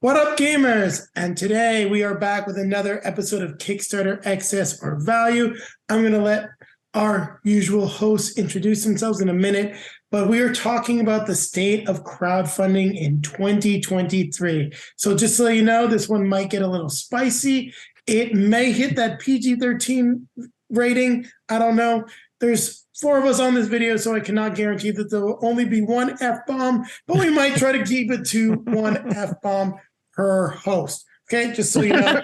What up, gamers? And today we are back with another episode of Kickstarter Excess or Value. I'm going to let our usual hosts introduce themselves in a minute, but we are talking about the state of crowdfunding in 2023. So just so you know, this one might get a little spicy. It may hit that PG-13 rating. I don't know. There's 4 of us on this video, so I cannot guarantee that there will only be one F-bomb, but we might try to keep it to one F-bomb per host. Okay, just so you know.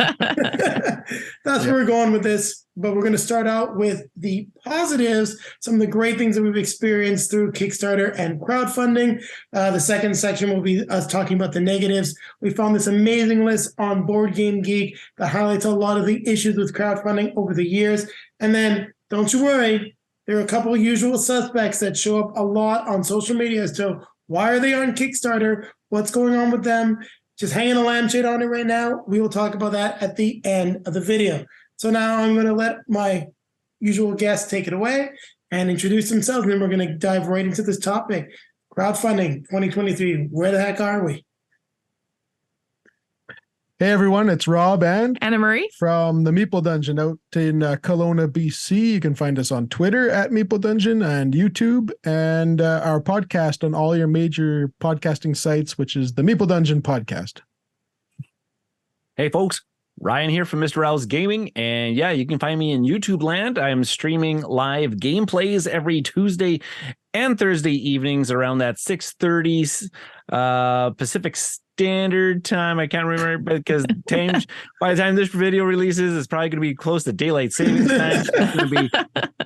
That's where we're going with this. But we're going to start out with the positives, some of the great things that we've experienced through Kickstarter and crowdfunding. The second section will be us talking about the negatives. We found this amazing list on Boardgamegeek that highlights a lot of the issues with crowdfunding over the years. And then, don't you worry, there are a couple of usual suspects that show up a lot on social media as to why are they on Kickstarter, what's going on with them. Just hanging a lampshade on it right now. We will talk about that at the end of the video. So now I'm going to let my usual guests take it away and introduce themselves, and then we're going to dive right into this topic. Crowdfunding 2023. Where the heck are we? Hey everyone, it's Rob and Onimaru from the Meeple Dungeon out in Kelowna, BC. You can find us on Twitter at Meeple Dungeon and YouTube, and our podcast on all your major podcasting sites, which is the Meeple Dungeon podcast. Hey folks, Ryan here from Mista Rau Gaming, and yeah, you can find me in YouTube land. I'm streaming live gameplays every Tuesday and Thursday evenings around that 6:30 Pacific Standard Time. I can't remember because by the time this video releases, it's probably going to be close to daylight savings time. It's going to be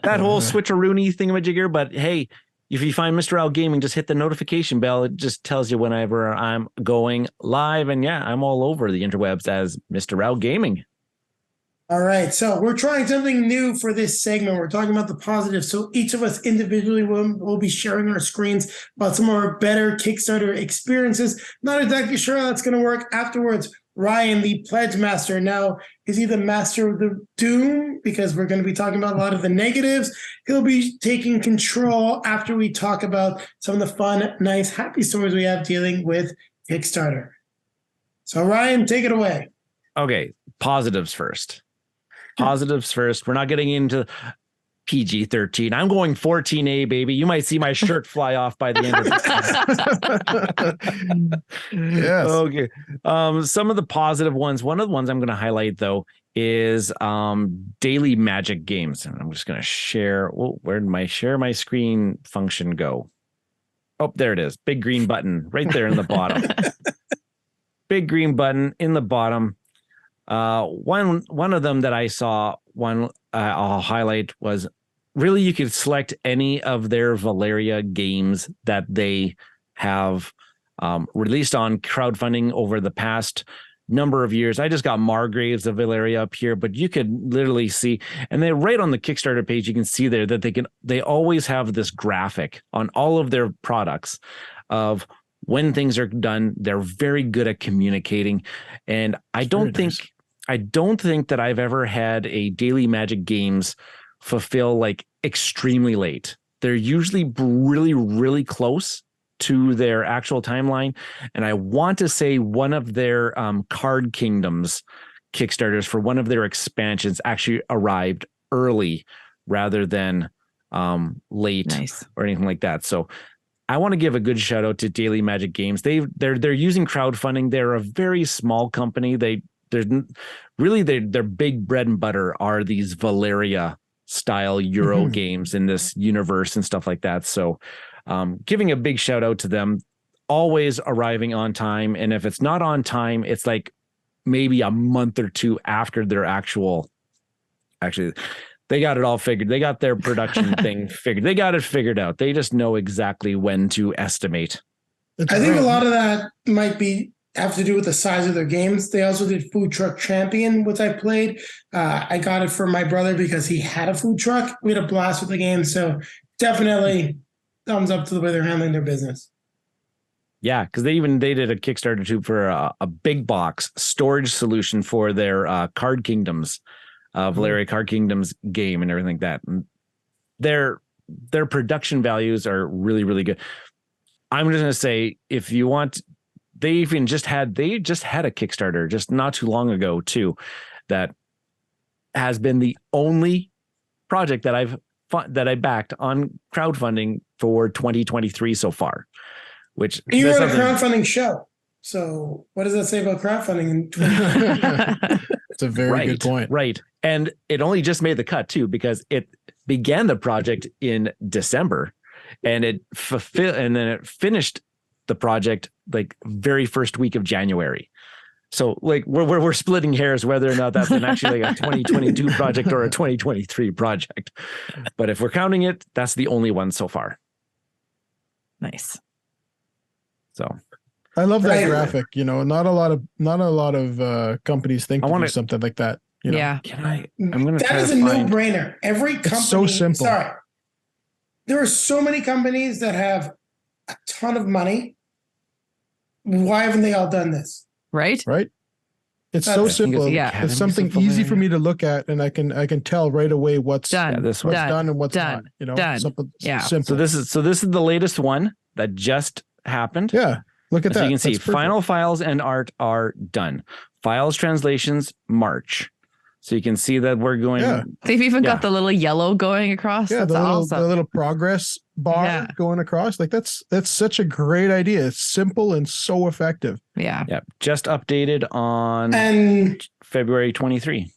that whole switcheroony thingamajigger. But hey, if you find Mista Rau Gaming, just hit the notification bell. It just tells you whenever I'm going live. And yeah, I'm all over the interwebs as Mista Rau Gaming. All right, so we're trying something new for this segment. We're talking about the positives. So each of us individually will be sharing our screens about some of our better Kickstarter experiences. Not exactly sure how that's going to work afterwards. Ryan, the pledge master, now is he the master of the doom? Because we're going to be talking about a lot of the negatives. He'll be taking control after we talk about some of the fun, nice, happy stories we have dealing with Kickstarter. So Ryan, take it away. Okay, positives first. Positives first. We're not getting into PG-13. I'm going 14A, baby. You might see my shirt fly off by the end of this. Yes. Okay. Some of the positive ones. One of the ones I'm going to highlight, though, is daily magic games. And I'm just going to share. Oh, where did my share my screen function go? Oh, there it is. Big green button right there in the bottom. Big green button in the bottom. One of them that I saw, I'll highlight, was really you could select any of their Valeria games that they have released on crowdfunding over the past number of years. I just got Margraves of Valeria up here, but you could literally see, and then right on the Kickstarter page, you can see there that they always have this graphic on all of their products of when things are done. They're very good at communicating, and I don't think that I've ever had a daily magic games fulfill like extremely late. They're usually really, really close to their actual timeline. And I want to say one of their Card Kingdoms Kickstarters for one of their expansions actually arrived early rather than late or anything like that. So I want to give a good shout out to Daily Magic Games. They're using crowdfunding. They're a very small company. Their big bread and butter are these Valeria style Euro games in this universe and stuff like that. So giving a big shout out to them, always arriving on time. And if it's not on time, it's like maybe a month or two after their actually, they got it all figured. They got their production thing figured. They got it figured out. They just know exactly when to estimate. I think a lot of that might have to do with the size of their games. They also did Food Truck Champion, which I played. I got it for my brother because he had a food truck. We had a blast with the game. So definitely thumbs up to the way they're handling their business. Yeah, because they did a Kickstarter too for a big box storage solution for their Card Kingdoms, Valeria Card Kingdoms game and everything like that. And their production values are really, really good. I'm just going to say, if you want they just had a Kickstarter just not too long ago too, that has been the only project that I backed on crowdfunding for 2023 so far. Which you were on a crowdfunding show. So what does that say about crowdfunding in 2023? It's a very good point. Right. And it only just made the cut too, because it began the project in December and then it finished the project like very first week of January. So like we're splitting hairs whether or not that's actually like a 2022 project or a 2023 project. But if we're counting it, that's the only one so far. Nice. So I love that graphic. You know, not a lot of companies think to do something like that. You know? Yeah. I'm going to. That is a no-brainer. Every company. It's so simple. Sorry, there are so many companies that have a ton of money. Why haven't they all done this? Right. It's so simple. Yeah. It's something easy for me to look at, and I can tell right away what's done, what's done and what's not. You know, simple. So this is the latest one that just happened. Yeah. Look at that. So you can see final files and art are done. Files translations March. So you can see that we're going. Yeah. They've even got the little yellow going across. Yeah, that's awesome. The little progress bar going across. Like that's such a great idea. It's simple and so effective. Yeah. Yeah. Just updated on February 23.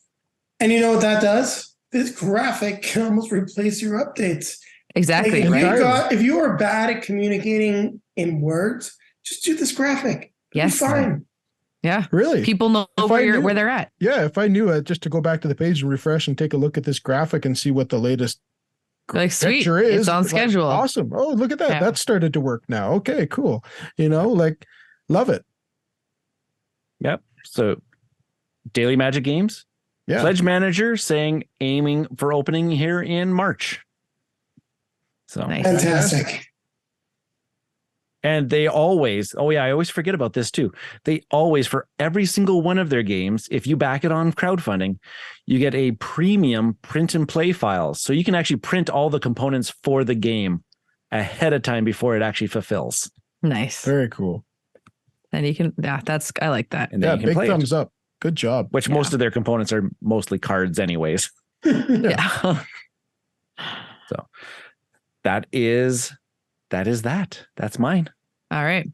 And you know what that does? This graphic can almost replace your updates. Exactly. Like if you are bad at communicating in words, just do this graphic. Yes. It's fine. Yeah. Really? People know where they're at. Yeah. If I knew just to go back to the page and refresh and take a look at this graphic and see what the latest picture is. It's on schedule. Like, awesome. Oh, look at that. Yeah. That started to work now. Okay, cool. You know, like love it. Yep. So Daily Magic Games. Yeah. Pledge Manager aiming for opening here in March. So nice. Fantastic. And they always, I always forget about this too. They always, for every single one of their games, if you back it on crowdfunding, you get a premium print and play files. So you can actually print all the components for the game ahead of time before it actually fulfills. Nice. Very cool. And you can, I like that. And then you can big thumbs up. Good job. Which most of their components are mostly cards anyways. Yeah. So that is that. That's mine. All right.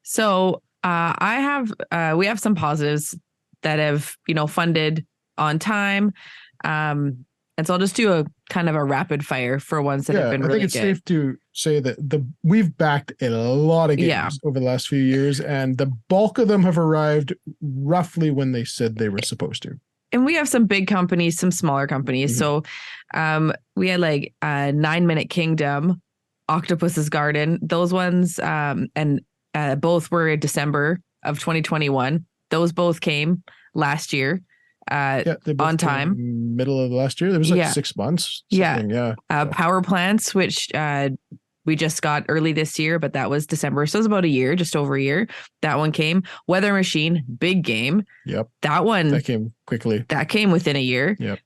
So we have some positives that have, funded on time. And so I'll just do a kind of a rapid fire for ones that have been really good. I think it's safe to say that we've backed a lot of games over the last few years, and the bulk of them have arrived roughly when they said they were supposed to. And we have some big companies, some smaller companies. Mm-hmm. So we had like 9 Minute Kingdom, Octopus's Garden, those ones, and both were in December of 2021. Those both came last year on time. Middle of last year. There was like 6 months. Power Plants, which we just got early this year, but that was December. So it was about a year, just over a year. That one came. Weather Machine, big game. Yep. That came quickly. That came within a year. Yep.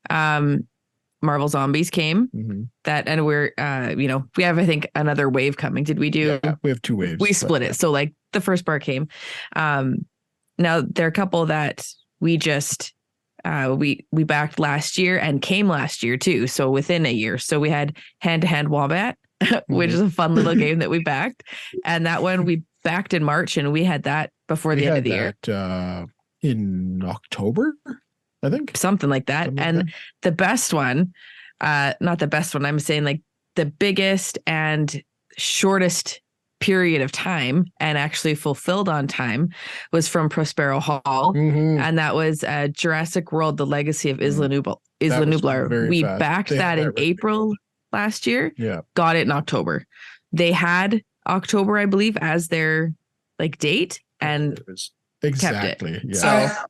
Marvel Zombies came. Mm-hmm. And we're, we have, I think, another wave coming. Did we do? Yeah, we have 2 waves. We split it. So like the first part came. Now there are a couple that we just, we backed last year and came last year too. So within a year. So we had Hand to Hand Wombat, which is a fun little game that we backed. And that one we backed in March, and we had that before the end of the year. In October, I think. Something like that. The best one, not the best one, I'm saying like the biggest and shortest period of time and actually fulfilled on time was from Prospero Hall. Mm-hmm. And that was Jurassic World, The Legacy of Isla Nublar. We backed that in April last year. Yeah. Got it in October. They had October, I believe, as their like date, and exactly. Kept it. Yeah. So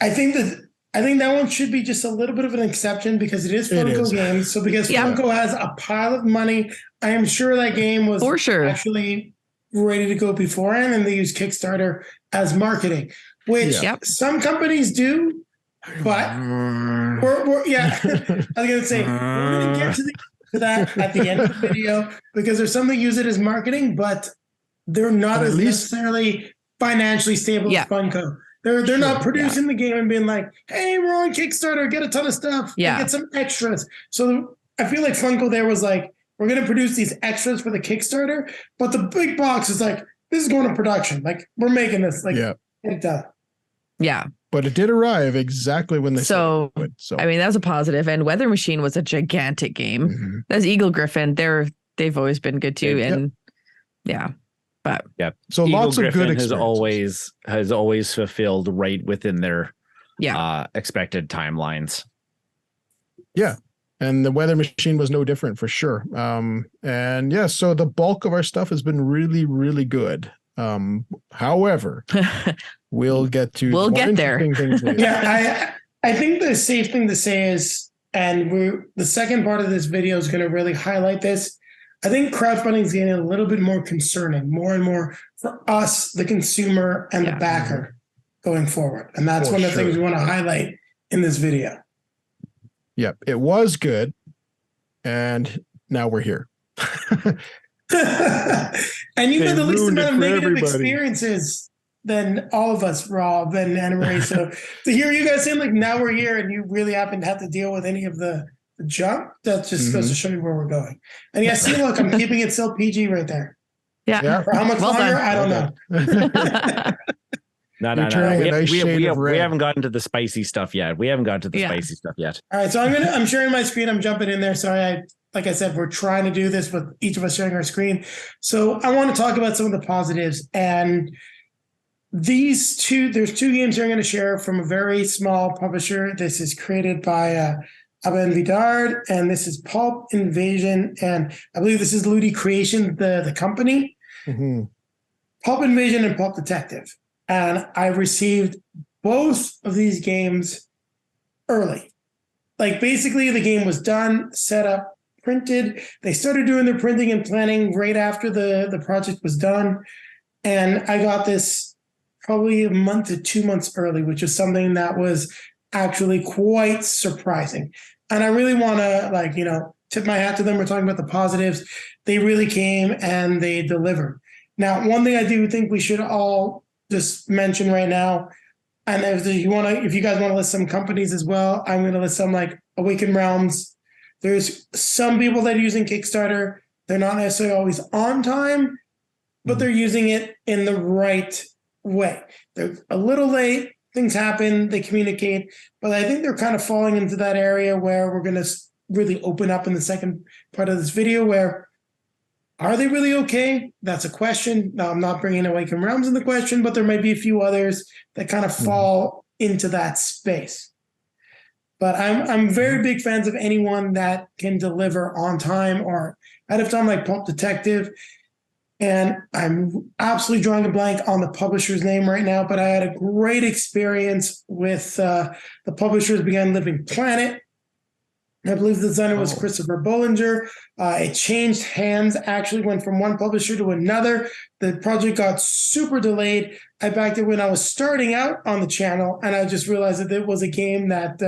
I think that one should be just a little bit of an exception because it is Funko Games. So because Funko has a pile of money, I am sure that game was for sure actually ready to go beforehand, and they use Kickstarter as marketing, which some companies do. But we're I was gonna say we're gonna get to that at the end of the video because there's some that use it as marketing, but they're not as necessarily financially stable as Funko. They're not producing the game and being like, hey, we're on Kickstarter, get a ton of stuff, and get some extras. So I feel like Funko there was like, we're going to produce these extras for the Kickstarter, but the big box is like, this is going to production. Like, we're making this. Like, get it done. Yeah. But it did arrive exactly when they said it would. So I mean, that was a positive. And Weather Machine was a gigantic game. Mm-hmm. That's Eagle Griffin. They've always been good too. And but so Eagle lots Griffin of good has always fulfilled right within their expected timelines. Yeah. And the Weather Machine was no different for sure. And so the bulk of our stuff has been really, really good. However, we'll get there. I think the safe thing to say is, and the second part of this video is going to really highlight this. I think crowdfunding is getting a little bit more concerning, more and more for us, the consumer and the backer going forward. And that's one of the things we want to highlight in this video. Yep, it was good. And now we're here. And you've had the least amount of negative experiences than all of us, Rob and Anna Marie. So to hear you guys saying like, now we're here and you really haven't had to deal with any of the junk, that just goes to show you where we're going. And see, look, I'm keeping it still PG right there. Yeah. For how much longer? I don't know. No. We haven't gotten to the spicy stuff yet. All right, so I'm sharing my screen. I'm jumping in there. Sorry, like I said, we're trying to do this with each of us sharing our screen. So I want to talk about some of the positives. And there's two games here I'm going to share from a very small publisher. This is created by Aben Vidard, and this is Pulp Invasion, and I believe this is Ludi Creation, the company. Mm-hmm. Pulp Invasion and Pulp Detective. And I received both of these games early. Like basically the game was done, set up, printed. They started doing their printing and planning right after the project was done. And I got this probably a month to 2 months early, which is something that was actually quite surprising. And I really want to tip my hat to them. We're talking about the positives. They really came and they delivered. Now, one thing I do think we should all just mention right now, and if you guys want to list some companies as well, I'm going to list some like Awakened Realms. There's some people that are using Kickstarter. They're not necessarily always on time, but they're using it in the right way. They're a little late. Things happen. They communicate. But I think they're kind of falling into that area where we're going to really open up in the second part of this video where are they really okay? That's a question. Now, I'm not bringing Awakened Realms in the question, but there might be a few others that kind of fall into that space. But I'm very big fans of anyone that can deliver on time or out of time, like Pulp Detective. And I'm absolutely drawing a blank on the publisher's name right now, but I had a great experience with the publishers began Living Planet. I believe the designer was Christopher Bollinger. It changed hands, actually went from one publisher to another. The project got super delayed. I backed it when I was starting out on the channel, and I just realized that it was a game that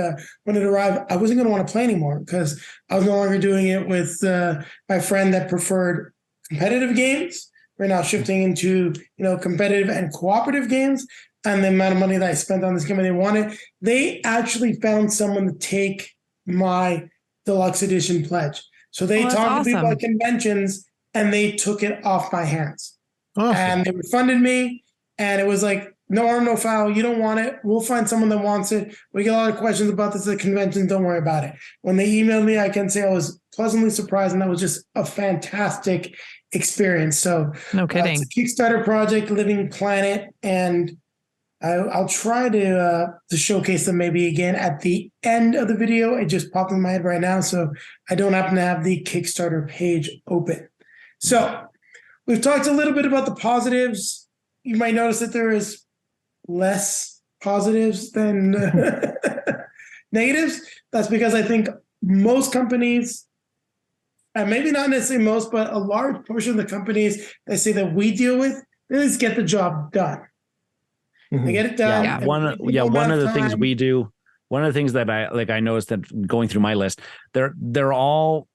when it arrived, I wasn't going to want to play anymore because I was no longer doing it with my friend that preferred competitive games. We're now shifting into competitive and cooperative games. And the amount of money that I spent on this game and they actually found someone to take my deluxe edition pledge. So they talked to people at conventions and they took it off my hands. Awesome. And they refunded me. And it was like, no harm, no foul. You don't want it. We'll find someone that wants it. We get a lot of questions about this at conventions. Don't worry about it. When they emailed me, I can say I was pleasantly surprised. And that was just a fantastic experience. So no kidding. It's a Kickstarter project, Living Planet. And I'll try to showcase them maybe again at the end of the video. It just popped in my head right now, so I don't happen to have the Kickstarter page open. So we've talked a little bit about the positives. You might notice that there is less positives than negatives. That's because I think most companies, and maybe not necessarily most, but a large portion of the companies that say that we deal with, they just get the job done. They get it done. Yeah, one of the things we do, one of the things that I noticed that going through my list, they're all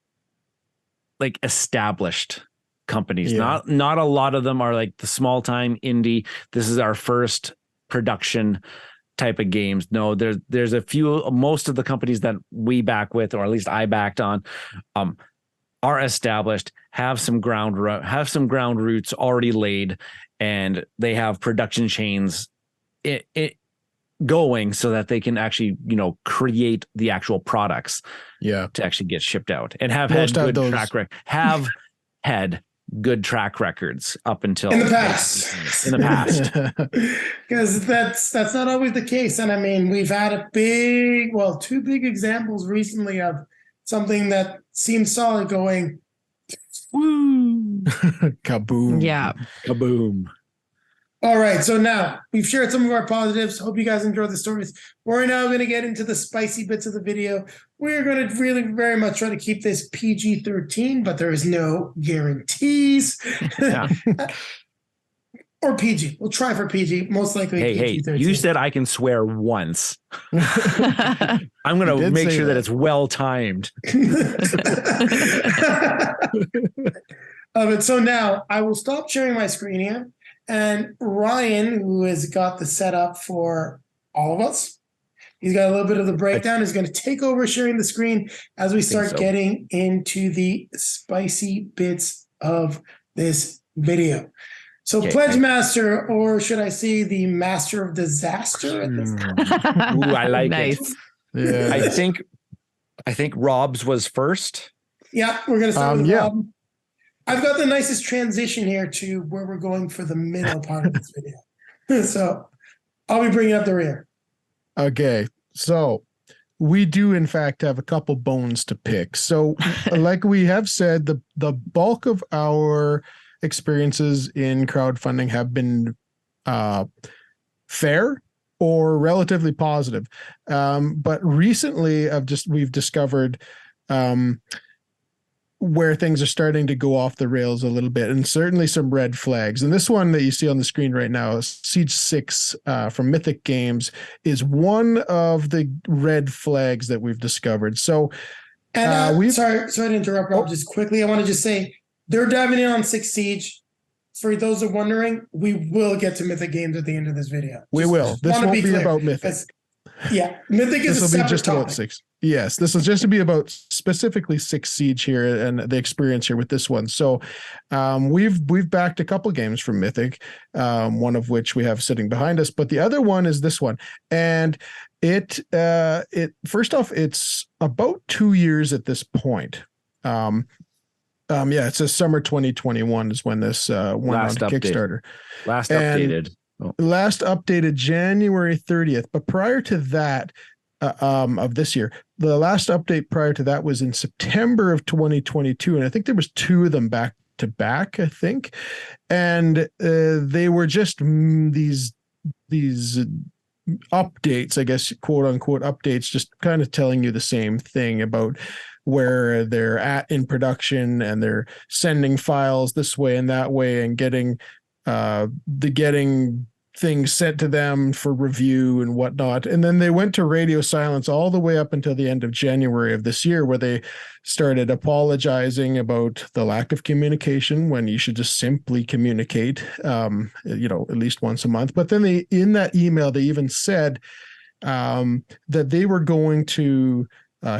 like established companies. Not a lot of them are like the small time indie. This is our first production type of games. No, there's a few. Most of the companies that we back with, or at least I backed on, are established, have some ground roots already laid, and they have production chains it going so that they can actually, create the actual products to actually get shipped out and have had good track records up until in the past. Because that's not always the case. And I mean, we've had two big examples recently of something that seems solid going woo. Kaboom. Yeah. Kaboom. All right, so now we've shared some of our positives. Hope you guys enjoyed the stories. We're now going to get into the spicy bits of the video. We're going to really very much try to keep this PG-13, but there is no guarantees. Yeah. Or PG. We'll try for PG, most likely PG-13. Hey, you said I can swear once. I'm going to make sure that it's well-timed. So now I will stop sharing my screen here. And Ryan, who has got the setup for all of us, he's got a little bit of the breakdown, is going to take over sharing the screen as we start getting into the spicy bits of this video. So Pledge Master, or should I say the Master of Disaster? Ooh, I like nice. it. Yeah. I think Rob's was first. Yeah, we're going to start with Rob. I've got the nicest transition here to where we're going for the middle part of this video. So I'll be bringing up the rear. Okay. So we do, in fact, have a couple bones to pick. So like we have said, the bulk of our experiences in crowdfunding have been fair or relatively positive. But recently we've discovered where things are starting to go off the rails a little bit, and certainly some red flags. And this one that you see on the screen right now, Siege 6 from Mythic Games, is one of the red flags that we've discovered. So and sorry to interrupt, Rob, just quickly. I want to just say they're diving in on 6 Siege. For those who are wondering, we will get to Mythic Games at the end of this video. We will. This won't be about Mythic. Yeah, Mythic is a separate topic. About 6. Yes, this is just to be about specifically 6 Siege here and the experience here with this one. So we've backed a couple games from Mythic, one of which we have sitting behind us, but the other one is this one. And it first off, it's about 2 years at this point. It says summer 2021 is when this went on to Kickstarter. Last updated January 30th. But prior to that, of this year, the last update prior to that was in September of 2022, and I think there was 2 of them back to back. I think, and they were just these updates, I guess, quote unquote updates, just kind of telling you the same thing about where they're at in production, and they're sending files this way and that way, and getting things sent to them for review and whatnot. And then they went to radio silence all the way up until the end of January of this year, where they started apologizing about the lack of communication, when you should just simply communicate, at least once a month. But then in that email, they even said that they were going to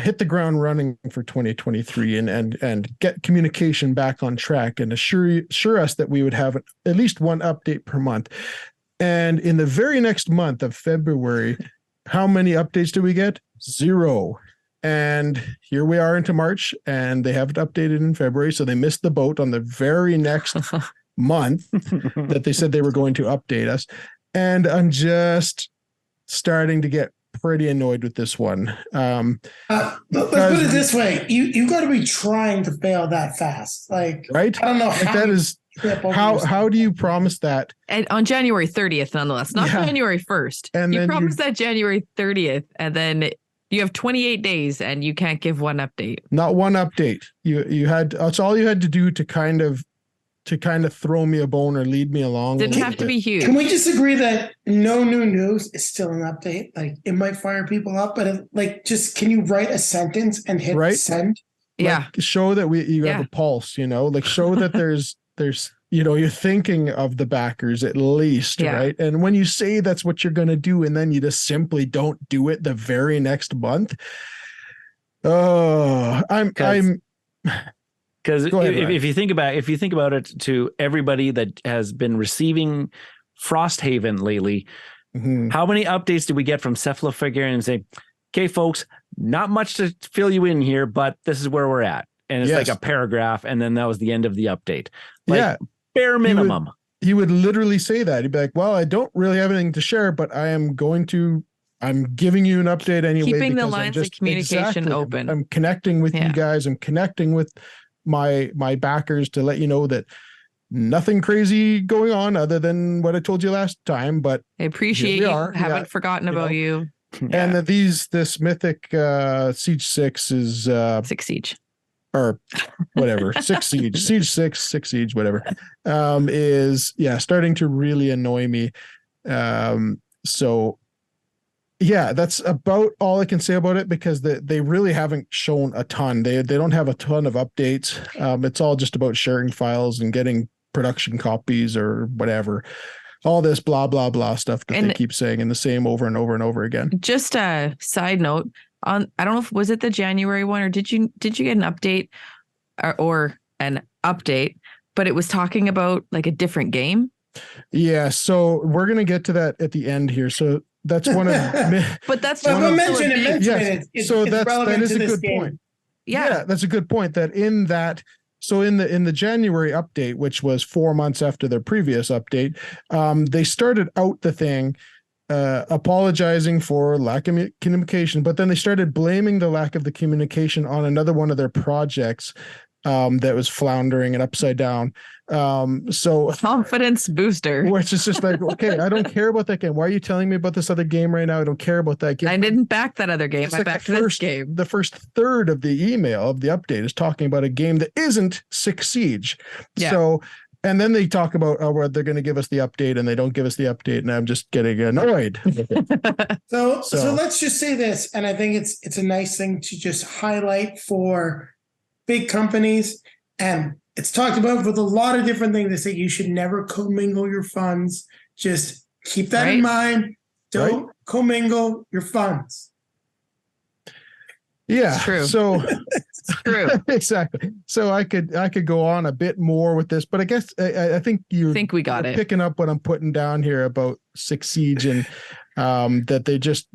hit the ground running for 2023 and get communication back on track, and assure us that we would have at least one update per month. And in the very next month of February, how many updates do we get? 0. And here we are into March, and they haven't updated in February. So they missed the boat on the very next month that they said they were going to update us. And I'm just starting to get pretty annoyed with this one. Let's put it this way: you got to be trying to fail that fast, right? I don't know how that is. How do you promise that? And on January 30th, nonetheless, not January 1st. And you promised that January 30th, and then you have 28 days, and you can't give one update. Not one update. You had. That's all you had to do to kind of throw me a bone or lead me along. Didn't have to be huge. Can we just agree that no new news is still an update? Like, it might fire people up, but just can you write a sentence and hit send? Yeah. Show that you have a pulse, show that there's there's, you're thinking of the backers at least, right? And when you say that's what you're going to do, and then you just simply don't do it the very next month. Oh, because if you think about it, to everybody that has been receiving Frosthaven lately, how many updates do we get from Cephalophagarian and say, okay, folks, not much to fill you in here, but this is where we're at. And it's like a paragraph, and then that was the end of the update. Bare minimum. He would literally say that. He'd be like, well, I don't really have anything to share, but I'm giving you an update anyway. Keeping the lines of communication open. I'm connecting with you guys. I'm connecting with my backers to let you know that nothing crazy going on other than what I told you last time. But I appreciate you. Haven't forgotten about you. And this mythic Siege 6 is 6 Siege. Or whatever, 6 Siege, Siege 6 Siege, whatever, is starting to really annoy me. So that's about all I can say about it, because they really haven't shown a ton. They don't have a ton of updates. It's all just about sharing files and getting production copies or whatever. All this blah, blah, blah stuff that they keep saying, and the same over and over and over again. Just a side note, I don't know if was it the January one, or did you get an update or an update, but it was talking about like a different game? Yeah, so we're gonna get to that at the end here. So that's one of but that's mention it. So that is a good point. Yeah, that's a good point. That in the January update, which was 4 months after their previous update, they started out the thing apologizing for lack of communication, but then they started blaming the lack of the communication on another one of their projects that was floundering and upside down. So confidence booster, which is just like, okay, I don't care about that game. Why are you telling me about this other game right now? I don't care about that game. I didn't back that other game. I backed this game. The first third of the email of the update is talking about a game that isn't 6 Siege. Yeah. So, and then they talk about where they're going to give us the update, and they don't give us the update, and I'm just getting annoyed. So let's just say this, and I think it's a nice thing to just highlight for big companies, and it's talked about with a lot of different things. They say you should never commingle your funds. Just keep that in mind. Don't commingle your funds. Yeah, it's true. So it's true. Exactly. So I could go on a bit more with this, but I guess I think you think we got it. Picking up what I'm putting down here about 6 Siege, and that they just,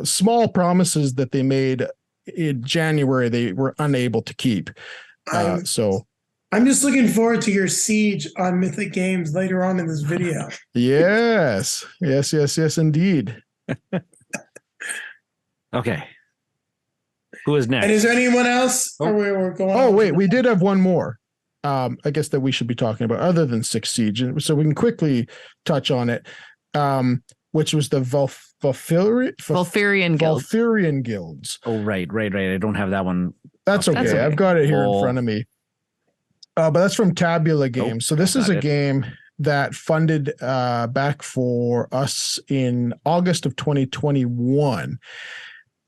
small promises that they made in January they were unable to keep. So I'm just looking forward to your siege on Mythic Games later on in this video. Yes, indeed. Okay. Who is next? And is there anyone else? Or we're going? Oh, wait, we did have one more. I guess that we should be talking about other than 6 Siege, and so we can quickly touch on it. Which was the Volfirian guilds. Oh, right. I don't have that one. That's okay. I've got it here in front of me. But that's from Tabula Games. So this is a game that funded back for us in August of 2021.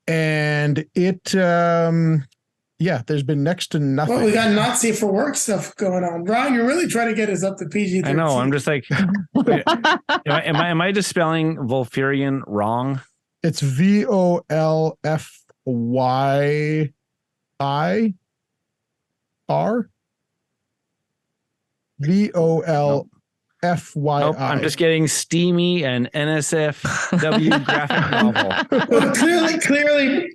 And it, there's been next to nothing. Well, we got not safe for work stuff going on. Ryan, you're really trying to get us up to PG-13. I know. I'm just like, am I just spelling Volfirian wrong? It's VOLFYIR. VOLFYI. Nope, I'm just getting steamy and NSFW graphic novel. Well, clearly,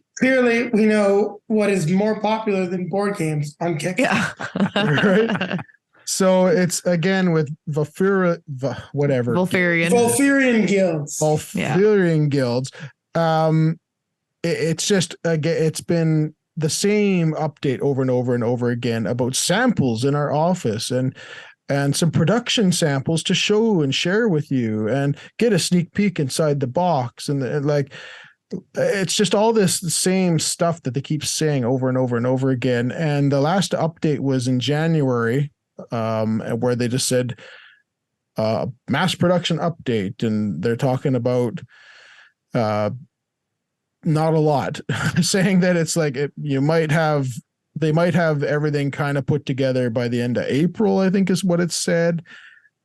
we know what is more popular than board games on Kickstarter. Yeah. Right. So it's again with Volfirian guilds. Volfirian guilds. It's just it's been the same update over and over and over again about samples in our office and some production samples to show and share with you and get a sneak peek inside the box. And it's just all this same stuff that they keep saying over and over and over again. And the last update was in January, where they just said mass production update. And they're talking about not a lot, saying that it's like you might have they might have everything kind of put together by the end of April, I think is what it said.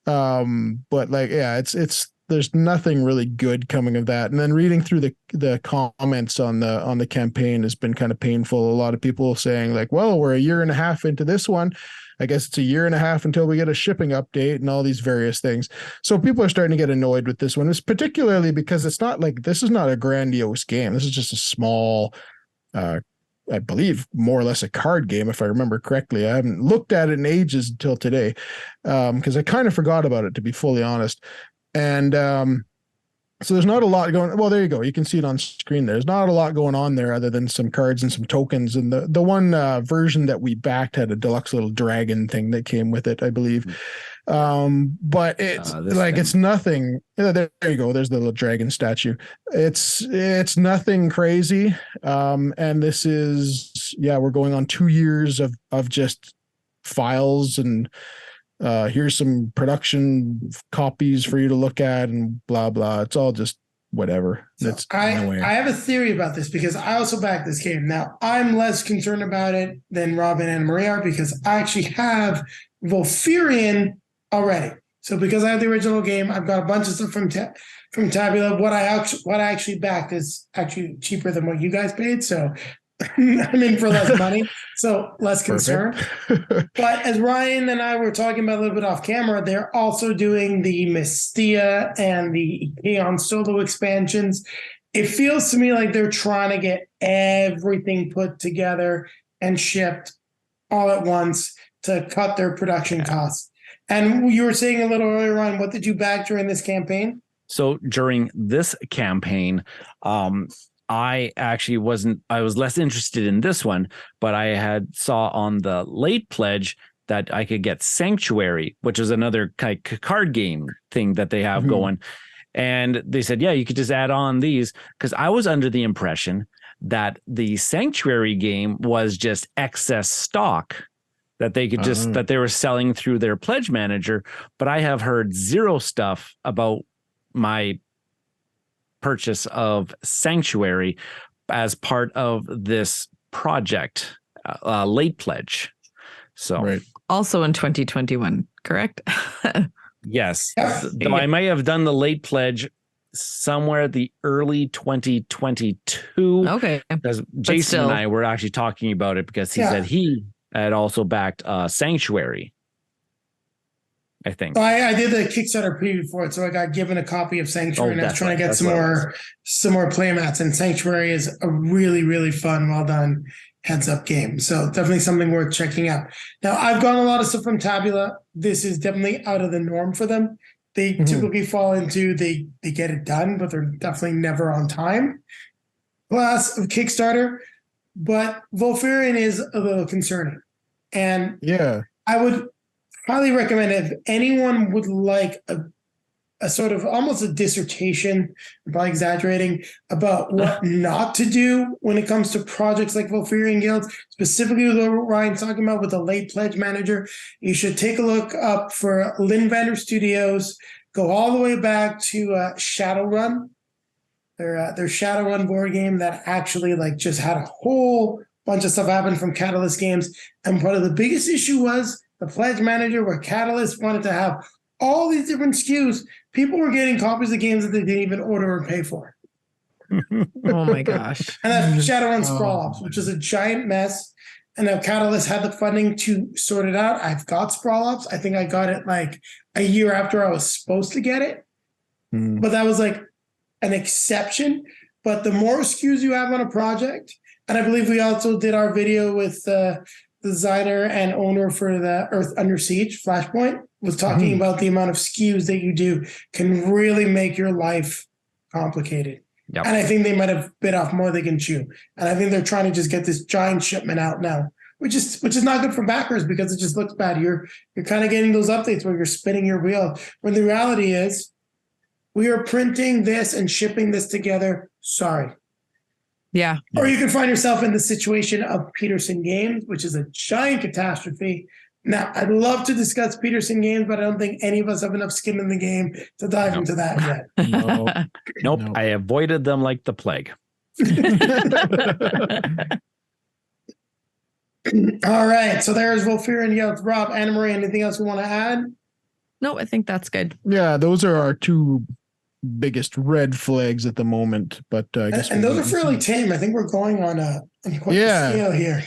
But like, yeah, it's there's nothing really good coming of that. And then reading through the comments on the campaign has been kind of painful. A lot of people saying like, well, we're a year and a half into this one. I guess it's a year and a half until we get a shipping update and all these various things. So people are starting to get annoyed with this one. It's particularly because it's not like, this is not a grandiose game. This is just a small, I believe more or less a card game, if I remember correctly. I haven't looked at it in ages until today, because I kind of forgot about it, to be fully honest. And so there's not a lot going. Well, there you go. You can see it on screen. There's not a lot going on there other than some cards and some tokens. And the one version that we backed had a deluxe little dragon thing that came with it, I believe. But it's like it's nothing. There you go. There's the little dragon statue. It's nothing crazy. And this is we're going on 2 years of just files and. Here's some production copies for you to look at and blah blah. It's all just whatever. I have a theory about this because I also backed this game. Now I'm less concerned about it than Robin and Maria are because I actually have Volfirian already. So because I have the original game, I've got a bunch of stuff from Tabula. What I actually backed is actually cheaper than what you guys paid. So I'm in for less money, so less concern. But as Ryan and I were talking about a little bit off camera, they're also doing the Mystia and the Aeon solo expansions. It feels to me like they're trying to get everything put together and shipped all at once to cut their production costs. And you were saying a little earlier on, what did you back during this campaign? So during this campaign, I was less interested in this one, but I saw on the late pledge that I could get Sanctuary, which is another card game thing that they have going. And they said, yeah, you could just add on these, because I was under the impression that the Sanctuary game was just excess stock that they could that they were selling through their pledge manager. But I have heard zero stuff about my purchase of Sanctuary as part of this project late pledge. So also in 2021, correct? Yes. Though I might have done the late pledge somewhere at the early 2022. Okay. Because Jason and I were actually talking about it because he said he had also backed Sanctuary. I think. I did the Kickstarter preview for it, so I got given a copy of Sanctuary, and I was trying to get some more playmats. And Sanctuary is a really, really fun, well done heads-up game. So definitely something worth checking out. Now, I've gotten a lot of stuff from Tabula. This is definitely out of the norm for them. They typically fall into they get it done, but they're definitely never on time. Class of Kickstarter, but Volfirian is a little concerning, and I would highly recommend it if anyone would like a sort of almost a dissertation, I'm probably exaggerating, about what not to do when it comes to projects like Volfirian Guilds, specifically what Ryan's talking about with the late pledge manager. You should take a look up for Linvander Studios, go all the way back to Shadowrun, their Shadowrun board game that actually just had a whole bunch of stuff happen from Catalyst Games. And part of the biggest issue was the pledge manager, where Catalyst wanted to have all these different SKUs. People were getting copies of games that they didn't even order or pay for. Oh my gosh. And that's Shadowrun Sprawl Ops, which is a giant mess. And now Catalyst had the funding to sort it out. I've got Sprawl Ops. I think I got it a year after I was supposed to get it. But that was an exception. But the more SKUs you have on a project, and I believe we also did our video with designer and owner for the Earth Under Siege, Flashpoint, was talking about the amount of SKUs that you do can really make your life complicated. Yep. And I think they might have bit off more they can chew. And I think they're trying to just get this giant shipment out now, which is not good for backers because it just looks bad. You're kind of getting those updates where you're spinning your wheel, when the reality is we are printing this and shipping this together. Sorry. Yeah. Or you can find yourself in the situation of Peterson Games, which is a giant catastrophe. Now, I'd love to discuss Peterson Games, but I don't think any of us have enough skin in the game to dive into that yet. Nope. I avoided them like the plague. All right. So there's Wolfir and Yelth. Rob, Anna Marie, anything else we want to add? No, I think that's good. Yeah, those are our two biggest red flags at the moment. But I guess and those are fairly tame. I think we're going on quite a scale here.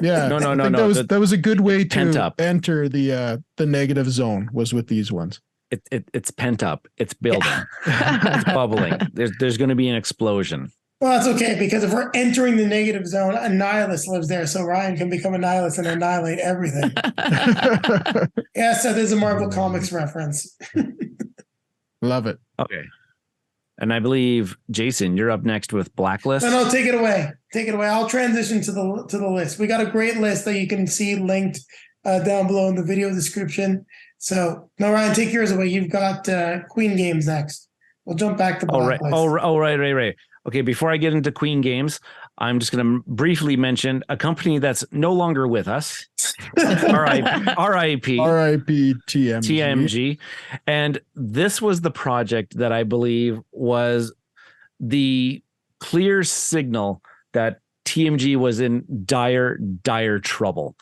Yeah, no. That was a good way to up. enter the negative zone. Was with these ones. It's pent up. It's building. It's bubbling. There's going to be an explosion. Well, that's okay, because if we're entering the negative zone, a nihilist lives there, so Ryan can become a nihilist and annihilate everything. Yeah, so there's a Marvel Comics reference. Love it. Okay. And I believe, Jason, you're up next with Blacklist. No, take it away. Take it away. I'll transition to the list. We got a great list that you can see linked down below in the video description. So, no, Ryan, take yours away. You've got Queen Games next. We'll jump back to Blacklist. Right. Okay, before I get into Queen Games, I'm just going to briefly mention a company that's no longer with us. R.I.P. TMG. And this was the project that I believe was the clear signal that TMG was in dire trouble.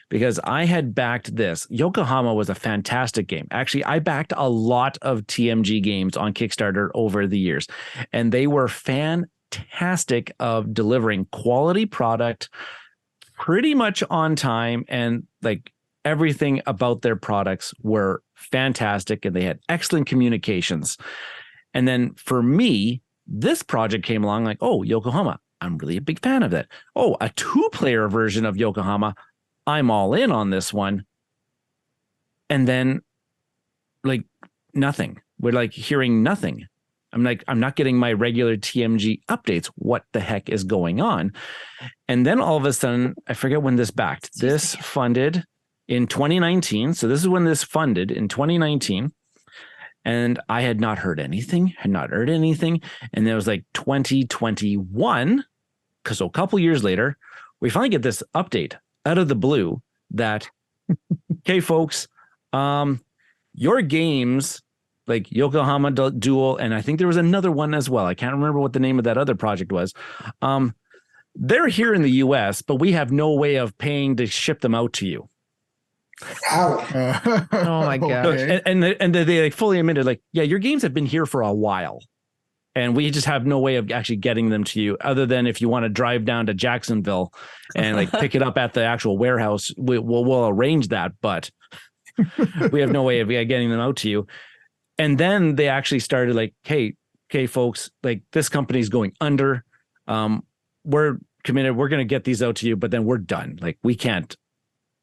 Because I had backed this. Yokohama was a fantastic game. Actually, I backed a lot of TMG games on Kickstarter over the years, and they were fantastic of delivering quality product pretty much on time, and like everything about their products were fantastic, and they had excellent communications. And then for me, this project came along like, oh, Yokohama, I'm really a big fan of that. Oh, a 2-player version of Yokohama, I'm all in on this one. And then like nothing. We're like hearing nothing. I'm like, I'm not getting my regular TMG updates. What the heck is going on? And then all of a sudden, I forget when this backed. This funded in 2019. So this is when this funded in 2019. And I had not heard anything. And then it was like 2021. Because a couple years later, we finally get this update out of the blue that, okay, folks, your games like Yokohama Duel, and I think there was another one as well. I can't remember what the name of that other project was. They're here in the US, but we have no way of paying to ship them out to you. Wow. Oh my God. Okay. And they like fully admitted, like, yeah, your games have been here for a while. And we just have no way of actually getting them to you other than if you want to drive down to Jacksonville and like pick it up at the actual warehouse, we'll arrange that. But we have no way of getting them out to you. And then they actually started like, hey, folks, like this company's going under. We're committed. We're going to get these out to you, but then we're done. Like we can't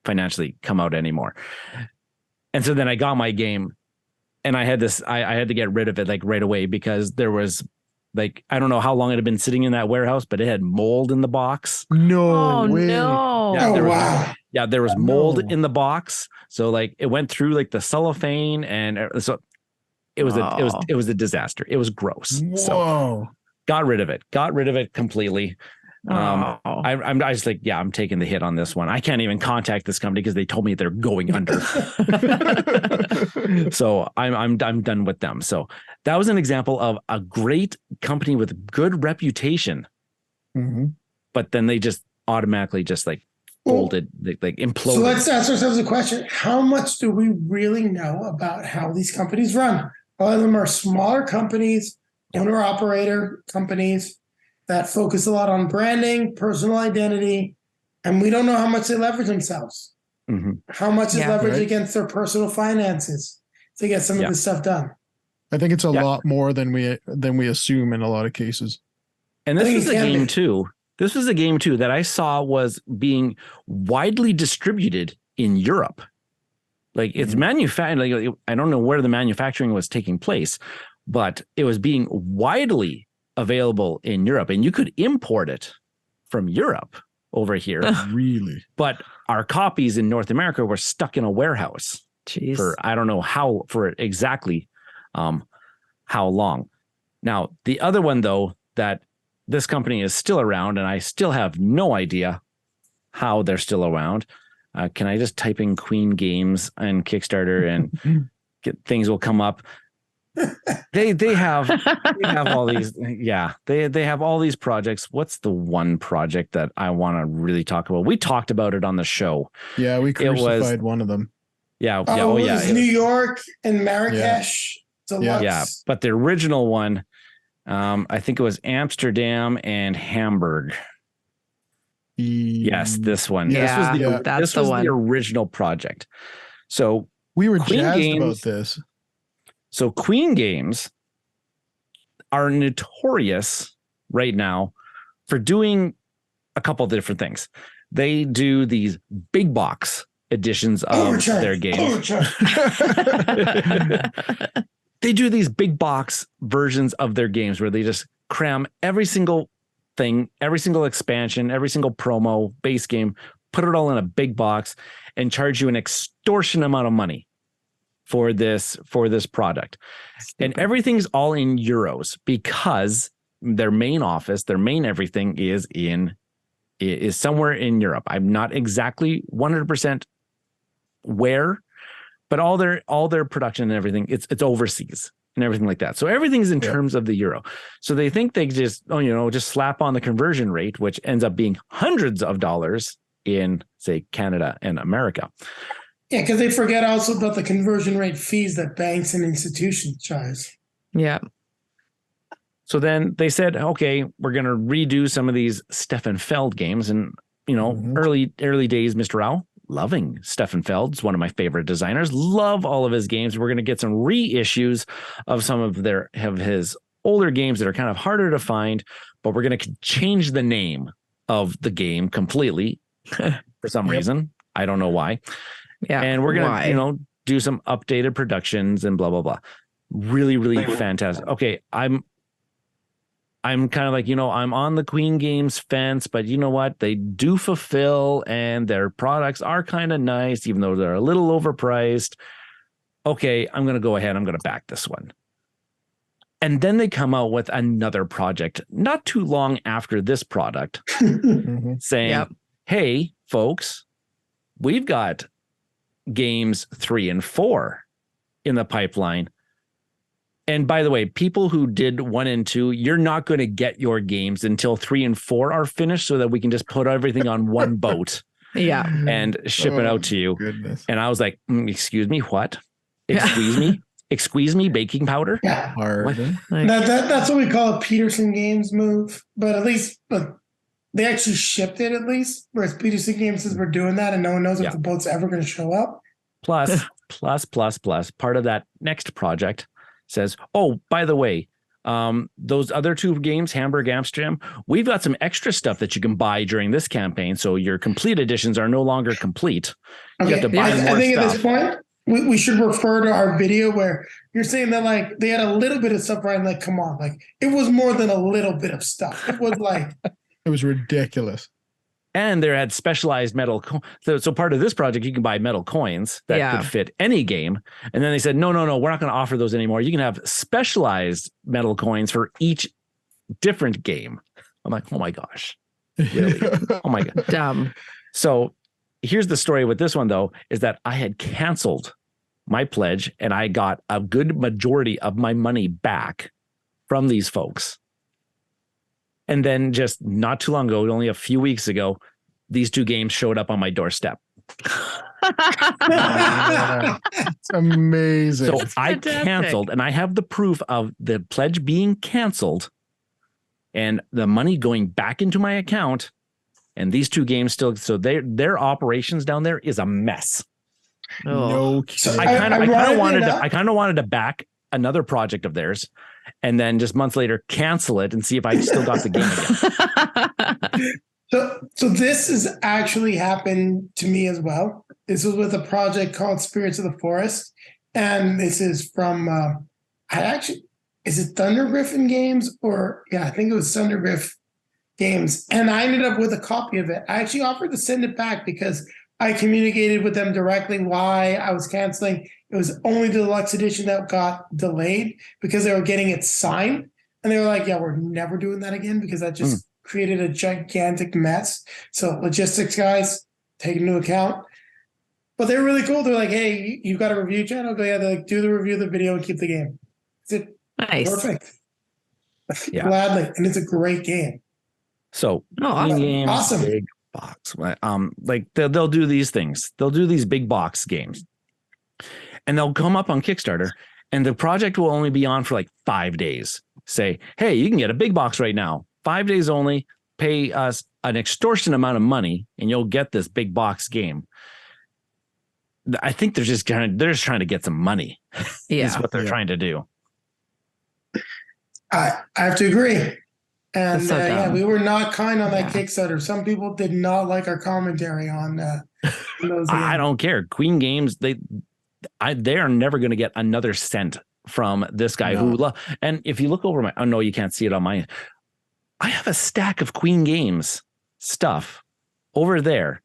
financially come out anymore. And so then I got my game. And I had this, I had to get rid of it like right away because there was like, I don't know how long it had been sitting in that warehouse, but it had mold in the box. No way. No. Yeah, there was mold in the box. So like it went through like the cellophane and so it was a disaster. It was gross. Whoa. So got rid of it completely. I'm just like, yeah, I'm taking the hit on this one. I can't even contact this company because they told me they're going under. So I'm done with them. So that was an example of a great company with good reputation, but then they just automatically just like folded, like imploded. So let's ask ourselves a question: how much do we really know about how these companies run? A lot of them are smaller companies, owner-operator companies that focus a lot on branding, personal identity, and we don't know how much they leverage themselves. How much is leveraged against their personal finances to get some of this stuff done. I think it's a lot more than we assume in a lot of cases. And this was a game too. This was a game too that I saw was being widely distributed in Europe. Like it's manufactured. Like I don't know where the manufacturing was taking place, but it was being widely available in Europe, and you could import it from Europe over here. Really? But our copies in North America were stuck in a warehouse for I don't know for exactly how long. Now, the other one though, that this company is still around, and I still have no idea how they're still around. Can I just type in Queen Games and Kickstarter and things will come up? They have all these. Yeah, they have all these projects. What's the one project that I want to really talk about? We talked about it on the show. Yeah, we crucified one of them. Yeah. Oh, yeah. It was New York and Marrakesh. Deluxe. Yeah, but the original one, I think it was Amsterdam and Hamburg. Yes, this one. Yeah, this was the original project. So we were jazzed about this. So Queen Games are notorious right now for doing a couple of different things. They do these big box editions of their games. They do these big box versions of their games where they just cram every single thing, every single expansion, every single promo, base game, put it all in a big box and charge you an extortion amount of money for this product. And everything's all in euros because their main office, their main everything is somewhere in Europe. I'm not exactly 100% where, but all their production and everything, it's overseas and everything like that. So everything's in terms of the euro. So they think they just slap on the conversion rate, which ends up being hundreds of dollars in, say, Canada and America. Yeah, because they forget also about the conversion rate fees that banks and institutions charge. Yeah. So then they said, okay, we're going to redo some of these Stefan Feld games. And, early days, Mr. Rau, loving Stefan Feld. He's one of my favorite designers. Love all of his games. We're going to get some reissues of some of his older games that are kind of harder to find, but we're going to change the name of the game completely for some reason. I don't know why. Yeah. And we're going to, do some updated productions and blah, blah, blah. Really, really fantastic. Okay. I'm kind of like, I'm on the Queen Games fence, but you know what? They do fulfill and their products are kind of nice, even though they're a little overpriced. Okay. I'm going to go ahead. I'm going to back this one. And then they come out with another project not too long after this product saying, hey, folks, we've got games 3 and 4 in the pipeline. And by the way, people who did 1 and 2, you're not going to get your games until 3 and 4 are finished so that we can just put everything on one boat. Yeah. And ship it out to you. Goodness. And I was like, excuse me, what? Excuse me, baking powder? Yeah. Pardon? That's what we call a Peterson Games move. But at least they actually shipped it at least. Whereas Peterson Games says we're doing that and no one knows if the boat's ever going to show up. Plus, part of that next project says, oh, by the way, those other 2 games, Hamburg, Amsterdam, we've got some extra stuff that you can buy during this campaign. So your complete editions are no longer complete. You have to buy more I think stuff. At this point, we should refer to our video where you're saying that like they had a little bit of stuff, right? Like, come on, like it was more than a little bit of stuff. It was like it was ridiculous. And there had specialized metal. So part of this project, you can buy metal coins that could fit any game. And then they said, no, we're not going to offer those anymore. You can have specialized metal coins for each different game. I'm like, oh my gosh. Really? Oh my God. Dumb. So here's the story with this one, though, is that I had canceled my pledge and I got a good majority of my money back from these folks. And then just not too long ago, only a few weeks ago, these 2 games showed up on my doorstep. It's amazing. So I canceled, and I have the proof of the pledge being canceled and the money going back into my account. And these 2 games still, so their operations down there is a mess. No, So I kind of wanted to back another project of theirs and then just months later cancel it and see if I still got the game again. So this has actually happened to me as well. This was with a project called Spirits of the Forest. And this is from, is it Thunder Griffin Games? I think it was Thunder Griffin Games. And I ended up with a copy of it. I actually offered to send it back because I communicated with them directly why I was canceling. It was only the deluxe edition that got delayed because they were getting it signed. And they were like, yeah, we're never doing that again because that just created a gigantic mess. So logistics guys, take into account. But they're really cool. They're like, hey, you've got a review channel? Go, yeah. They're like, do the review of the video and keep the game. It's Nice. perfect. Yeah. Gladly, and it's a great game. So awesome. games, Awesome. big box. Like they'll do these things. They'll do these big box games, and they'll come up on Kickstarter, and the project will only be on for like 5 days. Say, hey, you can get a big box right now, 5 days only. Pay us an extortion amount of money, and you'll get this big box game. I think they're just trying to get some money. Yeah. Is what they're trying to do. I have to agree. And So yeah, we were not kind on that Yeah. Kickstarter. Some people did not like our commentary on those. I don't care. Queen Games, they are never going to get another cent from this guy and if you look over my, oh no, you can't see it on my, I have a stack of Queen Games stuff over there,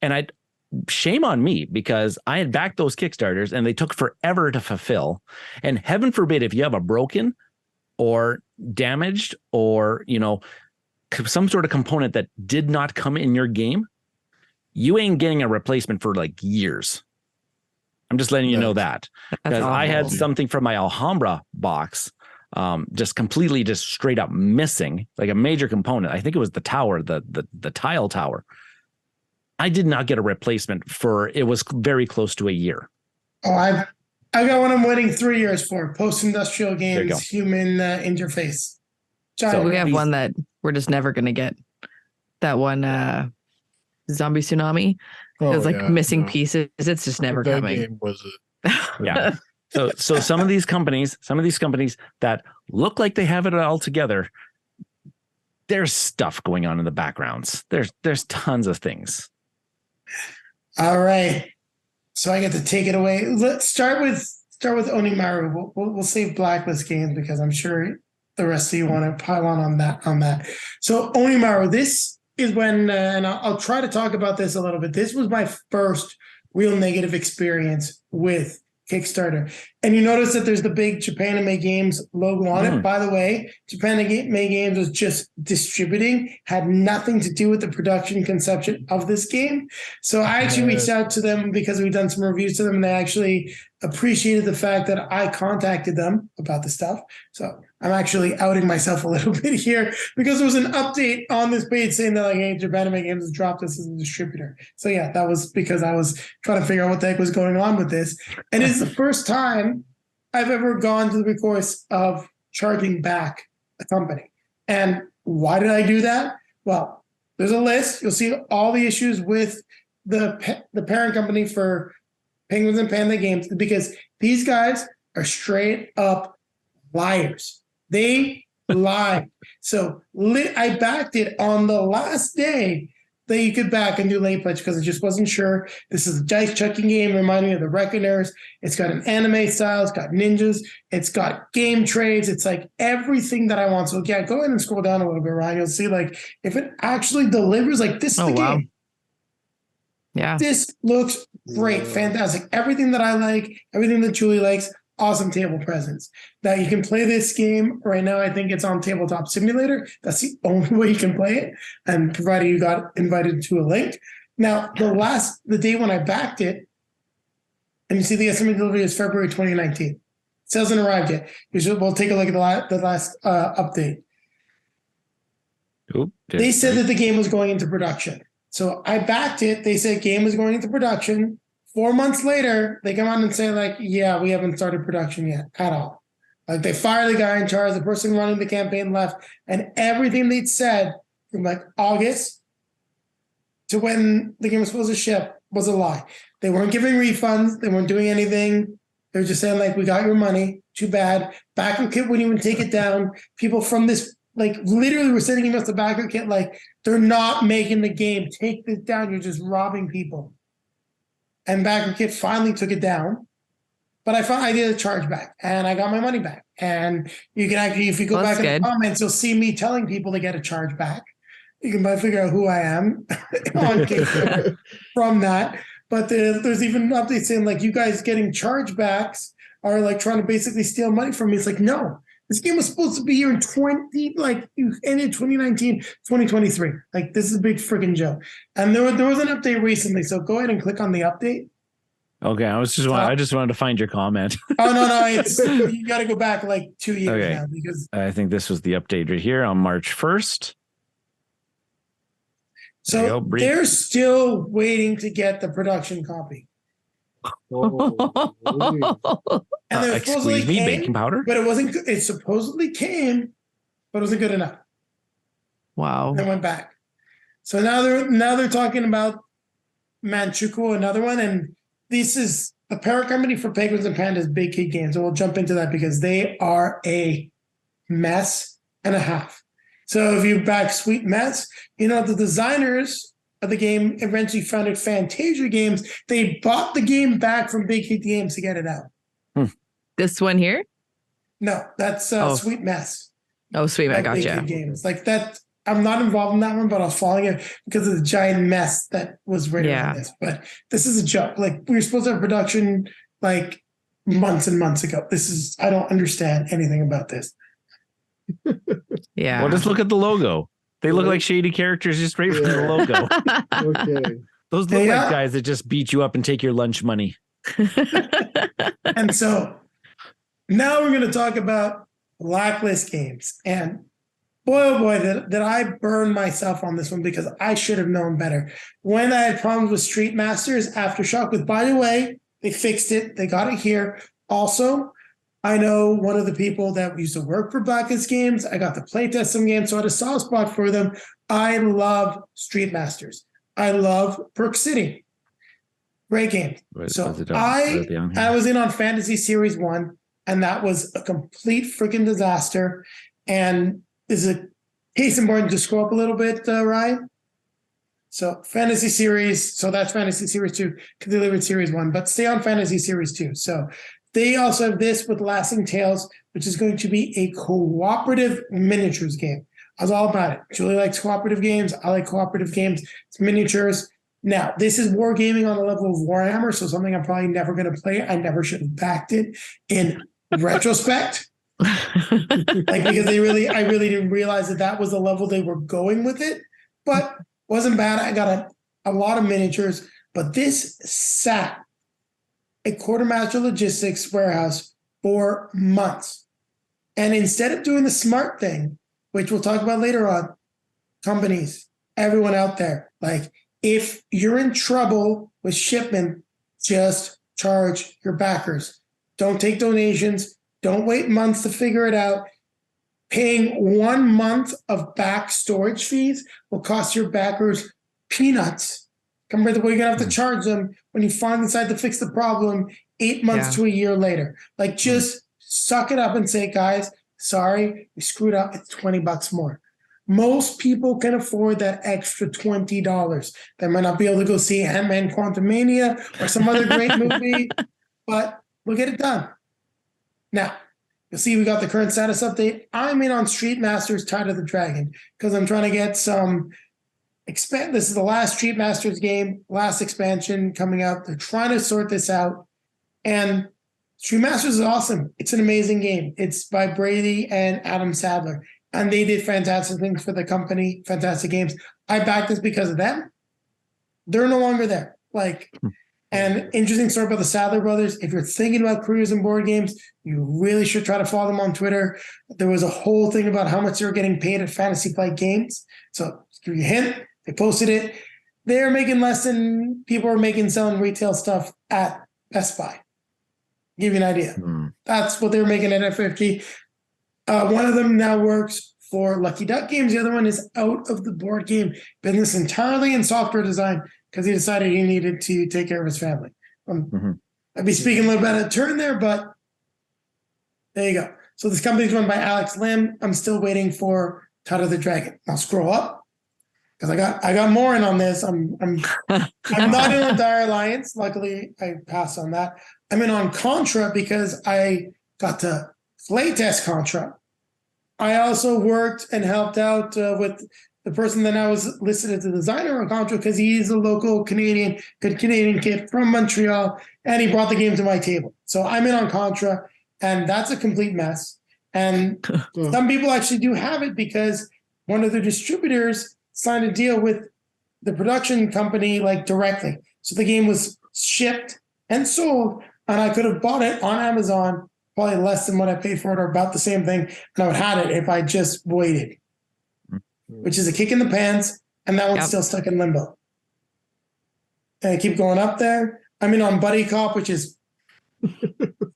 and shame on me because I had backed those Kickstarters and they took forever to fulfill. And heaven forbid if you have a broken or damaged or, some sort of component that did not come in your game, you ain't getting a replacement for like years. I'm just letting you know that, because I had something from my Alhambra box just completely, just straight up missing, like a major component. I think it was the tower, the tile tower. I did not get a replacement it was very close to a year. Oh, I got one I'm waiting 3 years for. Post-industrial games, human interface. So we have one that we're just never going to get. That one, Zombie Tsunami. It was like missing pieces. It's just never coming. Game was it? Yeah. So some of these companies that look like they have it all together, there's stuff going on in the backgrounds. There's tons of things. All right. So I get to take it away. Let's start with Onimaru. We'll save Blacklist games because I'm sure the rest of you want to pile on that. So Onimaru, this is when, and I'll try to talk about this a little bit. This was my first real negative experience with Kickstarter. And you notice that there's the big Japan Anime Games logo on it. By the way, Japan Anime Games was just distributing, had nothing to do with the production conception of this game. So I actually reached out to them because we've done some reviews to them, and they actually appreciated the fact that I contacted them about the stuff. So I'm actually outing myself a little bit here because there was an update on this page saying that, like, hey, Japan Anime Games has dropped us as a distributor. So yeah, that was because I was trying to figure out what the heck was going on with this. And it's the first time I've ever gone to the recourse of charging back a company. And why did I do that? Well, there's a list. You'll see all the issues with the parent company for Penguins and Panda Games, because these guys are straight up liars. They lied. So I backed it on the last day that you could back and do late pledge because I just wasn't sure. This is a dice chucking game reminding me of the Reckoners. It's got an anime style. It's got ninjas. It's got game trades. It's like everything that I want. So yeah, go ahead and scroll down a little bit, Ryan. You'll see like if it actually delivers, like this is the game. Yeah. This looks great. Fantastic. Everything that I like, everything that Julie likes. Awesome table presence. Now you can play this game right now. I think it's on Tabletop Simulator. That's the only way you can play it, and provided you got invited to a link. Now the day when I backed it, and you see the estimated delivery is February 2019. It hasn't arrived yet. We'll take a look at the last update. They said that the game was going into production. So I backed it. They said game was going into production. 4 months later, they come out and say, like, yeah, we haven't started production yet at all. Like, they fire the guy in charge, the person running the campaign left, and everything they'd said from like August to when the game was supposed to ship was a lie. They weren't giving refunds. They weren't doing anything. They were just saying, like, we got your money. Too bad. Backer Kit wouldn't even take it down. People from this, like, literally were sending emails to Backer Kit, like, they're not making the game. Take this down. You're just robbing people. And Backer Kit finally took it down, but I did a chargeback and I got my money back. And you can actually, if you go back in the comments, you'll see me telling people to get a chargeback. You can figure out who I am on Kickstarter from that. But there's even an update saying, like, you guys getting chargebacks are like trying to basically steal money from me. It's like, no, this game was supposed to be here in 2019, 2023. Like, this is a big freaking joke. And there was an update recently. So go ahead and click on the update. Okay, I just wanted to find your comment. Oh no, you got to go back like 2 years now because I think this was the update right here on March 1st. So they're still waiting to get the production copy. And they supposedly excuse me, came, baking powder? but it wasn't. It supposedly came, but it wasn't good enough. Wow. And they went back. So now they're talking about Manchukwu, another one, and this is the parent company for Penguins and Pandas, Big Kid Games. And we'll jump into that because they are a mess and a half. So if you back Sweet Mess, the designers of the game eventually founded Fantasia Games. They bought the game back from Big Kid Games to get it out. This one here? No, that's Sweet Mess. Oh, Sweet Mess, gotcha. Big Kid Games. Like that, I'm not involved in that one, but I was following it because of the giant mess that was right around this. But this is a joke. Like we were supposed to have production like months and months ago. I don't understand anything about this. Yeah. Well, just look at the logo. They look like shady characters just right from the logo. Okay. Those look like guys that just beat you up and take your lunch money. And so now we're going to talk about Blacklist Games. And boy, oh boy, did I burn myself on this one because I should have known better. When I had problems with Street Masters, Aftershock, with, by the way, they fixed it. They got it here. Also, I know one of the people that used to work for Blacklist Games. I got to play test some games, so I had a soft spot for them. I love Street Masters. I love Perk City. Great game. I was in on Fantasy Series 1, and that was a complete freaking disaster. And is a case in point to scroll up a little bit, Ryan. So Fantasy Series, so that's Fantasy Series 2, delivered Series 1, but stay on Fantasy Series 2. So they also have this with Lasting Tales, which is going to be a cooperative miniatures game. I was all about it. Julie likes cooperative games. I like cooperative games. It's miniatures. Now, this is wargaming on the level of Warhammer, so something I'm probably never going to play. I never should have backed it in retrospect. Because I really didn't realize that was the level they were going with it, but wasn't bad. I got a lot of miniatures, but this sat a Quartermaster Logistics warehouse for months. And instead of doing the smart thing, which we'll talk about later on, companies, everyone out there, like if you're in trouble with shipment, just charge your backers. Don't take donations. Don't wait months to figure it out. Paying 1 month of back storage fees will cost your backers peanuts compared to what you're going to have to charge them when you finally decide to fix the problem 8 months to a year later. Like, just suck it up and say, guys, sorry, we screwed up. It's $20 more. Most people can afford that extra $20. They might not be able to go see Ant-Man Quantumania or some other great movie, but we'll get it done. Now, you'll see we got the current status update. I'm in on Street Masters Tide of the Dragon because I'm trying to get some this is the last Street Masters game, last expansion coming out. They're trying to sort this out. And Street Masters is awesome. It's an amazing game. It's by Brady and Adam Sadler. And they did fantastic things for the company, fantastic games. I backed this because of them. They're no longer there. And interesting story about the Sadler brothers. If you're thinking about careers in board games, you really should try to follow them on Twitter. There was a whole thing about how much they were getting paid at Fantasy Flight Games. So, to give you a hint, they posted it. They're making less than people are making selling retail stuff at Best Buy. Give you an idea. That's what they were making at FFG. One of them now works for Lucky Duck Games. The other one is out of the board game business entirely in software design because he decided he needed to take care of his family. I'd be speaking a little bit out of turn there, but there you go. So this company's run by Alex Lim. I'm still waiting for Tide of the Dragon. I'll scroll up because I got more in on this. I'm not in on Dire Alliance. Luckily, I passed on that. I'm in on Contra because I got to playtest Contra. I also worked and helped out with the person that I was listed as the designer on Contra because he's a local good Canadian kid from Montreal, and he brought the game to my table. So I'm in on Contra, and that's a complete mess. And some people actually do have it because one of the distributors signed a deal with the production company directly. So the game was shipped and sold, and I could have bought it on Amazon, probably less than what I paid for it, or about the same thing, and I would have had it if I just waited, which is a kick in the pants, and that one's still stuck in limbo. And I keep going up there. I'm in on Buddy Cop, which is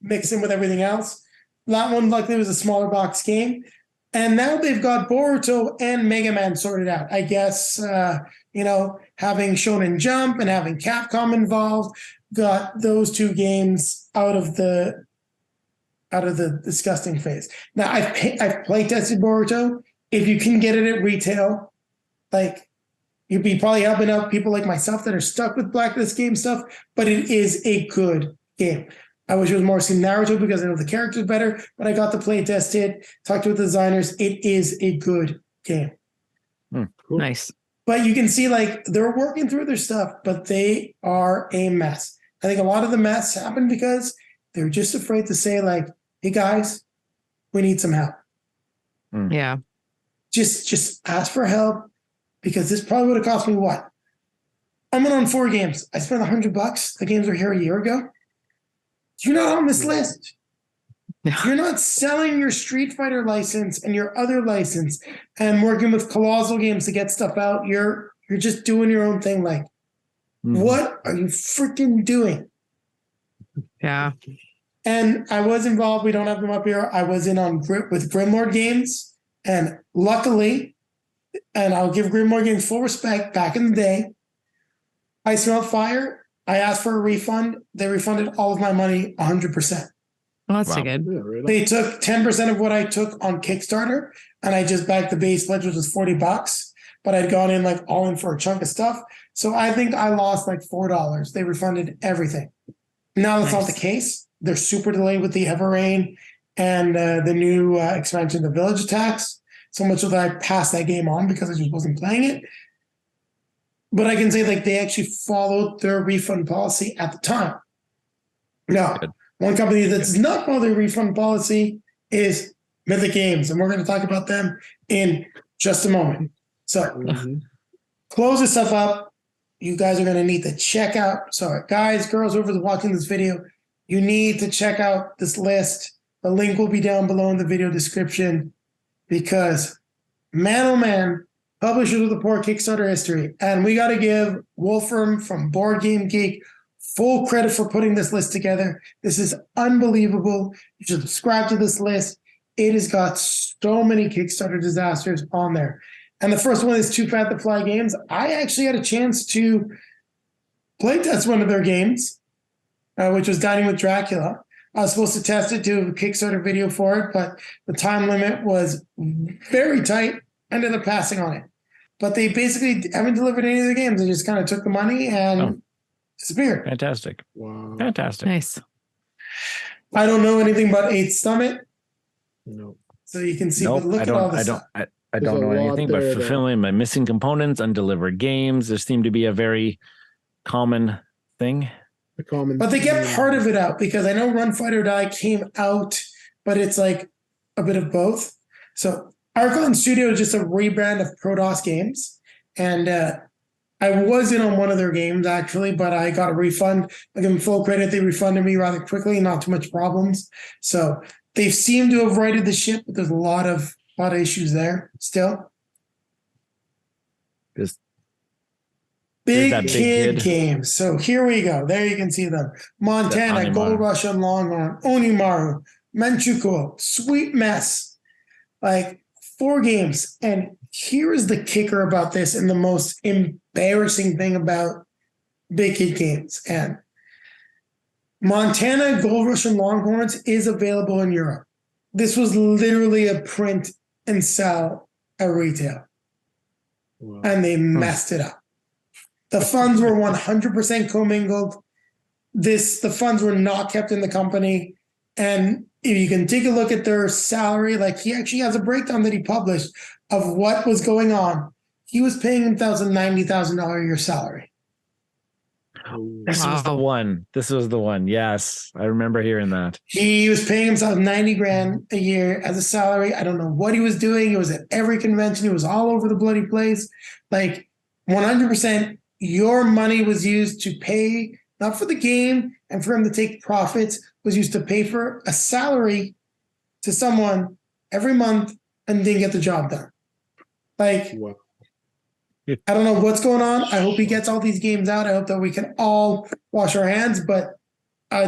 mixing with everything else. That one, luckily, was a smaller box game. And now they've got Boruto and Mega Man sorted out. I guess, having Shonen Jump and having Capcom involved, got those two games out of the disgusting phase. Now, I've play tested Boruto. If you can get it at retail, like, you'd be probably helping out people like myself that are stuck with Blacklist game stuff, but it is a good game. I wish it was more Naruto because I know the characters better, but I got to play test it, talked to the designers. It is a good game. Cool. Nice. But you can see, like, they're working through their stuff, but they are a mess. I think a lot of the mess happened because they're just afraid to say, like, hey, guys, we need some help. Yeah. Just ask for help, because this probably would have cost me what? I'm in on 4 games. I spent $100. The games were here a year ago. You're not on this list. You're not selling your Street Fighter license and your other license and working with Colossal Games to get stuff out. You're just doing your own thing. Like, what are you freaking doing? Yeah. And I was involved. We don't have them up here. I was in on with Grimlord Games, and luckily, and I'll give Grimlord Games full respect, back in the day, I smelled fire. I asked for a refund. They refunded all of my money 100%. Well, that's good. Yeah, right on. They took 10% of what I took on Kickstarter, and I just backed the base pledge, which was $40. But I'd gone in like all in for a chunk of stuff. So I think I lost like $4. They refunded everything. Now that's not the case. They're super delayed with the Everrain and the new expansion, the Village Attacks. So much so that I passed that game on because I just wasn't playing it. But I can say, like, they actually followed their refund policy at the time. Now, one company that does not follow their refund policy is Mythic Games, and we're going to talk about them in just a moment. So, close this stuff up. You guys are going to need to check out. Sorry, guys, girls, whoever's watching this video, you need to check out this list. The link will be down below in the video description, because, man, oh man, publishers with a poor Kickstarter history. And we got to give Wolfram from Boardgamegeek full credit for putting this list together. This is unbelievable. You should subscribe to this list. It has got so many Kickstarter disasters on there. And the first one is Too Fat to Fly Games. I actually had a chance to play test one of their games, which was Dining with Dracula. I was supposed to test it, do a Kickstarter video for it, but the time limit was very tight. Ended up passing on it. But they basically haven't delivered any of the games. They just kind of took the money and disappeared. Fantastic. Wow. Fantastic. Nice. I don't know anything about Eighth Summit. No. So you can see, Nope, but look at all this stuff. I don't know anything but fulfilling my missing components, undelivered games. There seemed to be a very common thing. But they get part of it out, because I know Run Fight or Die came out, but it's like a bit of both. So Archon Studio is just a rebrand of Prodos Games. And I was in on one of their games, actually, but I got a refund. I give them full credit. They refunded me rather quickly, not too much problems. So they seem to have righted the ship, but there's a lot of issues there still. Big Kid games. So here we go. There you can see them. Montana, Gold Rush and Longhorn, Onimaru, Manchukwu, Sweet Mess. Like 4 games. And here is the kicker about this, and the most embarrassing thing about Big Kid games. And Montana, Gold Rush and Longhorns is available in Europe. This was literally a print and sell at retail. Wow. And they messed it up. The funds were 100% commingled. The funds were not kept in the company. And if you can take a look at their salary, like, he actually has a breakdown that he published of what was going on. He was paying himself a $90,000 a year salary. This was the one. This was the one. Yes, I remember hearing that. He was paying himself $90,000 a year as a salary. I don't know what he was doing. He was at every convention. He was all over the bloody place. Like, 100%, your money was used to pay not for the game and for him to take profits, was used to pay for a salary to someone every month and didn't get the job done. Like, Wow. I don't know what's going on. I hope he gets all these games out. I hope that we can all wash our hands, but I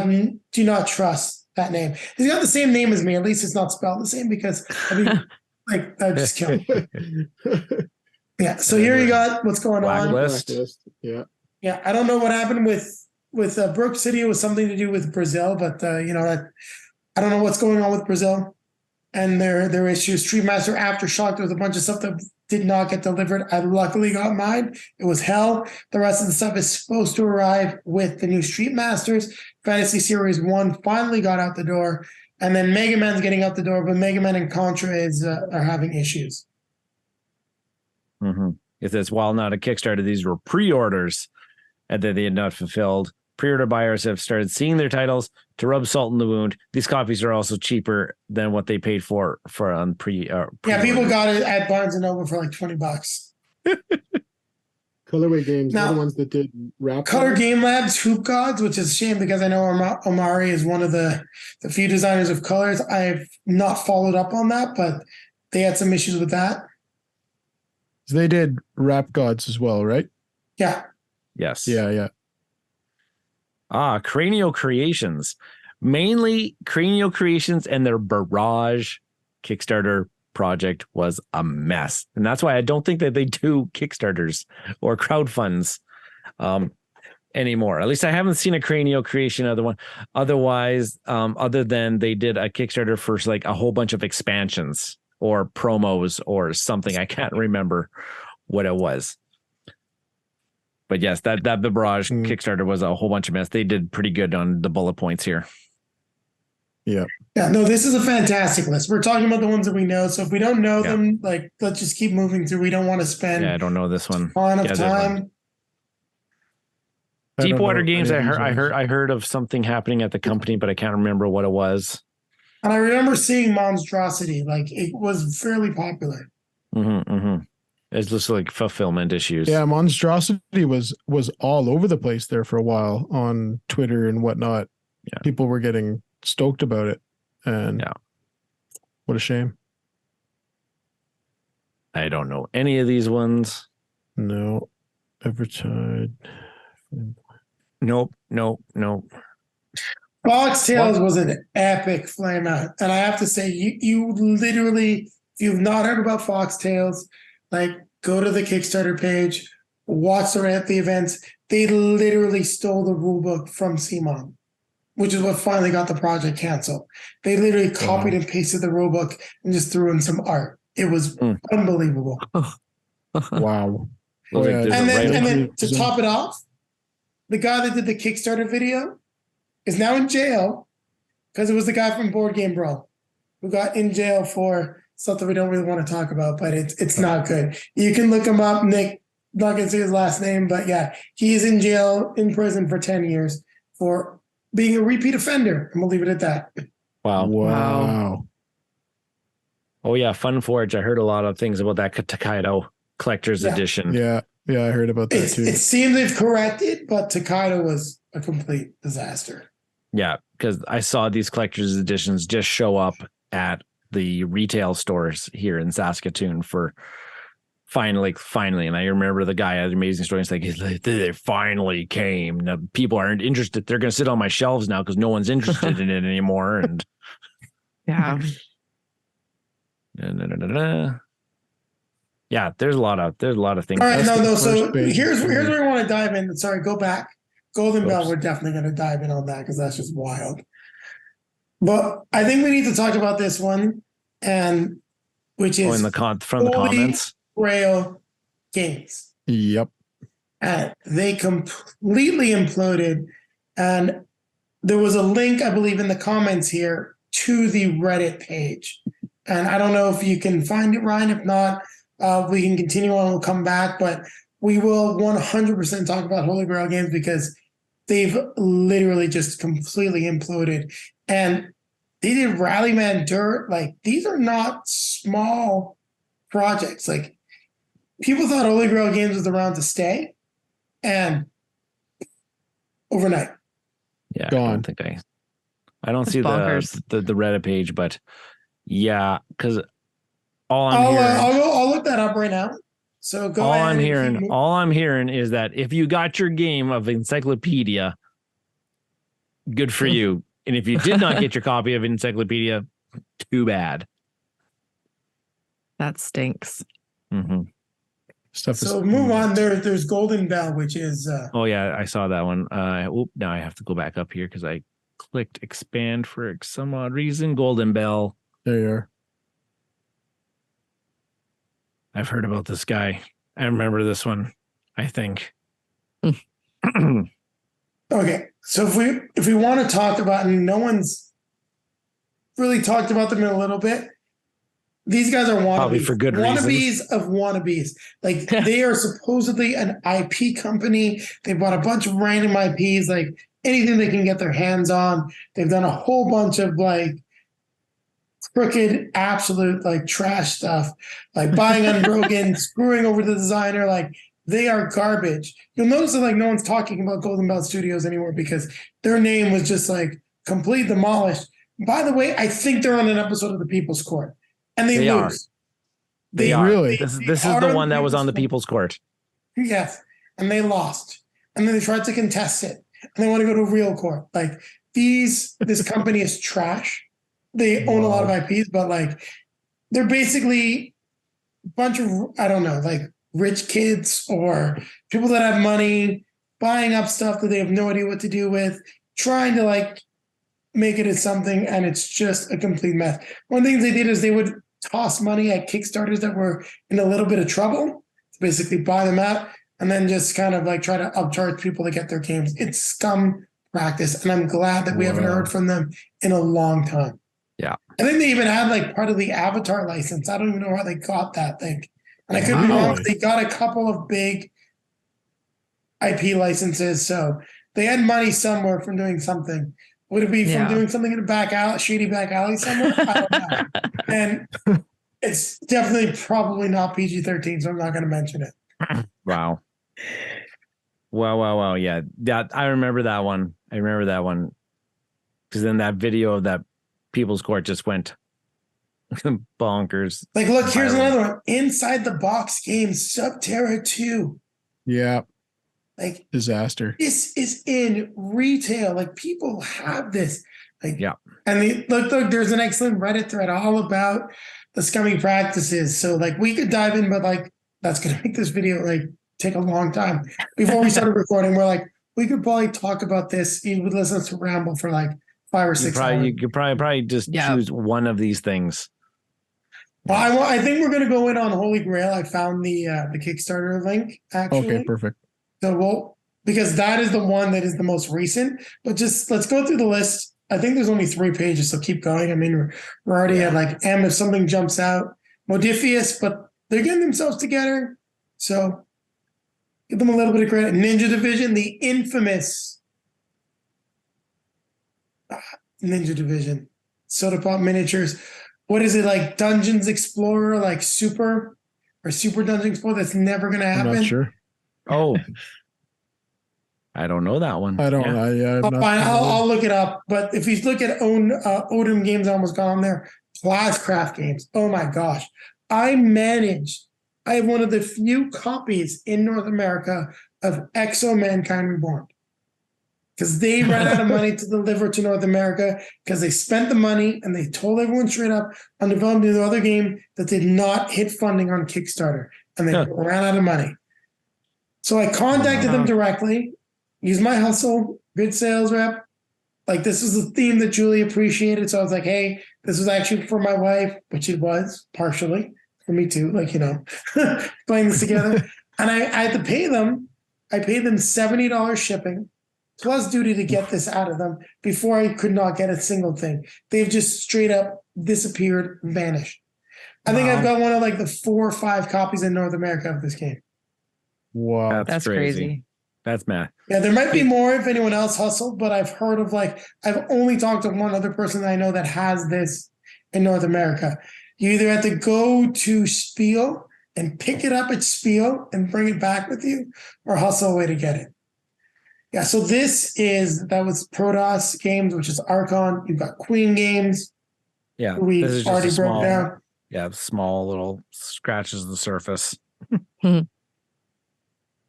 do not trust that name. He's got the same name as me. At least it's not spelled the same, because I'd just kill him. Yeah. So here you got what's going on. Blacklist. Yeah. Yeah. I don't know what happened with Brook City. It was something to do with Brazil, but I don't know what's going on with Brazil and their issues. Street Master Aftershock. There was a bunch of stuff that did not get delivered. I luckily got mine. It was hell. The rest of the stuff is supposed to arrive with the new Street Masters. Fantasy Series 1 finally got out the door. And then Mega Man's getting out the door, but Mega Man and Contra are having issues. Mm-hmm. If it's while not a Kickstarter, these were pre-orders and then they had not fulfilled. Pre-order buyers have started seeing their titles to rub salt in the wound. These copies are also cheaper than what they paid for on pre-order. Yeah, people got it at Barnes & Noble for like $20. Colorway Games, Now, they're the ones that did rap. Color Game Labs Hoop Gods, which is a shame because I know Omari is one of the few designers of colors. I've not followed up on that, but they had some issues with that. They did Rap Gods as well, right? Yeah. Yes. Yeah. Cranio Creations. Mainly Cranio Creations and their Barrage Kickstarter project was a mess. And that's why I don't think that they do Kickstarters or crowdfunds anymore. At least I haven't seen a Cranio Creation otherwise, other than they did a Kickstarter for like a whole bunch of expansions or promos or something. I can't remember what it was. But yes, that the Barrage Kickstarter was a whole bunch of mess. They did pretty good on the bullet points here. Yeah. Yeah, no, this is a fantastic list. We're talking about the ones that we know. So if we don't know them, like, let's just keep moving through. We don't want to spend I don't know this one. a ton of time. Deepwater Games, I heard of something happening at the company, but I can't remember what it was. And I remember seeing Monstrosity. Like, it was fairly popular. It's just like fulfillment issues. Yeah, Monstrosity was all over the place there for a while on Twitter and whatnot. Yeah. People were getting stoked about it. And what a shame. I don't know any of these ones. No. Ever tried? Nope. Fox Tales was an epic flame out. And I have to say, you literally, if you've not heard about Fox Tales, like, go to the Kickstarter page, watch the events. They literally stole the rulebook from CMON, which is what finally got the project canceled. They literally copied and pasted the rulebook and just threw in some art. It was unbelievable. Wow. And then to top it off, the guy that did the Kickstarter video is now in jail because it was the guy from Board Game Bro who got in jail for something we don't really want to talk about, but it's not good. You can look him up, Nick. Not going to say his last name, but yeah, he's in jail, in prison for 10 years for being a repeat offender. And we'll leave it at that. Wow. Oh, yeah. Fun Forge. I heard a lot of things about that Takedo Collector's Edition. Yeah, I heard about that too. It seems they've corrected, but Takedo was a complete disaster. Yeah, because I saw these Collector's Editions just show up at the retail stores here in Saskatoon for finally. And I remember the guy had an amazing story. It's like, they finally came. Now, people aren't interested. They're going to sit on my shelves now because no one's interested in it anymore. And yeah. Yeah, there's a lot of things. All right, no. So here's where I want to dive in. Sorry, go back. Golden Bell, we're definitely going to dive in on that because that's just wild. But I think we need to talk about this one, and which is from the comments. Grail Games. Yep. And they completely imploded. And there was a link, I believe, in the comments here to the Reddit page. And I don't know if you can find it, Ryan. If not, we can continue on. We'll come back. But we will 100% talk about Holy Grail Games because they've literally just completely imploded. And they did Rallyman Dirt. Like, these are not small projects. Like, people thought Holy Grail Games was around to stay. And overnight. Yeah, Gone. I don't see the Reddit page, but yeah, because I'll look that up right now. So go all ahead. All I'm hearing is that if you got your game of Encyclopedia, good for you. And if you did not get your copy of Encyclopedia, too bad. That stinks. Mm-hmm. Move on. There's Golden Bell, which is oh yeah, I saw that one. Now I have to go back up here because I clicked expand for some odd reason. Golden Bell. There you are. I've heard about this guy. I remember this one, I think. Okay. So if we want to talk about, and no one's really talked about them in a little bit, these guys are wannabes. Probably for good wannabes reasons. of wannabes. Like they are supposedly an IP company. They bought a bunch of random IPs, like anything they can get their hands on. They've done a whole bunch of like crooked, absolute like trash stuff, like buying Unbroken, screwing over the designer. Like they are garbage. You'll notice that like no one's talking about Golden Bell Studios anymore because their name was just like completely demolished. By the way, I think they're on an episode of The People's Court. And they lose. They are. Really? This is the one that was on the People's Court. Yes. And they lost. And then they tried to contest it. And they want to go to real court. Like this company is trash. They own a lot of IPs, but like they're basically a bunch of, I don't know, like rich kids or people that have money buying up stuff that they have no idea what to do with, trying to like make it as something, and it's just a complete mess. One of the things they did is they would toss money at Kickstarters that were in a little bit of trouble to basically buy them out and then just kind of like try to upcharge people to get their games. It's scum practice, and I'm glad that we haven't heard from them in a long time. Yeah. I think they even had like part of the Avatar license. I don't even know how they got that thing. And I could be wrong, but they got a couple of big IP licenses. So they had money somewhere from doing something. Would it be from doing something in a back alley, shady back alley somewhere? I don't know. And it's definitely probably not PG-13, so I'm not going to mention it. Wow. Yeah, I remember that one. Because then that video of that People's Court just went bonkers. Like, look, here's another one. Inside the Box Games, Subterra 2. Yeah. Like disaster. This is in retail. Like people have this. Like yeah. And look, there's an excellent Reddit thread all about the scummy practices. So like we could dive in, but like that's gonna make this video like take a long time. Before we started recording, we're like, we could probably talk about this. You would listen to ramble for like 5 or 6 hours. You could probably just choose one of these things. Well, I think we're gonna go in on Holy Grail. I found the Kickstarter link actually. Okay, perfect. So because that is the one that is the most recent, but just let's go through the list. I think there's only 3 pages, so keep going. I mean, we're already at like M if something jumps out. Modifius, but they're getting themselves together. So give them a little bit of credit. Ninja Division, the infamous Ninja Division. Soda Pop Miniatures. What is it like? Dungeons Explorer, like Super Dungeon Explorer? That's never going to happen. I'm not sure. Oh, I don't know that one. I don't. I'll look it up. But if you look at Odin Games, I almost got on there. Plascraft Games. Oh my gosh! I have one of the few copies in North America of Exo Mankind Reborn because they ran out of money to deliver to North America because they spent the money and they told everyone straight up on developing the other game that did not hit funding on Kickstarter and they ran out of money. So I contacted them directly, used my hustle, good sales rep. Like this was the theme that Julie appreciated. So I was like, hey, this was actually for my wife, which it was partially for me too. Like, playing this together. And I had to pay them. I paid them $70 shipping plus duty to get this out of them before I could not get a single thing. They've just straight up disappeared, vanished. I think I've got one of like the 4 or 5 copies in North America of this game. Wow. That's crazy. That's mad. Yeah, there might be more if anyone else hustled, but I've heard of I've only talked to one other person that I know that has this in North America. You either have to go to Spiel and pick it up at Spiel and bring it back with you or hustle a way to get it. Yeah, so that was Protoss Games, which is Archon. You've got Queen Games. Yeah, We this is just already a broke small, down. yeah, small little scratches the surface. Mhm.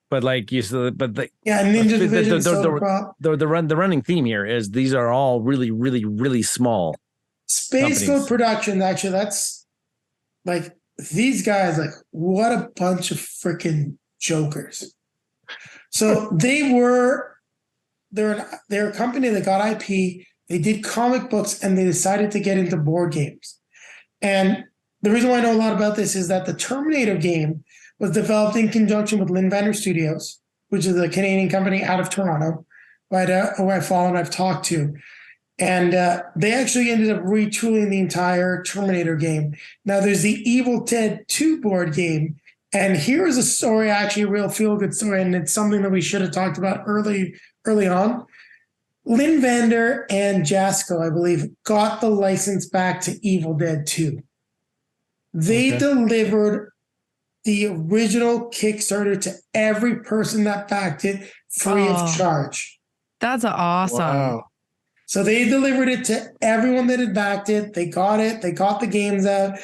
But like you said, but Yeah, Ninja Division, Soda Prop. the running theme here is these are all really, really, really small. Space Code Productions, actually, that's like these guys, like what a bunch of freaking jokers. So they're a company that got IP, they did comic books, and they decided to get into board games. And the reason why I know a lot about this is that the Terminator game was developed in conjunction with Linvander Studios, which is a Canadian company out of Toronto, who I follow and I've talked to. And they actually ended up retooling the entire Terminator game. Now there's the Evil Dead 2 board game. And here's a story, actually a real feel-good story, and it's something that we should have talked about early on. Linvander and Jasco, I believe, got the license back to Evil Dead 2. They delivered the original Kickstarter to every person that backed it free of charge. That's awesome. Wow. So they delivered it to everyone that had backed it. They got it. They got the games out.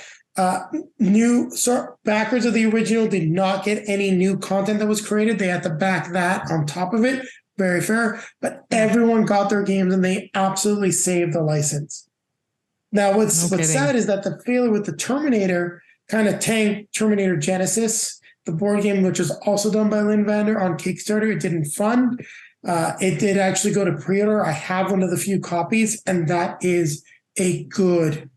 Backers of the original did not get any new content that was created. They had to back that on top of it. Very fair. But everyone got their games and they absolutely saved the license. Now, what's sad is that the failure with the Terminator kind of tanked Terminator Genesis, the board game, which was also done by Linvander on Kickstarter. It didn't fund. It did actually go to pre-order. I have one of the few copies, and that is a good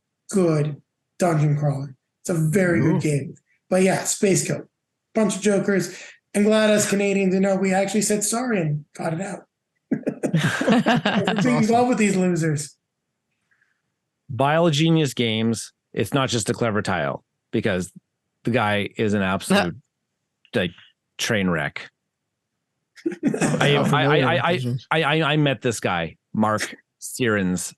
dungeon crawler. It's a very good game. But yeah, Space Code. Bunch of jokers. And glad as Canadians, we actually said sorry and got it out. We're too involved with these losers. BioGenius Games, it's not just a clever tile, because the guy is an absolute train wreck. I met this guy, Mark Sirens,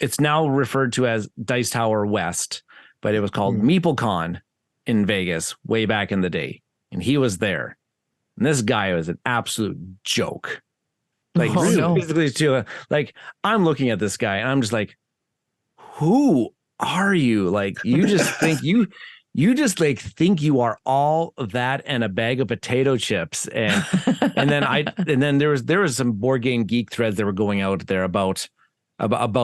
it's now referred to as Dice Tower West, but it was called MeepleCon in Vegas way back in the day. And he was there. And this guy was an absolute joke. Like, physically too. Like, I'm looking at this guy and I'm just like, who are you? Like, you just think you think you are all that and a bag of potato chips. And then there was some board game geek threads that were going out there about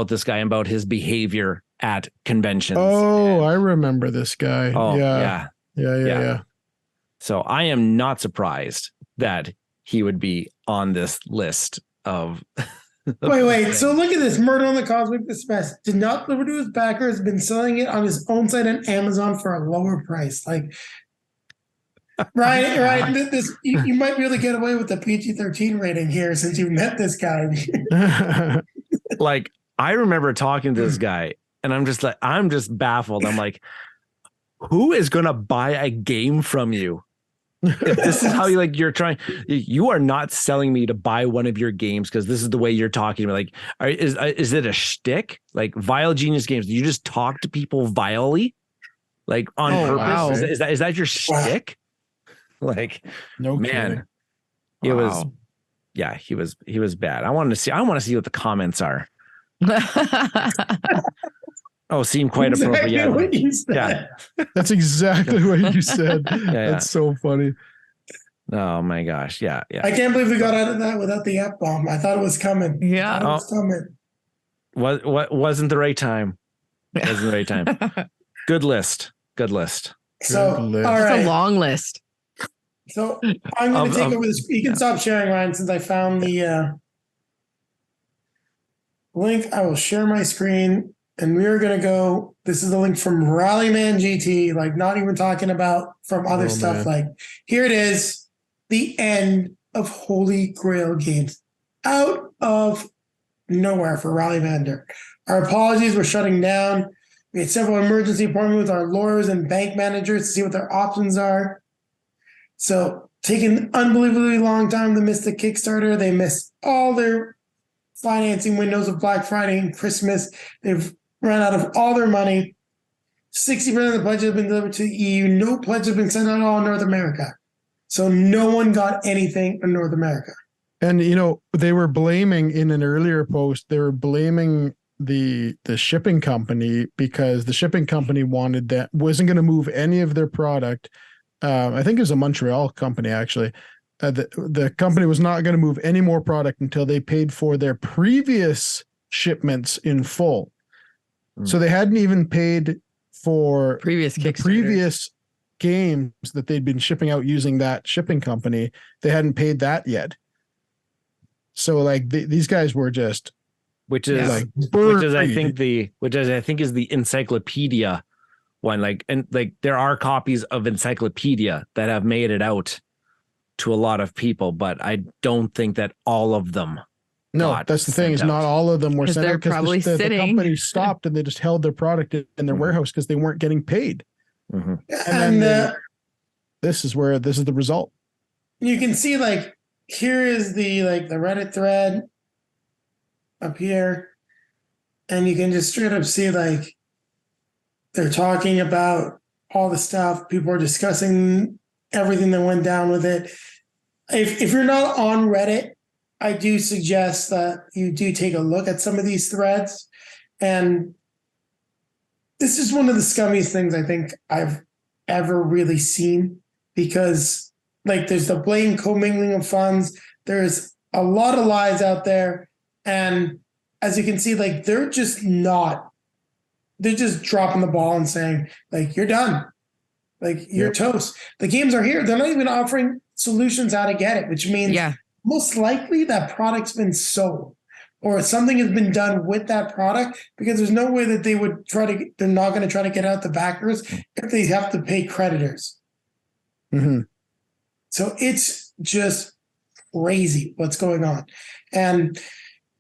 this guy and about his behavior at conventions. Oh, I remember this guy. Oh, yeah. So I am not surprised that he would be on this list of. Wait. So look at this. Murder on the Cosmic Express did not deliver to his backer. Has been selling it on his own site on Amazon for a lower price. Like, right. This you might be able to get away with the PG-13 rating here since you met this guy. Like, I remember talking to this guy, and I'm just baffled. I'm like, who is going to buy a game from you? If this is how you are not selling me to buy one of your games because this is the way you're talking. Like, is it a shtick? Like, BioGenius Games, do you just talk to people vilely, like on purpose? Wow. Is that your shtick? Like, no, man, kidding. It was, yeah, he was bad. I want to see what the comments are. Oh, seemed quite appropriate. What you said. Yeah, that's exactly what you said. That's so funny. Oh my gosh. Yeah. I can't believe we got out of that without the F-bomb. I thought it was coming. Yeah. It was coming. What wasn't the right time? Wasn't the right time. Good list. So, Good list. all right. It's a long list. So I'm going to take over this. You can stop sharing, Ryan, since I found the link. I will share my screen. And we're going to go, this is a link from Rallyman GT, like not even talking about from other stuff. Man. Like, here it is, the end of Holy Grail games. Out of nowhere for Rallymander. Our apologies, we're shutting down. We had several emergency appointments with our lawyers and bank managers to see what their options are. So, taking an unbelievably long time to miss the Kickstarter. They missed all their financing windows of Black Friday and Christmas. They've ran out of all their money. 60% of the pledge has been delivered to the EU. No pledge has been sent out all in North America. So no one got anything in North America. And they were blaming in an earlier post, they were blaming the shipping company because the shipping company wasn't going to move any of their product. I think it was a Montreal company actually. The company was not going to move any more product until they paid for their previous shipments in full. So they hadn't even paid for the previous games that they'd been shipping out using that shipping company. They hadn't paid that yet. So like these guys were just, which is I think is the encyclopedia one. Like, and like there are copies of Encyclopedia that have made it out to a lot of people, but I don't think that all of them. No, that's the thing is not all of them were sent out because the company stopped and they just held their product in their warehouse because they weren't getting paid. Mm-hmm. And then this is the result. You can see like here is the Reddit thread up here, and you can just straight up see like they're talking about all the stuff. People are discussing everything that went down with it. If you're not on Reddit, I do suggest that you do take a look at some of these threads. And this is one of the scummiest things I think I've ever really seen, because like there's the blatant commingling of funds. There's a lot of lies out there. And as you can see, like they're just dropping the ball and saying like, you're done. Like you're toast. The games are here. They're not even offering solutions how to get it, which means most likely that product's been sold or something has been done with that product, because there's no way that they're not going to try to get out the backers if they have to pay creditors. Mm-hmm. So it's just crazy what's going on. And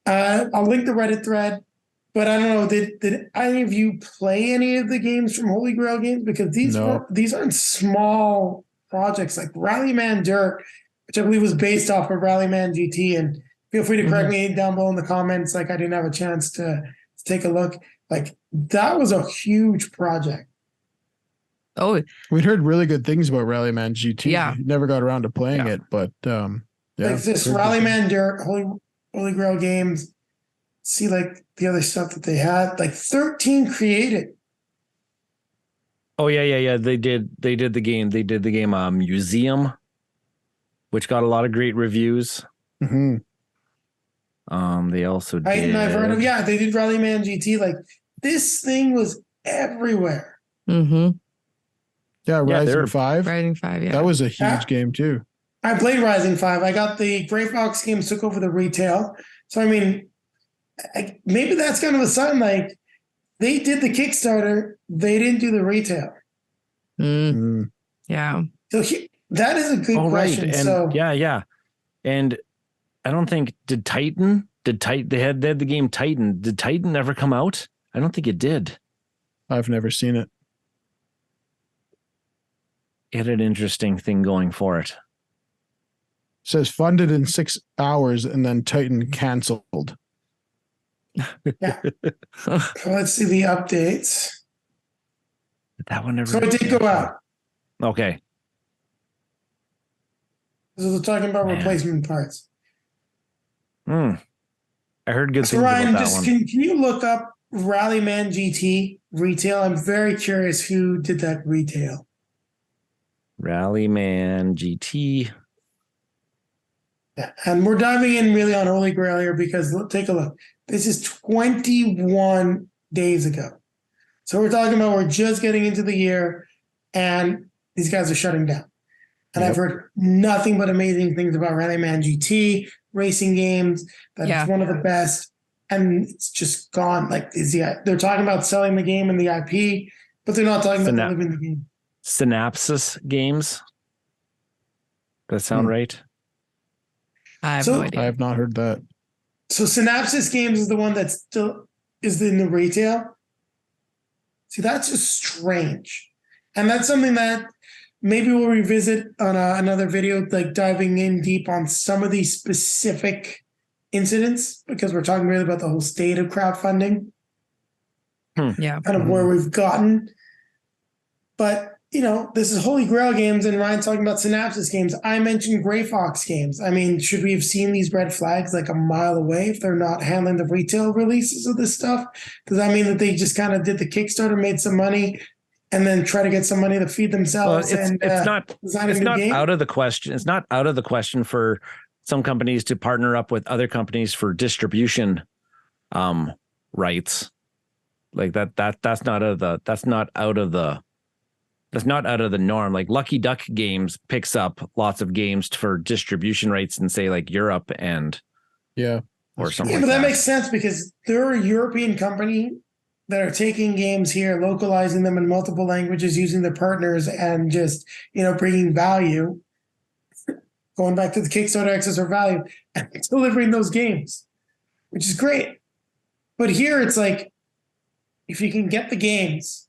I'll link the Reddit thread, but I don't know, did any of you play any of the games from Holy Grail Games? Because these aren't small projects like Rallyman Dirt, which I believe was based off of Rallyman GT. And feel free to correct me down below in the comments. Like I didn't have a chance to take a look. Like that was a huge project. Oh, we'd heard really good things about Rallyman GT. Yeah, never got around to playing it, but like this Rallyman Dirt, Holy Grail Games. See like the other stuff that they had, like 13 created. Oh yeah. They did the game. They did the game Museum, which got a lot of great reviews. Mm-hmm. They also did. I've heard of they did Rallyman GT. Like this thing was everywhere. Mm-hmm. Yeah, Rising 5. Rising 5, yeah. That was a huge game too. I played Rising 5. I got the Grey Fox games took over the retail. So I mean, maybe that's kind of a sign. Like they did the Kickstarter, they didn't do the retail. Yeah. So that is a good question. Right. And yeah. And I don't think they had the game Titan. Did Titan ever come out? I don't think it did. I've never seen it. It had an interesting thing going for it. Says funded in 6 hours and then Titan canceled. Yeah. Let's see the updates. That one never. So it did go out. Okay. So they're talking about replacement parts. I heard good things Ryan, about that one. Can you look up Rallyman GT retail? I'm very curious who did that retail. Rallyman GT. Yeah. And we're diving in really on Holy Grail here because take a look. This is 21 days ago. So we're talking about we're just getting into the year and these guys are shutting down. And I've heard nothing but amazing things about Rallyman GT, racing games, that it's one of the best. And it's just gone. Like they're talking about selling the game and the IP, but they're not talking about living the game. Synapsis Games. Does that sound right? I have no idea. I have not heard that. So Synapsis Games is the one that still is in the retail. See, that's just strange. And that's something that maybe we'll revisit on another video, like diving in deep on some of these specific incidents, because we're talking really about the whole state of crowdfunding. Yeah. Kind of where we've gotten. But this is Holy Grail games, and Ryan's talking about Synapsis games. I mentioned Gray Fox games. I mean, should we have seen these red flags like a mile away if they're not handling the retail releases of this stuff? Does that mean that they just kind of did the Kickstarter, made some money, and then try to get some money to feed themselves? Well, it's not out of the question. It's not out of the question for some companies to partner up with other companies for distribution rights. Like that's not out of the norm. Like Lucky Duck Games picks up lots of games for distribution rights in, say, like Europe and or something. Yeah, like but that makes sense because they're a European company that are taking games here, localizing them in multiple languages, using their partners, and just bringing value. Going back to the Kickstarter access or value and delivering those games, which is great. But here it's like, if you can get the games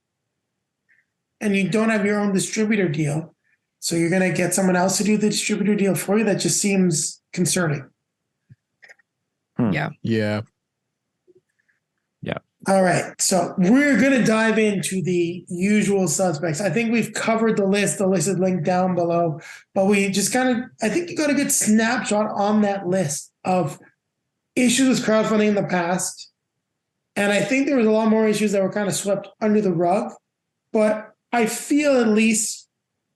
and you don't have your own distributor deal, so you're going to get someone else to do the distributor deal for you, that just seems concerning. Yeah. All right. So we're going to dive into the usual suspects. I think we've covered the list. The list is linked down below, but we just I think you got a good snapshot on that list of issues with crowdfunding in the past. And I think there was a lot more issues that were kind of swept under the rug, but I feel, at least,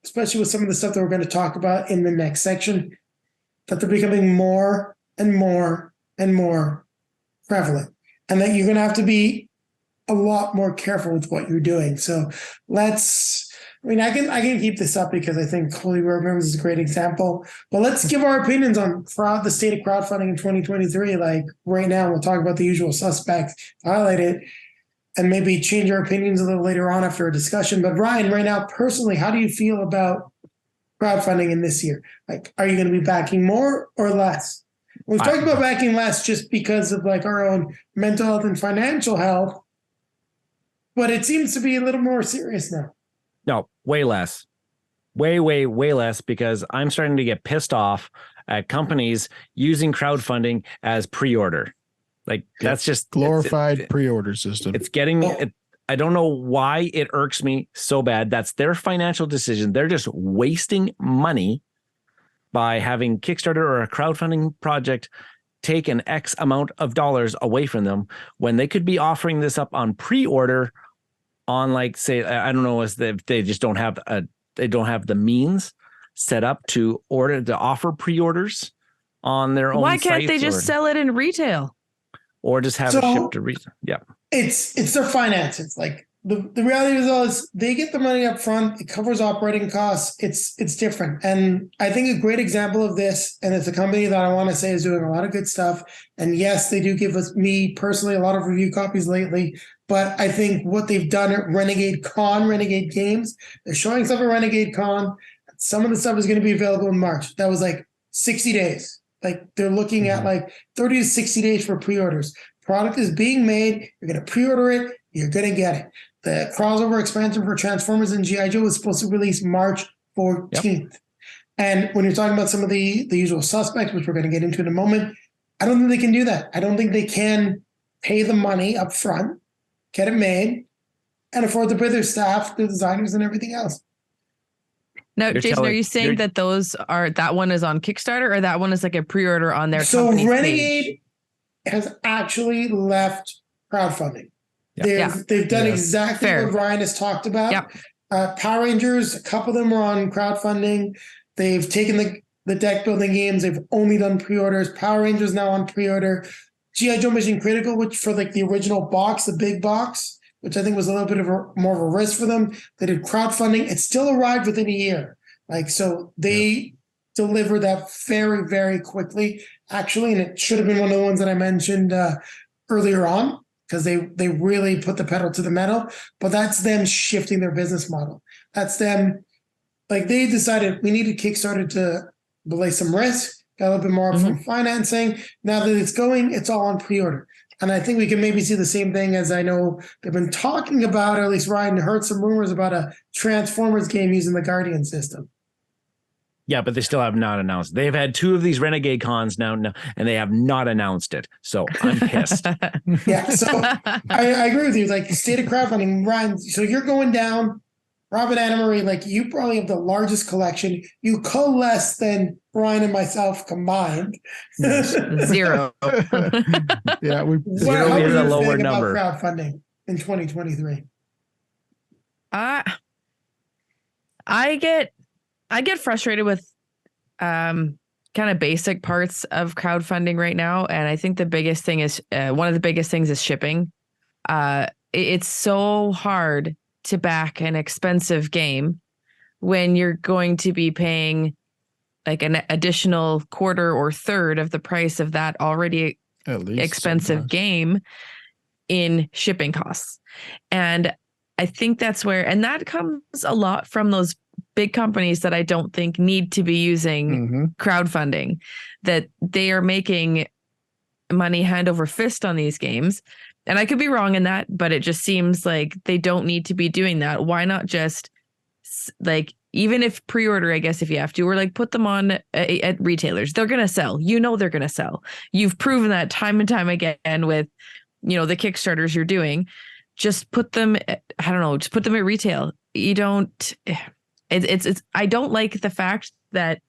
especially with some of the stuff that we're going to talk about in the next section, that they're becoming more and more and more prevalent, and that you're going to have to be a lot more careful with what you're doing. So I can keep this up because I think Holy Grail Games is a great example, but let's give our opinions on the state of crowdfunding in 2023. Like right now, we'll talk about the usual suspects, highlight it, and maybe change our opinions a little later on after a discussion. But Ryan, right now, personally, how do you feel about crowdfunding in this year? Like, are you going to be backing more or less? We've talked about backing less just because of like our own mental health and financial health, but it seems to be a little more serious now. No, way less. Way less, because I'm starting to get pissed off at companies using crowdfunding as pre-order. Like that's just glorified pre-order system. It's getting it. I don't know why it irks me so bad. That's their financial decision. They're just wasting money by having Kickstarter or a crowdfunding project take an X amount of dollars away from them when they could be offering this up on pre-order on, like, say, I don't know, if they just don't have the means set up to offer pre-orders on their own. Why can't they sites, just sell it in retail? Or just have it shipped to retail? Yeah. It's their finances. Like the reality is they get the money up front. It covers operating costs. It's different. And I think a great example of this, and it's a company that I want to say is doing a lot of good stuff. And yes, they do give me personally a lot of review copies lately. But I think what they've done at Renegade Games, they're showing stuff at Renegade Con. Some of the stuff is going to be available in March. That was like 60 days. Like they're looking at like 30 to 60 days for pre-orders. Product is being made. You're going to pre-order it. You're going to get it. The crossover expansion for Transformers and G.I. Joe is supposed to release March 14th. Yep. And when you're talking about some of the usual suspects, which we're going to get into in a moment, I don't think they can do that. I don't think they can pay the money up front, get it made, and afford to pay their staff, their designers, and everything else. Now, Jason, are you saying that that one is on Kickstarter, or that one is like a pre-order on their company's Renegade page? Has actually left crowdfunding. They've done exactly what Ryan has talked about. Yep. Power Rangers, a couple of them are on crowdfunding. They've taken the deck building games. They've only done pre-orders. Power Rangers now on pre-order. G.I. Joe Mission Critical, which for like the original box, the big box, which I think was a little bit of more of a risk for them. They did crowdfunding. It still arrived within a year. So they delivered that very, very quickly, actually. And it should have been one of the ones that I mentioned earlier on, because they really put the pedal to the metal. But that's them shifting their business model. That's them, like, they decided we needed Kickstarter to belay some risk, got a little bit more from financing. Now that it's going, it's all on pre-order. And I think we can maybe see the same thing, as I know they've been talking about, or at least Ryan heard some rumors about a Transformers game using the Guardian system. Yeah, but they still have not announced. They've had 2 of these Renegade Cons now, and they have not announced it. So I'm pissed. So I agree with you. Like, the state of crowdfunding, Ryan, so you're going down Rob and Anna Marie, like you probably have the largest collection. You cull less than Brian and myself combined. Zero. Yeah, Zero is a lower number. About crowdfunding in 2023. I get frustrated with kind of basic parts of crowdfunding right now, and I think the biggest thing is one of the biggest things is shipping. It's so hard to back an expensive game when you're going to be paying like an additional quarter or third of the price of that already expensive game in shipping costs. And I think that's where, and that comes a lot from those big companies that I don't think need to be using crowdfunding, that they are making money hand over fist on these games. And I could be wrong in that, but it just seems like they don't need to be doing that. Why not just like, even if pre-order, I guess if you have to, or like put them on at retailers, they're going to sell, they're going to sell. You've proven that time and time again with, the Kickstarters you're doing. Just put them, just put them at retail. You don't, I don't like the fact that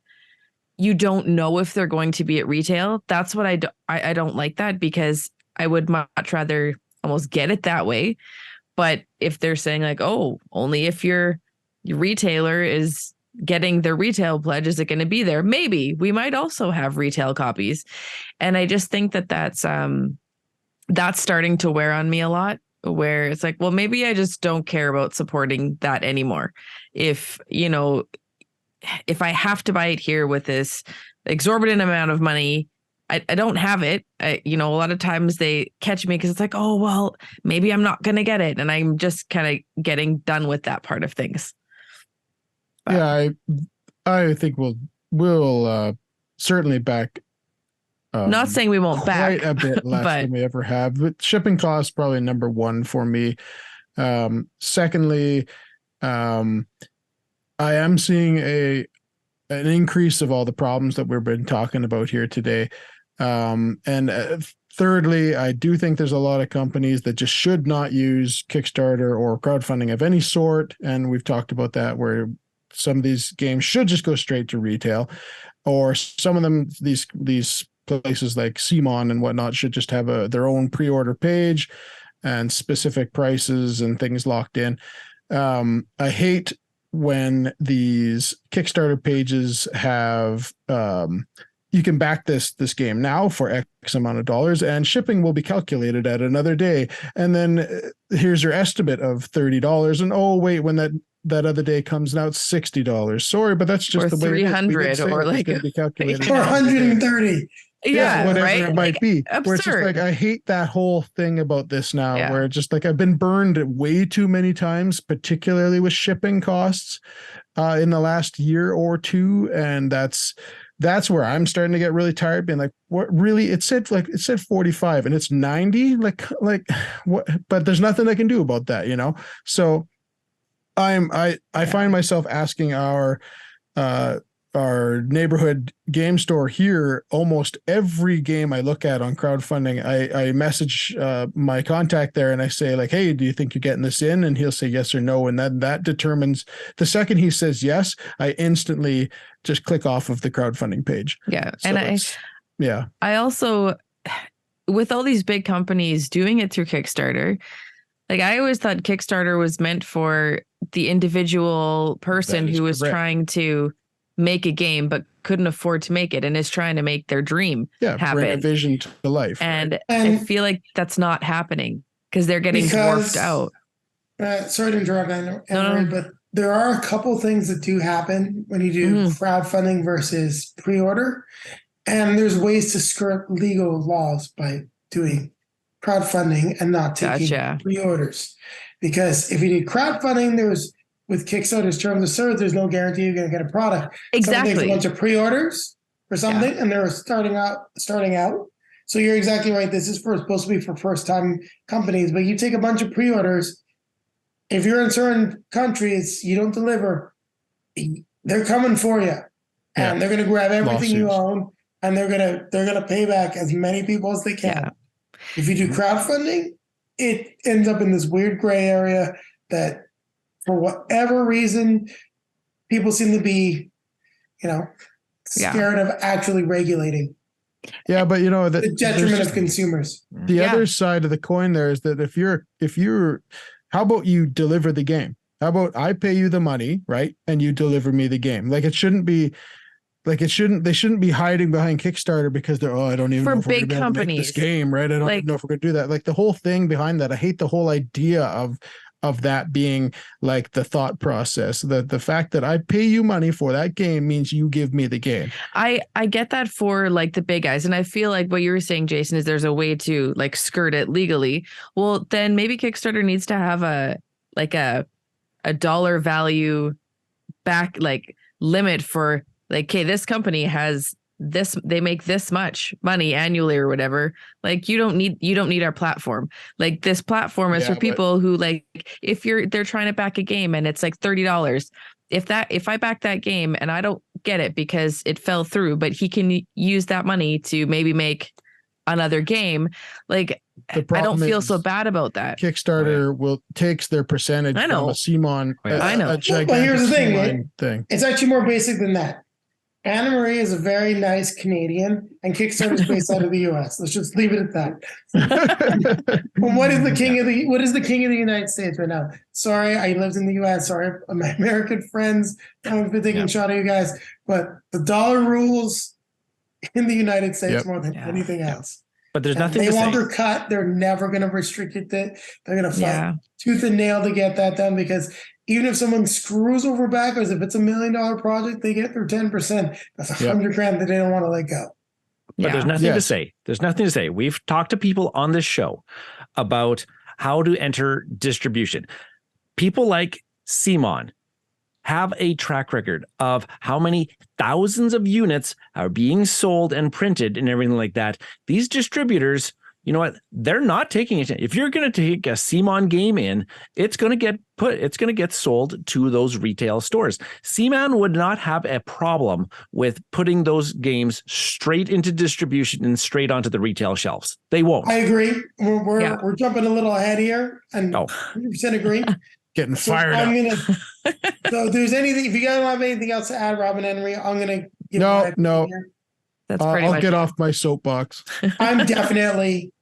you don't know if they're going to be at retail. That's what I don't like that, because I would much rather almost get it that way. But if they're saying like, oh, only if your retailer is getting their retail pledge is it going to be there, maybe we might also have retail copies. And I just think that that's starting to wear on me a lot, where it's like, well, maybe I just don't care about supporting that anymore. If I have to buy it here with this exorbitant amount of money, I don't have it. A lot of times they catch me because it's like, oh, well, maybe I'm not going to get it. And I'm just kind of getting done with that part of things. But. Yeah, I think we'll certainly back. Not saying we won't back quite a bit less than we ever have, but shipping costs probably number one for me. Secondly, I am seeing an increase of all the problems that we've been talking about here today. Thirdly, I do think there's a lot of companies that just should not use Kickstarter or crowdfunding of any sort. And we've talked about that, where some of these games should just go straight to retail, or some of them, these places like CMON and whatnot, should just have their own pre-order page and specific prices and things locked in. I hate when these Kickstarter pages have you can back this game now for X amount of dollars, and shipping will be calculated at another day, and then here's your estimate of $30, and oh wait, when that other day comes out, $60. Sorry, but that's just or the way $300 or like going to be calculated. Or $130. Yeah, whatever right? it might be. Absurd. Where it's just like, I hate that whole thing about this now, Yeah. where it's just like I've been burned way too many times, particularly with shipping costs in the last year or two, and that's where I'm starting to get really tired, being like, what really? It said 45 and it's 90, like what? But there's nothing I can do about that, So I find myself asking our neighborhood game store here, almost every game I look at on crowdfunding, I message my contact there and I say like, hey, do you think you're getting this in? And he'll say yes or no. And then that determines, the second he says yes, I instantly just click off of the crowdfunding page. Yeah. So And I also, with all these big companies doing it through Kickstarter, like I always thought Kickstarter was meant for the individual person who was trying to make a game but couldn't afford to make it and is trying to make their dream happen. Bring a vision to life. And I feel like that's not happening because they're getting dwarfed out. Sorry to interrupt, Anne-Marie, but there are a couple things that do happen when you do crowdfunding versus pre-order. And there's ways to skirt legal laws by doing crowdfunding and not taking pre-orders. Because if you do crowdfunding, with Kickstarter's terms of service, there's no guarantee you're going to get a product. Exactly. Someone takes a bunch of pre-orders or something, and they're starting out. So you're exactly right. This is supposed to be for first-time companies, but you take a bunch of pre-orders. If you're in certain countries, you don't deliver, they're coming for you, and they're going to grab everything you own, and they're gonna pay back as many people as they can. Yeah. If you do crowdfunding, it ends up in this weird gray area that for whatever reason, people seem to be, scared of actually regulating. Yeah, but the detriment of consumers. The other side of the coin there is that if you're, how about you deliver the game? How about I pay you the money, right? And you deliver me the game. Like they shouldn't be hiding behind Kickstarter because they're, I don't even know if we're going to make this game, right? I don't even know if we're going to do that. Like the whole thing behind that, I hate the whole idea of that being like the thought process. The fact that I pay you money for that game means you give me the game. I get that for like the big guys. And I feel like what you were saying, Jason, is there's a way to like skirt it legally. Well, then maybe Kickstarter needs to have a dollar value back, like limit for like, okay, this company has this, they make this much money annually or whatever. Like you don't need our platform. Like this platform is for people who like, if they're trying to back a game and it's like $30. If I back that game and I don't get it because it fell through, but he can use that money to maybe make another game. Like I don't feel so bad about that. Kickstarter takes their percentage from a CMON. I know. But here's the thing. It's actually more basic than that. Anna Marie is a very nice Canadian, and Kickstarter is based out of the U.S. Let's just leave it at that. What is the king of the United States right now? Sorry, I lived in the U.S. Sorry, my American friends. I've been taking a shot at you guys, but the dollar rules in the United States more than anything else. But there's nothing. They want their cut. They're never going to restrict it. They're going to fight tooth and nail to get that done, because even if someone screws over backwards, if it's $1 million project, they get their 10%. That's $100,000 that they don't want to let go. But there's nothing to say. There's nothing to say. We've talked to people on this show about how to enter distribution. People like Simon have a track record of how many thousands of units are being sold and printed and everything like that. These distributors, you know what? They're not taking it. If you're going to take a Simon game in, it's going to get sold to those retail stores. Simon would not have a problem with putting those games straight into distribution and straight onto the retail shelves. They won't. I agree. We're jumping a little ahead here, and 100% agree. Getting fired up. So if you guys don't have anything else to add, Robin Henry, I'm gonna give no. That's pretty much I'll get off my soapbox. I'm definitely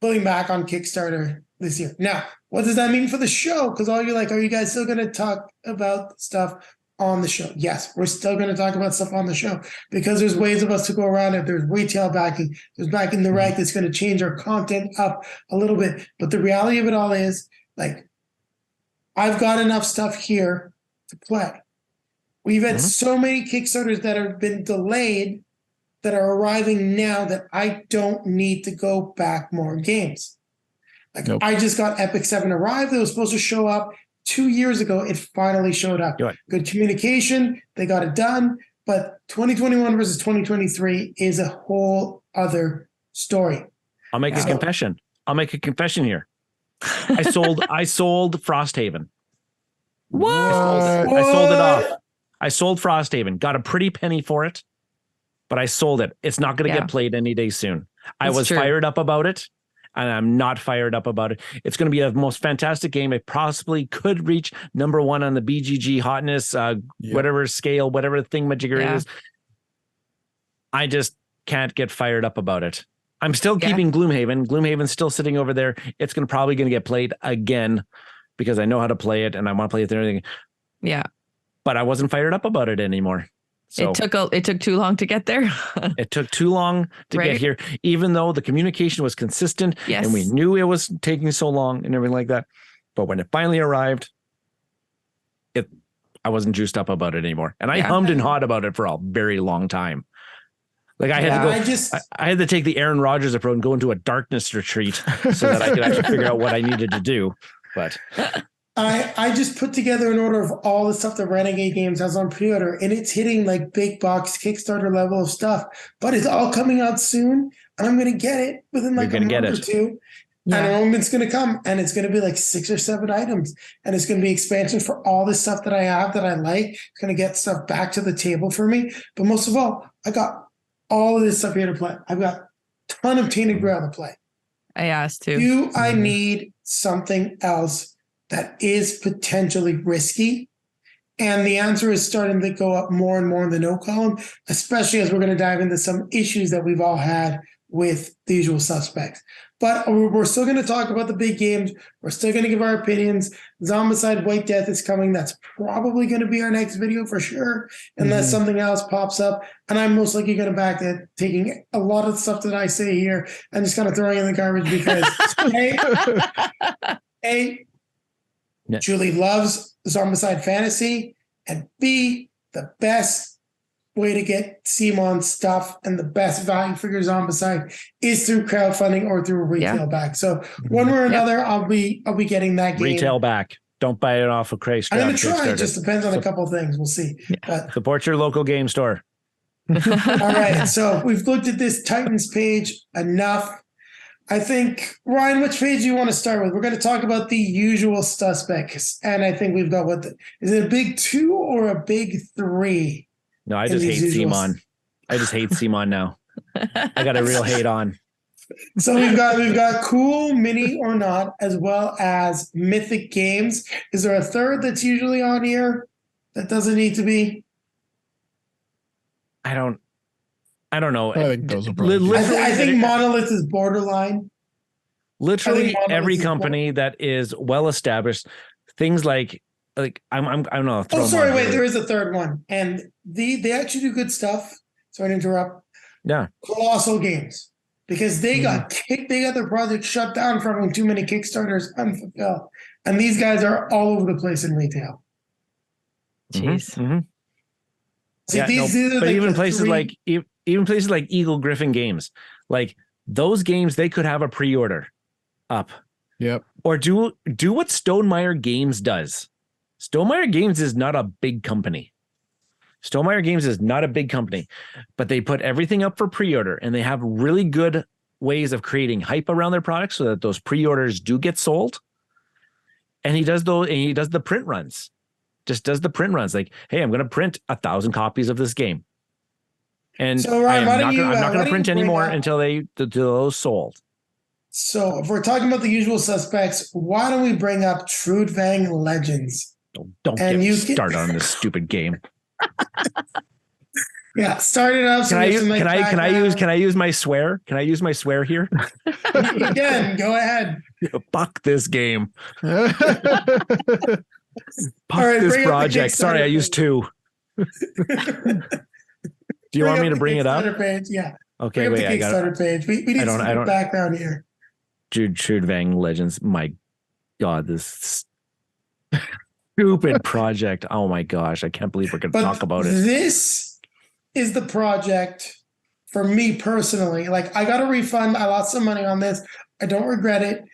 pulling back on Kickstarter this year. Now, what does that mean for the show? Because all you're like, are you guys still going to talk about stuff on the show? Yes, we're still going to talk about stuff on the show, because there's ways of us to go around it. There's retail backing. There's backing direct. That's going to change our content up a little bit. But the reality of it all is, like, I've got enough stuff here to play. We've had so many Kickstarters that have been delayed that are arriving now that I don't need to go back more games. Like I just got Epic 7 Arrive. It was supposed to show up 2 years ago. It finally showed up. Good communication. They got it done. But 2021 versus 2023 is a whole other story. I'll make a confession. Here. I sold Frosthaven. What? I sold it off. I sold Frosthaven. Got a pretty penny for it, but I sold it. It's not going to get played any day soon. I was fired up about it, and I'm not fired up about it. It's going to be the most fantastic game. It possibly could reach #1 on the BGG hotness, whatever scale, whatever thingamajigger it is. I just can't get fired up about it. I'm still keeping Gloomhaven. Gloomhaven's still sitting over there. It's probably going to get played again because I know how to play it and I want to play it and everything. Yeah. But I wasn't fired up about it anymore. So it took too long to get there. It took too long to get here, even though the communication was consistent and we knew it was taking so long and everything like that. But when it finally arrived, I wasn't juiced up about it anymore. And I hummed and hawed about it for a very long time. Like I had to go, I had to take the Aaron Rodgers approach and go into a darkness retreat so that I could actually figure out what I needed to do. But I just put together an order of all the stuff that Renegade Games has on pre-order, and it's hitting like big box Kickstarter level of stuff. But it's all coming out soon, and I'm going to get it within like a month or two. Yeah. And I know it's going to come, and it's going to be like 6 or 7 items, and it's going to be expansion for all this stuff that I have that I like. It's going to get stuff back to the table for me. But most of all, I got all of this stuff here to play. I've got a ton of Tainted Grail to play. I asked too. Do I need something else that is potentially risky? And the answer is starting to go up more and more in the no column, especially as we're going to dive into some issues that we've all had with the usual suspects. But we're still going to talk about the big games. We're still going to give our opinions. Zombicide White Death is coming. That's probably going to be our next video for sure, unless something else pops up. And I'm most likely going to back to taking a lot of the stuff that I say here and just kind of throwing it in the garbage because A, Julie loves Zombicide Fantasy, and B, the best way to get CMON stuff and the best value for your Zombicide is through crowdfunding or through a retail back. So one way or another, I'll be getting that game. Retail back. Don't buy it off of Crazy. I'm going to try. It just depends on a couple of things. We'll see. But, support your local game store. all right. So we've looked at this Titans page enough. I think, Ryan, which page do you want to start with? We're going to talk about the usual suspects. And I think we've got is it a big 2 or a big 3? No, I just hate CMON. I just hate CMON now. I got a real hate on. So we've got Cool, Mini or Not, as well as Mythic Games. Is there a third that's usually on here that doesn't need to be? I don't know. I think those are probably. I think Monolith is borderline. Literally every company that is well established, things like I don't know. Oh, sorry, wait, there is a third one, and they actually do good stuff. Sorry to interrupt. Yeah, Colossal Games, because they got their project shut down for having too many Kickstarters unfulfilled, and these guys are all over the place in retail. Jeez. See, these are but like even places like Eagle Griffin Games, like those games, they could have a pre-order up. Yep. Or do what Stonemaier Games does. Stonemaier Games is not a big company. Stonemaier Games is not a big company, but they put everything up for pre-order, and they have really good ways of creating hype around their products so that those pre-orders do get sold. And he does the print runs. Just does the print runs. Like, hey, I'm going to print 1,000 copies of this game. And so, Ryan, I'm not going to print anymore until those sold. So if we're talking about the usual suspects, why don't we bring up Trudvang Legends? Don't get me started on this stupid game. Yeah, start it up. Can I use my swear? Can I use my swear here? You can. Go ahead. Fuck this game. Fuck right, this project. Sorry, I used 2. Do you want me to bring it up? Page. Yeah. Okay, wait. I got it. Page. We need some background here. Trudvang Legends. My God, this stupid project. Oh my gosh, I can't believe we're going to talk about it. This is the project for me personally. Like, I got a refund. I lost some money on this. I don't regret it.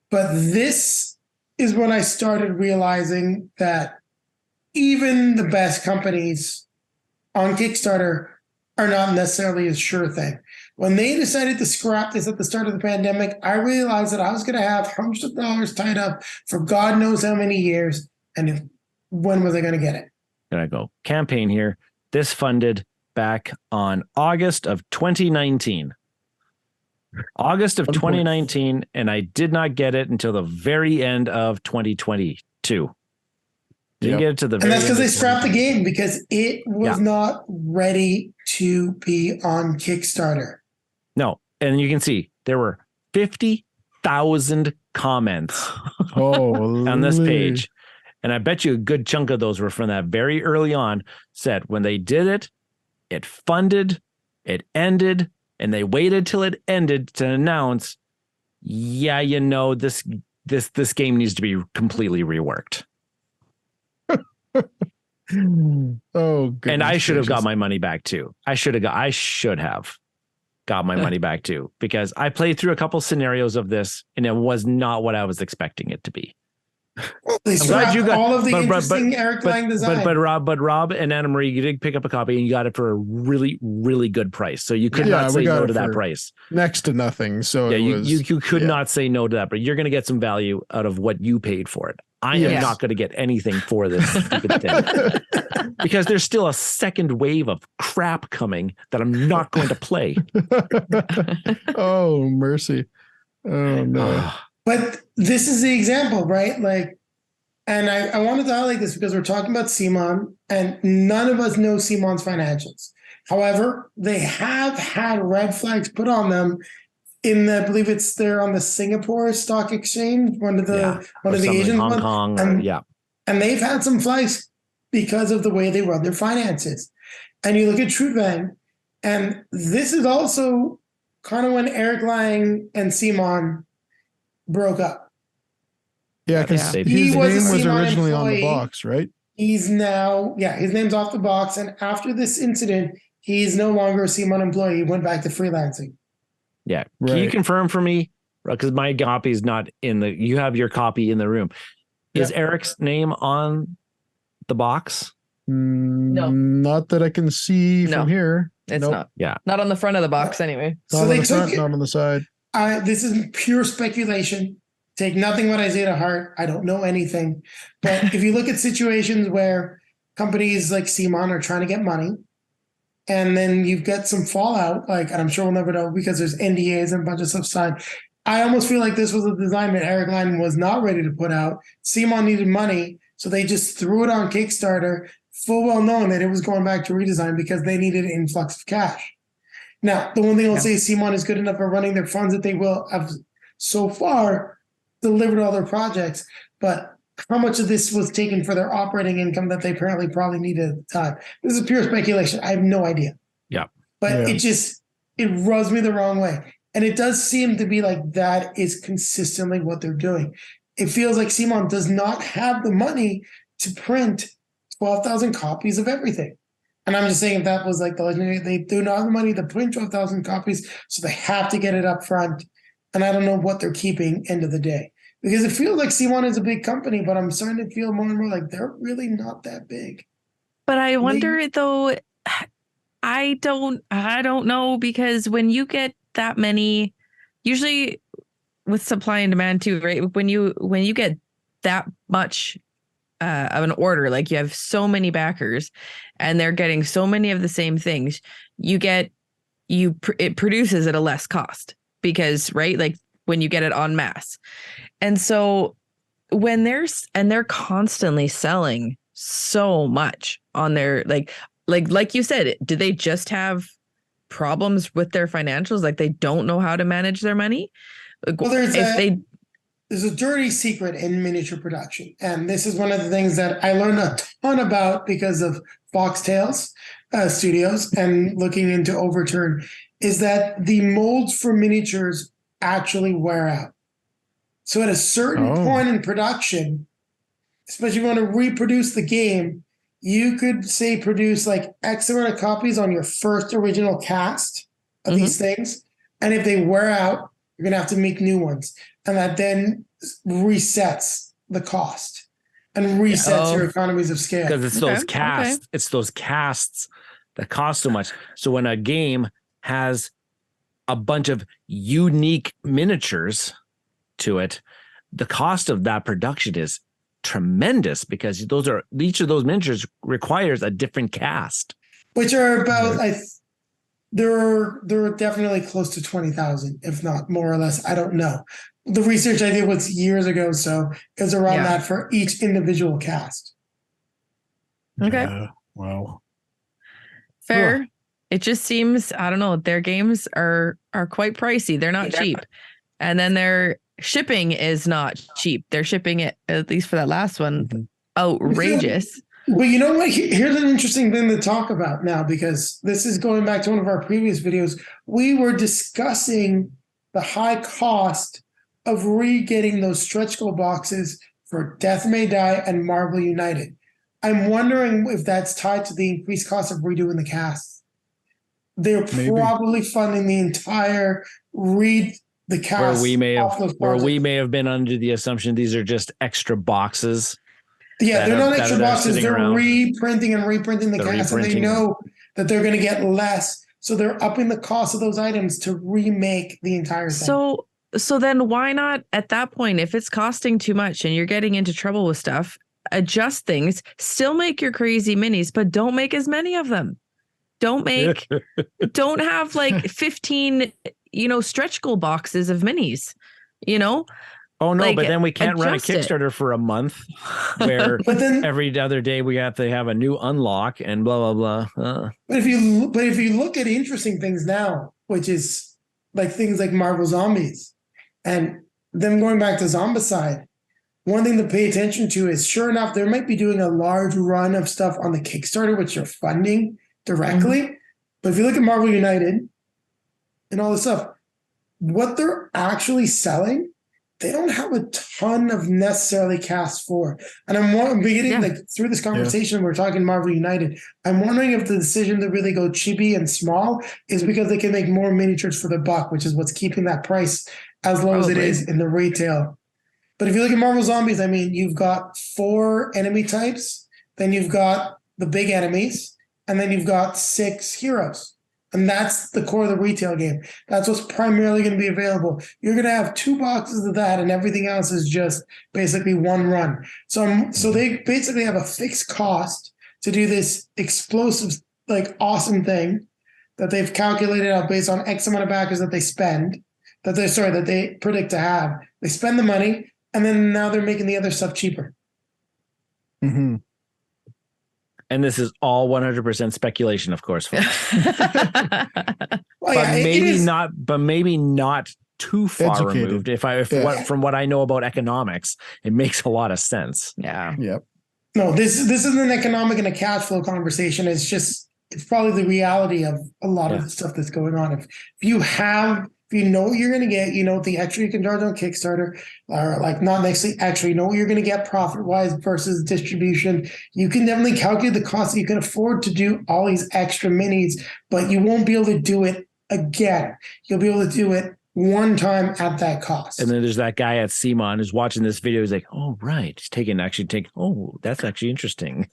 But this is when I started realizing that even the best companies on Kickstarter are not necessarily a sure thing. When they decided to scrap this at the start of the pandemic, I realized that I was going to have hundreds of dollars tied up for God knows how many years. And when was I going to get it? There I go. Campaign here. This funded back on August of 2019. August of 2019, and I did not get it until the very end of 2022. Didn't get it to the very end. And that's because they scrapped the game because it was not ready to be on Kickstarter. No, and you can see there were 50,000 comments on this page. And I bet you a good chunk of those were from that very early on. Said when they did it, it funded, it ended, and they waited till it ended to announce, yeah, this game needs to be completely reworked. And I should have got my money back too. I should have got my money back too, because I played through a couple scenarios of this and it was not what I was expecting it to be. They scrapped all of the interesting Eric Lang design. But Rob and Anna Marie, you did pick up a copy and you got it for a really, really good price. So you could not say no to that price. Next to nothing. So you could not say no to that, but you're going to get some value out of what you paid for it. I am not going to get anything for this stupid thing because there's still a second wave of crap coming that I'm not going to play. Oh, mercy. Oh, no. But this is the example, right? Like, And I wanted to highlight this because we're talking about CMON, and none of us know CMON's financials. However, they have had red flags put on them I believe they're on the Singapore Stock Exchange, one of the Asian Hong ones. Kong, and they've had some flags because of the way they run their finances. And you look at Trudvang, and this is also kind of when Eric Lang and CMON broke up. Yeah, because his name was originally on the box, right? He's now, his name's off the box. And after this incident, he's no longer a CMON employee. He went back to freelancing. Yeah. Can you confirm for me? Because my copy is not you have your copy in the room. Is Eric's name on the box? No. Not that I can see from here. It's not. Yeah. Not on the front of the box anyway. Not on the front, not on the side. This is pure speculation. Take nothing what I say to heart. I don't know anything. But if you look at situations where companies like CMON are trying to get money, and then you've got some fallout, and I'm sure we'll never know because there's NDAs and a bunch of stuff signed. I almost feel like this was a design that Eric Lang was not ready to put out. CMON needed money, so they just threw it on Kickstarter, full well knowing that it was going back to redesign because they needed an influx of cash. Now, the one thing I'll say is CMON is good enough at running their funds that they will have so far delivered all their projects, but how much of this was taken for their operating income that they apparently probably needed at the time? This is pure speculation. I have no idea. Yeah. But it rubs me the wrong way. And it does seem to be like that is consistently what they're doing. It feels like CMON does not have the money to print 12,000 copies of everything. And I'm just saying if that was like the legendary, they do not have the money to print 12,000 copies, so they have to get it up front. And I don't know what they're keeping end of the day. Because it feels like CMON is a big company, but I'm starting to feel more and more like they're really not that big. But I wonder though, I don't know, because when you get that many, usually with supply and demand too, right? When you get that much of an order, like you have so many backers and they're getting so many of the same things, it produces at a less cost because, right? Like when you get it en masse. And so when they're constantly selling so much on their, like you said, did they just have problems with their financials? Like they don't know how to manage their money? Well, there's a dirty secret in miniature production. And this is one of the things that I learned a ton about because of Foxtails Studios and looking into Overturn, is that the molds for miniatures actually wear out. So at a certain point in production, especially if you want to reproduce the game, you could say produce like X amount of copies on your first original cast of these things. And if they wear out, you're going to have to make new ones. And that then resets the cost and resets your economies of scale. Because it's those casts. It's those casts that cost so much. So when a game has a bunch of unique miniatures to it, the cost of that production is tremendous because each of those miniatures requires a different cast, which are about they're definitely close to 20,000, if not more or less. I don't know. The research I did was years ago, so it was around that for each individual cast. Okay. Wow. Fair. Cool. It just seems, I don't know, their games are quite pricey. They're not cheap. And then their shipping is not cheap. They're shipping it, at least for that last one, outrageous. Well, you know what? Here's an interesting thing to talk about now, because this is going back to one of our previous videos. We were discussing the high cost of re-getting those stretch goal boxes for Death May Die and Marvel United. I'm wondering if that's tied to the increased cost of redoing the cast. They're probably funding the entire the cast. Where we may have been under the assumption these are just extra boxes. Yeah, they're not extra boxes. They're reprinting the cast, and they know that they're going to get less. So they're upping the cost of those items to remake the entire thing. So then why not, at that point, if it's costing too much and you're getting into trouble with stuff, adjust things, still make your crazy minis, but don't make as many of them. Don't have like 15, stretch goal boxes of minis, Oh no, Like, but then we can't run a adjust it. Kickstarter for a month where But then, every other day we have to have a new unlock and blah blah blah. but if you look at interesting things now, which is like things like Marvel Zombies, and them going back to Zombicide, one thing to pay attention to is, sure enough, they might be doing a large run of stuff on the Kickstarter, which they're funding directly. But if you look at Marvel United and all this stuff, what they're actually selling, they don't have a ton of necessarily cast for. And I'm beginning like through this conversation, we're talking Marvel United. I'm wondering if the decision to really go chibi and small is because they can make more miniatures for the buck, which is what's keeping that price as low as it is in the retail. But if you look at Marvel Zombies, I mean, you've got 4 enemy types, then you've got the big enemies, and then you've got 6 heroes. And that's the core of the retail game. That's what's primarily going to be available. You're going to have 2 boxes of that, and everything else is just basically one run. So they basically have a fixed cost to do this explosive, like awesome thing that they've calculated out based on X amount of backers that they spend, that they predict to have. They spend the money, and then now they're making the other stuff cheaper. Mm-hmm. And this is all 100% speculation, of course. Well, but maybe not too far removed. From what I know about economics, it makes a lot of sense. Yeah. Yep. No, this isn't an economic and a cash flow conversation. It's probably the reality of a lot of the stuff that's going on. If you know what you're going to get, you know the extra you can charge on Kickstarter, or like not necessarily extra, you know what you're going to get profit-wise versus distribution. You can definitely calculate the cost that you can afford to do all these extra minis, but you won't be able to do it again. You'll be able to do it one time at that cost. And then there's that guy at CMON who's watching this video. He's like, oh, right. He's that's actually interesting.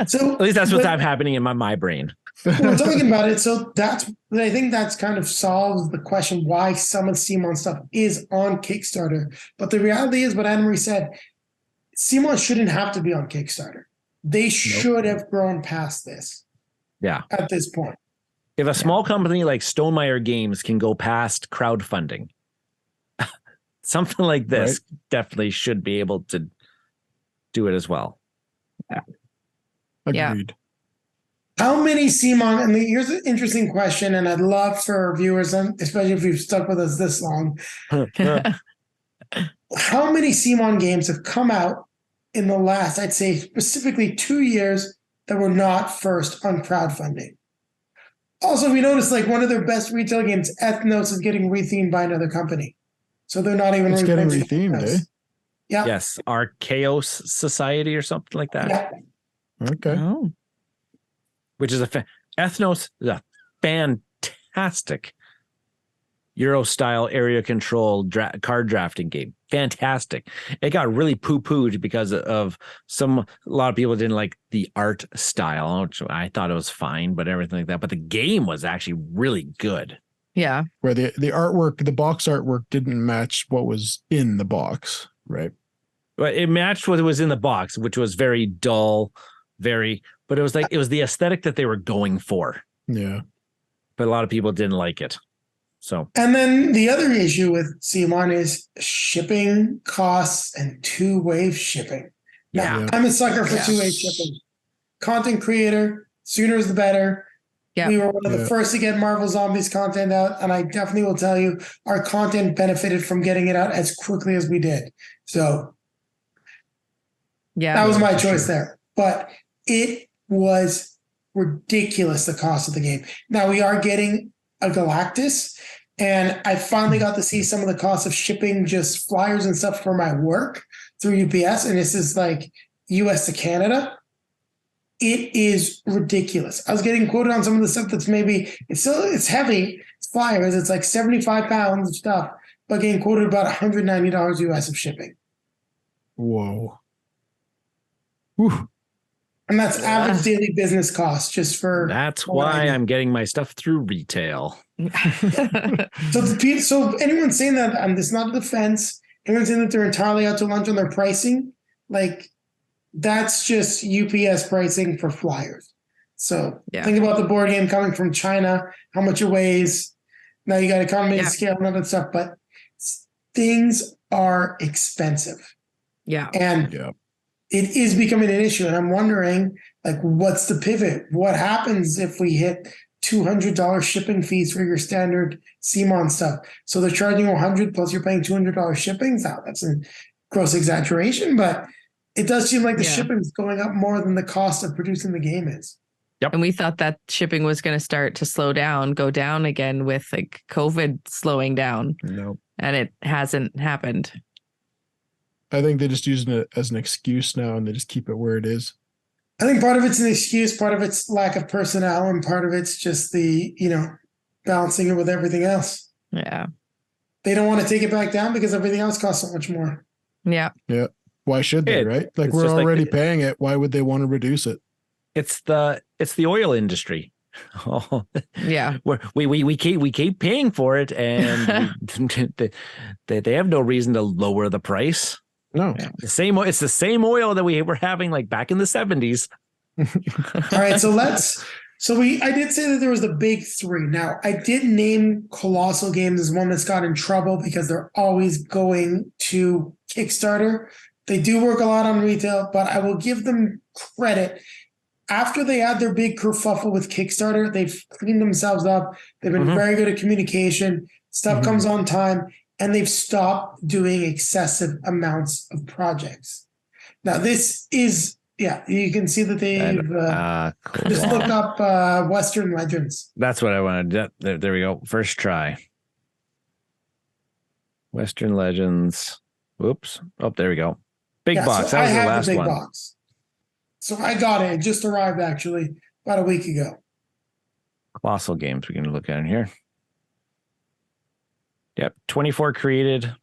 So at least that's what's happening in my brain. We're talking about it. So I think that's kind of solves the question why some of CMON stuff is on Kickstarter. But the reality is what Anne-Marie said, CMON shouldn't have to be on Kickstarter. They should have grown past this. Yeah. At this point. If a small company like Stonemaier Games can go past crowdfunding, something like this definitely should be able to do it as well. Yeah. Agreed. How many CMON, and here's an interesting question, and I'd love for our viewers, especially if you've stuck with us this long, how many CMON games have come out in the last, I'd say specifically 2 years, that were not first on crowdfunding? Also, we noticed like one of their best retail games, Ethnos, is getting rethemed by another company. So they're not even getting rethemed, eh? Yeah. Yes, our Chaos Society or something like that. Yeah. Okay. Oh. Which is Ethnos is a fantastic Euro-style area control card drafting game. Fantastic. It got really poo-pooed because of a lot of people didn't like the art style, which I thought it was fine, but everything like that. But the game was actually really good. Yeah. Where the artwork, the box artwork didn't match what was in the box, right? But it matched what was in the box, which was very dull, but it was like, it was the aesthetic that they were going for. Yeah. But a lot of people didn't like it. So, and then the other issue with CMON is shipping costs and two-way shipping. Now, I'm a sucker for two-way shipping. Content creator, sooner is the better. Yeah. We were one of the first to get Marvel Zombies content out, and I definitely will tell you our content benefited from getting it out as quickly as we did. So, that was my choice there. But it was ridiculous, the cost of the game. Now, we are getting a Galactus, and I finally got to see some of the costs of shipping just flyers and stuff for my work through UPS, and this is like US to Canada. It is ridiculous. I was getting quoted on some of the stuff that's it's heavy. It's flyers. It's like 75 pounds of stuff, but getting quoted about $190 US of shipping. Whoa. Whew. And that's average daily business cost just for. That's why I'm getting my stuff through retail. So anyone saying that, this is not a defense, anyone saying that they're entirely out to lunch on their pricing, like, that's just UPS pricing for flyers. So think about the board game coming from China, how much it weighs. Now you got economy of scale and other stuff, but things are expensive. Yeah. And it is becoming an issue. And I'm wondering, like, what's the pivot? What happens if we hit $200 shipping fees for your standard CMON stuff? So they're charging $100 plus you're paying $200 shipping. Now that's a gross exaggeration, but it does seem like the shipping is going up more than the cost of producing the game is. Yep. And we thought that shipping was going to start to go down again with like COVID slowing down. No. And it hasn't happened. I think they're just using it as an excuse now and they just keep it where it is. I think part of it's an excuse, part of it's lack of personnel, and part of it's just the, balancing it with everything else. Yeah. They don't want to take it back down because everything else costs so much more. Yeah. Yeah. Why should they, right? Like, we're already paying it. Why would they want to reduce it? It's the oil industry. Oh, yeah. We keep paying for it, and they have no reason to lower the price. No, it's the same oil that we were having like back in the 70s. All right, I did say that there was the big three. Now, I did name Colossal Games as one that's got in trouble because they're always going to Kickstarter. They do work a lot on retail, but I will give them credit. After they had their big kerfuffle with Kickstarter, they've cleaned themselves up. They've been very good at communication. Stuff comes on time, and they've stopped doing excessive amounts of projects. Now, this is, you can see that they've cool. just look up Western Legends. That's what I wanted. There we go. First try. Western Legends. Whoops. Oh, there we go. Big box. So that was the last big one. Box. So I got it. It just arrived actually about a week ago. Colossal Games we can look at in here. Yep, 24 created.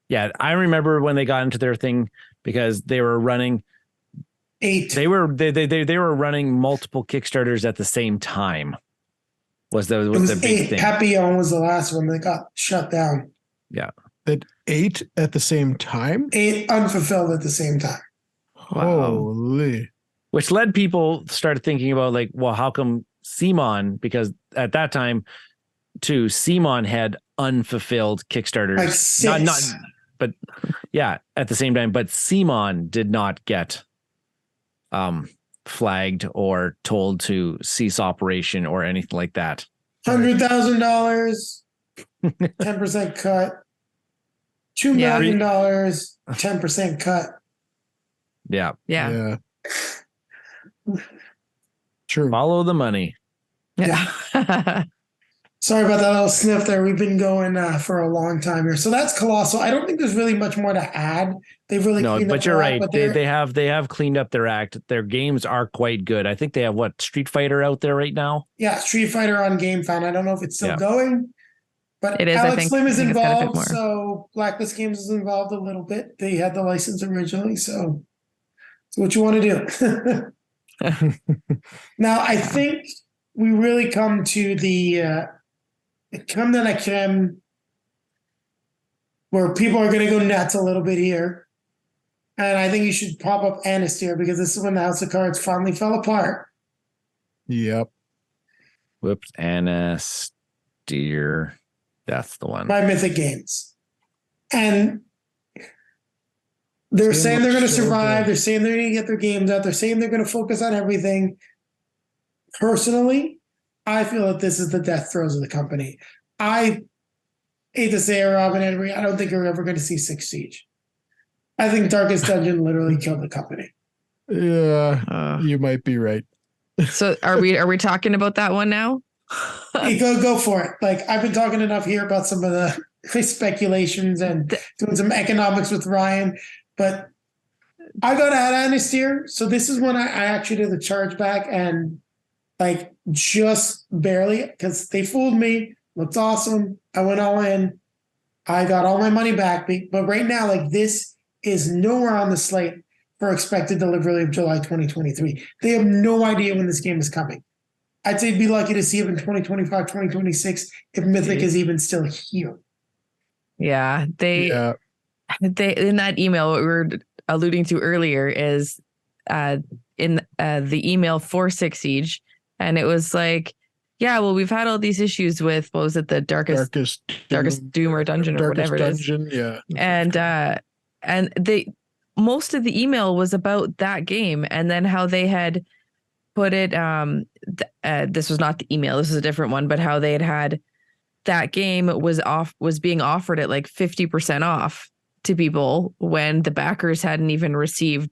Yeah, I remember when they got into their thing because they were running 8. They were running multiple Kickstarters at the same time. Was the big 8. thing. Papillon was the last one that got shut down. Yeah. At 8 at the same time? 8 unfulfilled at the same time. Holy. Which led people started thinking about like, well, how come CMON? Because at that time, too, CMON had unfulfilled Kickstarters. Like 6. But yeah, at the same time, but CMON did not get flagged or told to cease operation or anything like that. $100,000, 10% cut. $2 million, 10% cut. Yeah. Yeah. True. Follow the money. Yeah. Sorry about that little sniff there. We've been going for a long time here. So that's Colossal. I don't think there's really much more to add. They've really cleaned up but you're right. But they have cleaned up their act. Their games are quite good. I think they have Street Fighter out there right now. Yeah, Street Fighter on GameFound. I don't know if it's still going, but it is. Alex I think Slim is involved. more. So Blacklist Games is involved a little bit. They had the license originally, so it's what you want to do. Now, I think we really come to the creme de la creme, where people are going to go nuts a little bit here. And I think you should pop up Anistyr because this is when the House of Cards finally fell apart. Yep. Whoops. Anistyr. That's the one. By Mythic Games. And they're saying they're going to survive. They're saying they're going to get their games out. They're saying they're going to focus on everything. Personally, I feel that this is the death throes of the company. I hate to say it, Robin Henry, I don't think we're ever going to see Six Siege. I think Darkest Dungeon literally killed the company. Yeah, you might be right. So are we talking about that one now? Hey, go for it. Like, I've been talking enough here about some of the speculations and doing some economics with Ryan, but I got to add Anistyr. So this is when I actually did the chargeback and like just barely, because they fooled me. Looks awesome. I went all in. I got all my money back. But right now, like, this is nowhere on the slate for expected delivery of July 2023. They have no idea when this game is coming. I'd say be lucky to see it in 2025, 2026, if Mythic is even still here. Yeah. They in that email, what we were alluding to earlier is in the email for Six Siege. And it was like, Yeah, well, we've had all these issues with, what was it, the darkest doom or dungeon or whatever dungeon, it is. Yeah. And most of the email was about that game, and then how they had put it, this was not the email, this is a different one, but how they had that game was being offered at like 50% off to people when the backers hadn't even received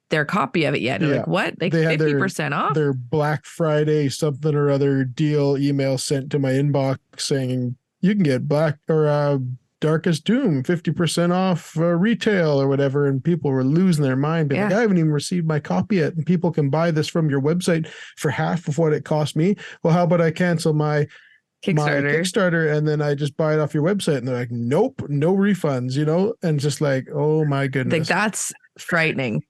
their copy of it yet. Yeah. Like, what? Like, 50% off? Their Black Friday something or other deal email sent to my inbox saying you can get Darkest Doom 50% off retail or whatever, and people were losing their mind. Like, I haven't even received my copy yet, and people can buy this from your website for half of what it cost me. Well, how about I cancel my Kickstarter and then I just buy it off your website? And they're like, nope, no refunds, and just like, oh my goodness. Like, that's frightening.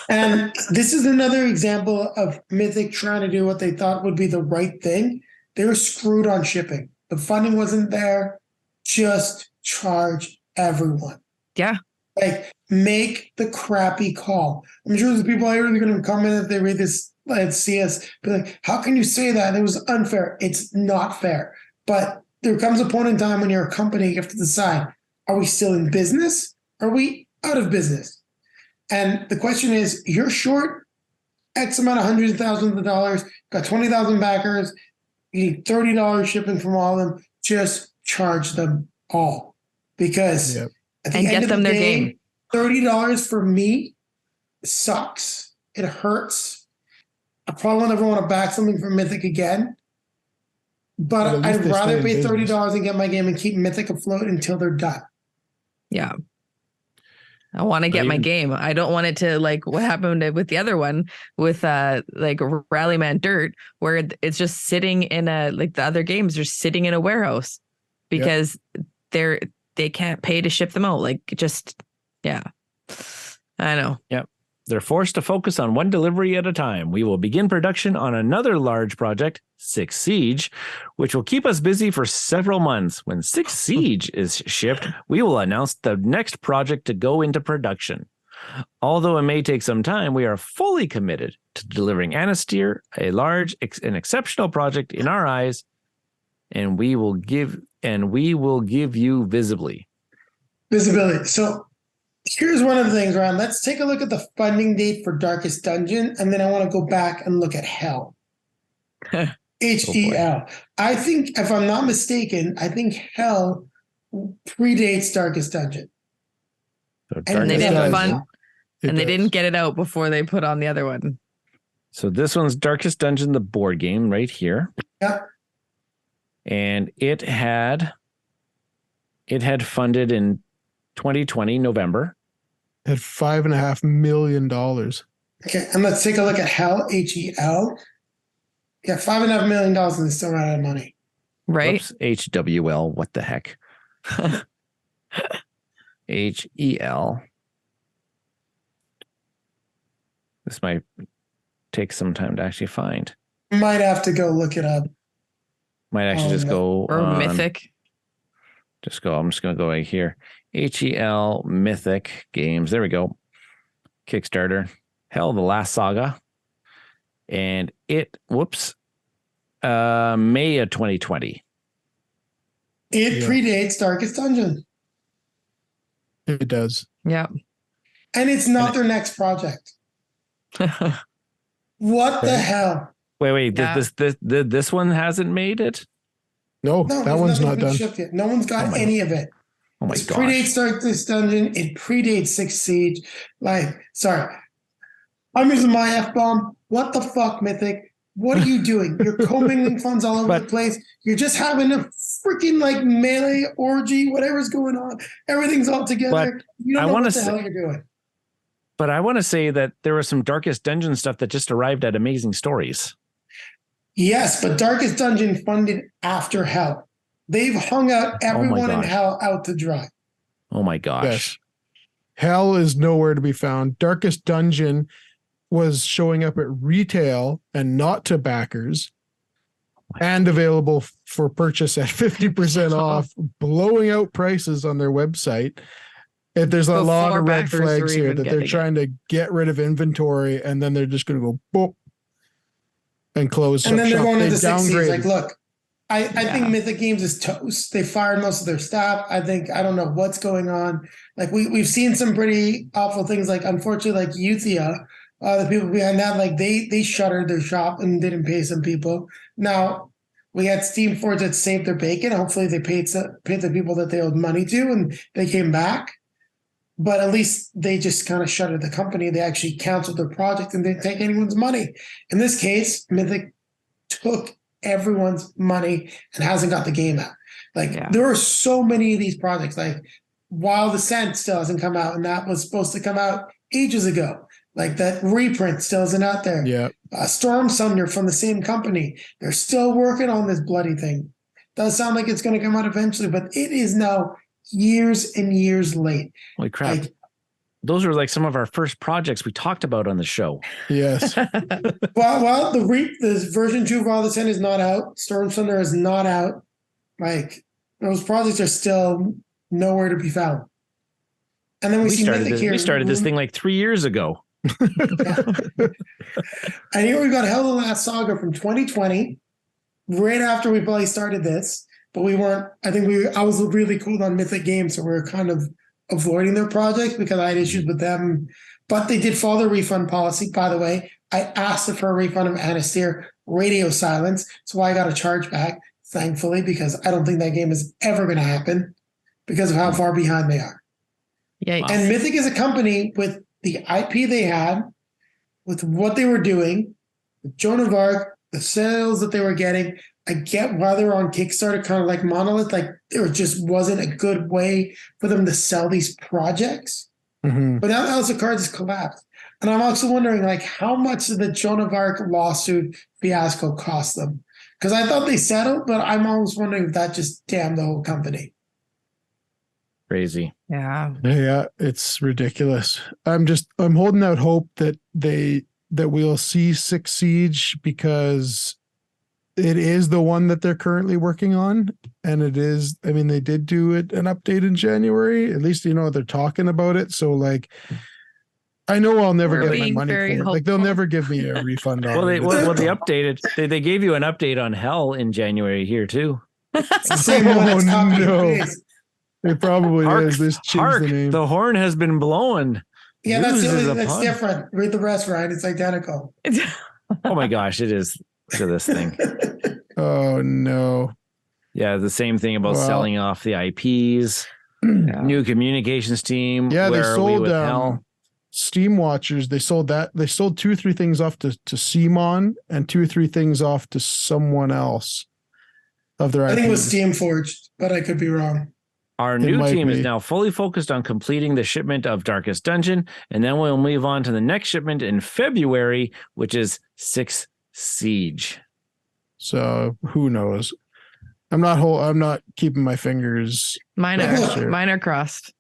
And this is another example of Mythic trying to do what they thought would be the right thing. They were screwed on shipping. The funding wasn't there. Just charge everyone. Yeah. Like, make the crappy call. I'm sure there's people out here that are going to comment if they read this and see us, be like, how can you say that? It was unfair. It's not fair. But there comes a point in time when you're a company, you have to decide, are we still in business? Are we out of business? And the question is, you're short X amount of hundreds of thousands of dollars, got 20,000 backers, you need $30 shipping from all of them, just charge them all. Because at the end get of them the their day, game. $30 for me sucks. It hurts. I probably never want to back something from Mythic again. But I'd rather pay $30 and get my game and keep Mythic afloat until they're done. Yeah. I want to get my game. I don't want it to, like what happened with the other one with like Rallyman Dirt, where it's just sitting in the other games are sitting in a warehouse because they can't pay to ship them out. Like, I know. Yep. They're forced to focus on one delivery at a time. We will begin production on another large project, Six Siege, which will keep us busy for several months. When Six Siege is shipped, we will announce the next project to go into production. Although it may take some time, we are fully committed to delivering Anastyr, a large and exceptional project in our eyes, and we will give you visibility. So here's one of the things, Ryan. Let's take a look at the funding date for Darkest Dungeon, and then I want to go back and look at Hell. HEL. I think, if I'm not mistaken, Hell predates Darkest Dungeon. So and they didn't get it out before they put on the other one. So this one's Darkest Dungeon, the board game, right here. Yeah. And it had funded in 2020 November. At $5.5 million. Okay, and let's take a look at Hell, HEL. Yeah, $5.5 million, and they still ran out of money. Right. Whoops, HWL. What the heck? HEL. This might take some time to actually find. Might have to go look it up. Might actually just go or on, Mythic. I'm just going to go right here. HEL Mythic Games. There we go. Kickstarter. Hell, the Last Saga. And May of 2020. It predates Darkest Dungeon. It does. Yeah. And it's not their next project. What the hell? Wait. Yeah. This one hasn't made it? No, that one's not done. Yet. No one's got any of it. Oh my gosh. It predates Darkest Dungeon. It predates Six Siege. Sorry. I'm using my F-bomb. What the fuck, Mythic? What are you doing? You're commingling funds all over the place. You're just having a freaking melee orgy, whatever's going on. Everything's all together. You don't know what the hell you're doing. But I want to say that there was some Darkest Dungeon stuff that just arrived at Amazing Stories. Yes, but Darkest Dungeon funded after Hell. They've hung out everyone in Hell out to dry. Oh my gosh. Yes. Hell is nowhere to be found. Darkest Dungeon was showing up at retail and not to backers and available for purchase at 50% off, blowing out prices on their website. There's a lot of red flags here that they're trying to get rid of inventory, and then they're just going to go boop. and close. And then they're going into 6 Siege. downgraded. Like, look, I think Mythic Games is toast. They fired most of their staff. I don't know what's going on. Like we've seen some pretty awful things. Like unfortunately, like Uthia, the people behind that, like they shuttered their shop and didn't pay some people. Now we had Steam Forge that saved their bacon. Hopefully they paid the people that they owed money to, and they came back. But at least they just kind of shuttered the company. They actually canceled their project and didn't take anyone's money. In this case, Mythic took everyone's money and hasn't got the game out. Like there are so many of these projects. Like Wild Ascent still hasn't come out, and that was supposed to come out ages ago. Like that reprint still isn't out there. Yeah. Storm Summoner from the same company. They're still working on this bloody thing. Does sound like it's going to come out eventually, but it is now years and years late. Holy crap. Like, those are like some of our first projects we talked about on the show. Yes. well, the version 2 of Wild Ascent is not out. Storm Thunder is not out. Like those projects are still nowhere to be found. And then we started this thing like 3 years ago. And here we got Hell the Last Saga from 2020, right after we probably started this, but we weren't. I was really cool on Mythic Games, so we were kind of avoiding their projects because I had issues with them. But they did follow the refund policy. By the way, I asked for a refund of Anastair Radio Silence, so I got a charge back, thankfully, because I don't think that game is ever going to happen because of how far behind they are. Yikes. And Mythic is a company with the IP they had, with what they were doing, with Joan of Arc, the sales that they were getting. I get why they were on Kickstarter, kind of like Monolith. Like there just wasn't a good way for them to sell these projects. Mm-hmm. But now House of Cards has collapsed. And I'm also wondering, like, how much did the Joan of Arc lawsuit fiasco cost them? Because I thought they settled, but I'm almost wondering if that just damned the whole company. Crazy. Yeah, it's ridiculous. I'm holding out hope that we'll see 6 Siege, because it is the one that they're currently working on. And it is, I mean, they did do an update in January. At least, they're talking about it. So like, I know I'll never get my money for it. Like they'll never give me a refund on it. They updated. They gave you an update on Hell in January here too. It's the same one that's copied and pasted. It probably is. This changed the name. The horn has been blown. Yeah, that's different. Read the rest, Ryan. It's identical. Oh my gosh, it is to this thing. Oh no. Yeah, the same thing about selling off the IPs. New communications team. Yeah, they sold Hell? Steam Watchers. They sold that. They sold 2 or 3 things off to Simon and 2 or 3 things off to someone else of their IPs. I think it was Steam Forged, but I could be wrong. Our new team is now fully focused on completing the shipment of Darkest Dungeon, and then we'll move on to the next shipment in February, which is 6 Siege. So who knows? I'm not keeping my fingers. Mine are crossed.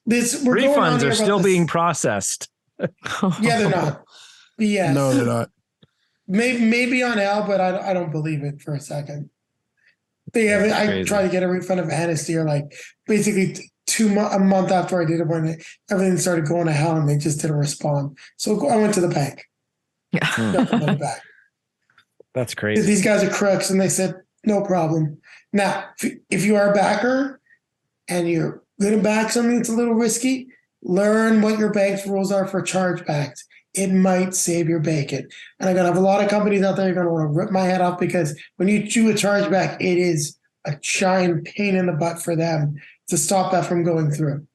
Refunds are still being processed. Yeah, they're not. Yes. No, they're not. Maybe on L, but I don't believe it for a second. I tried to get a refund of Anastair, like basically a month after I did it, when everything started going to hell and they just didn't respond. So I went to the bank. Yeah. Got the money back. That's crazy. These guys are crooks, and they said, no problem. Now, if you are a backer and you're going to back something that's a little risky, learn what your bank's rules are for chargebacks. It might save your bacon. And I'm going to have a lot of companies out there who are going to want to rip my head off, because when you do a chargeback, it is a giant pain in the butt for them to stop that from going through.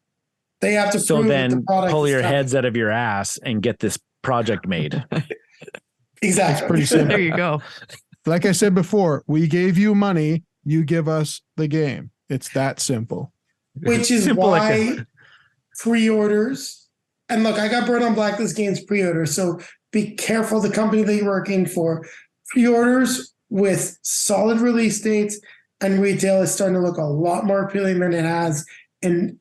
They have to prove that the product pull your heads out of your ass and get this project made. Exactly. It's pretty simple. There you go. Like I said before, we gave you money, you give us the game. It's that simple. Which is why pre-orders. And look, I got Bird on Blacklist Games pre-order, so be careful the company that you're working for. Pre-orders with solid release dates and retail is starting to look a lot more appealing than it has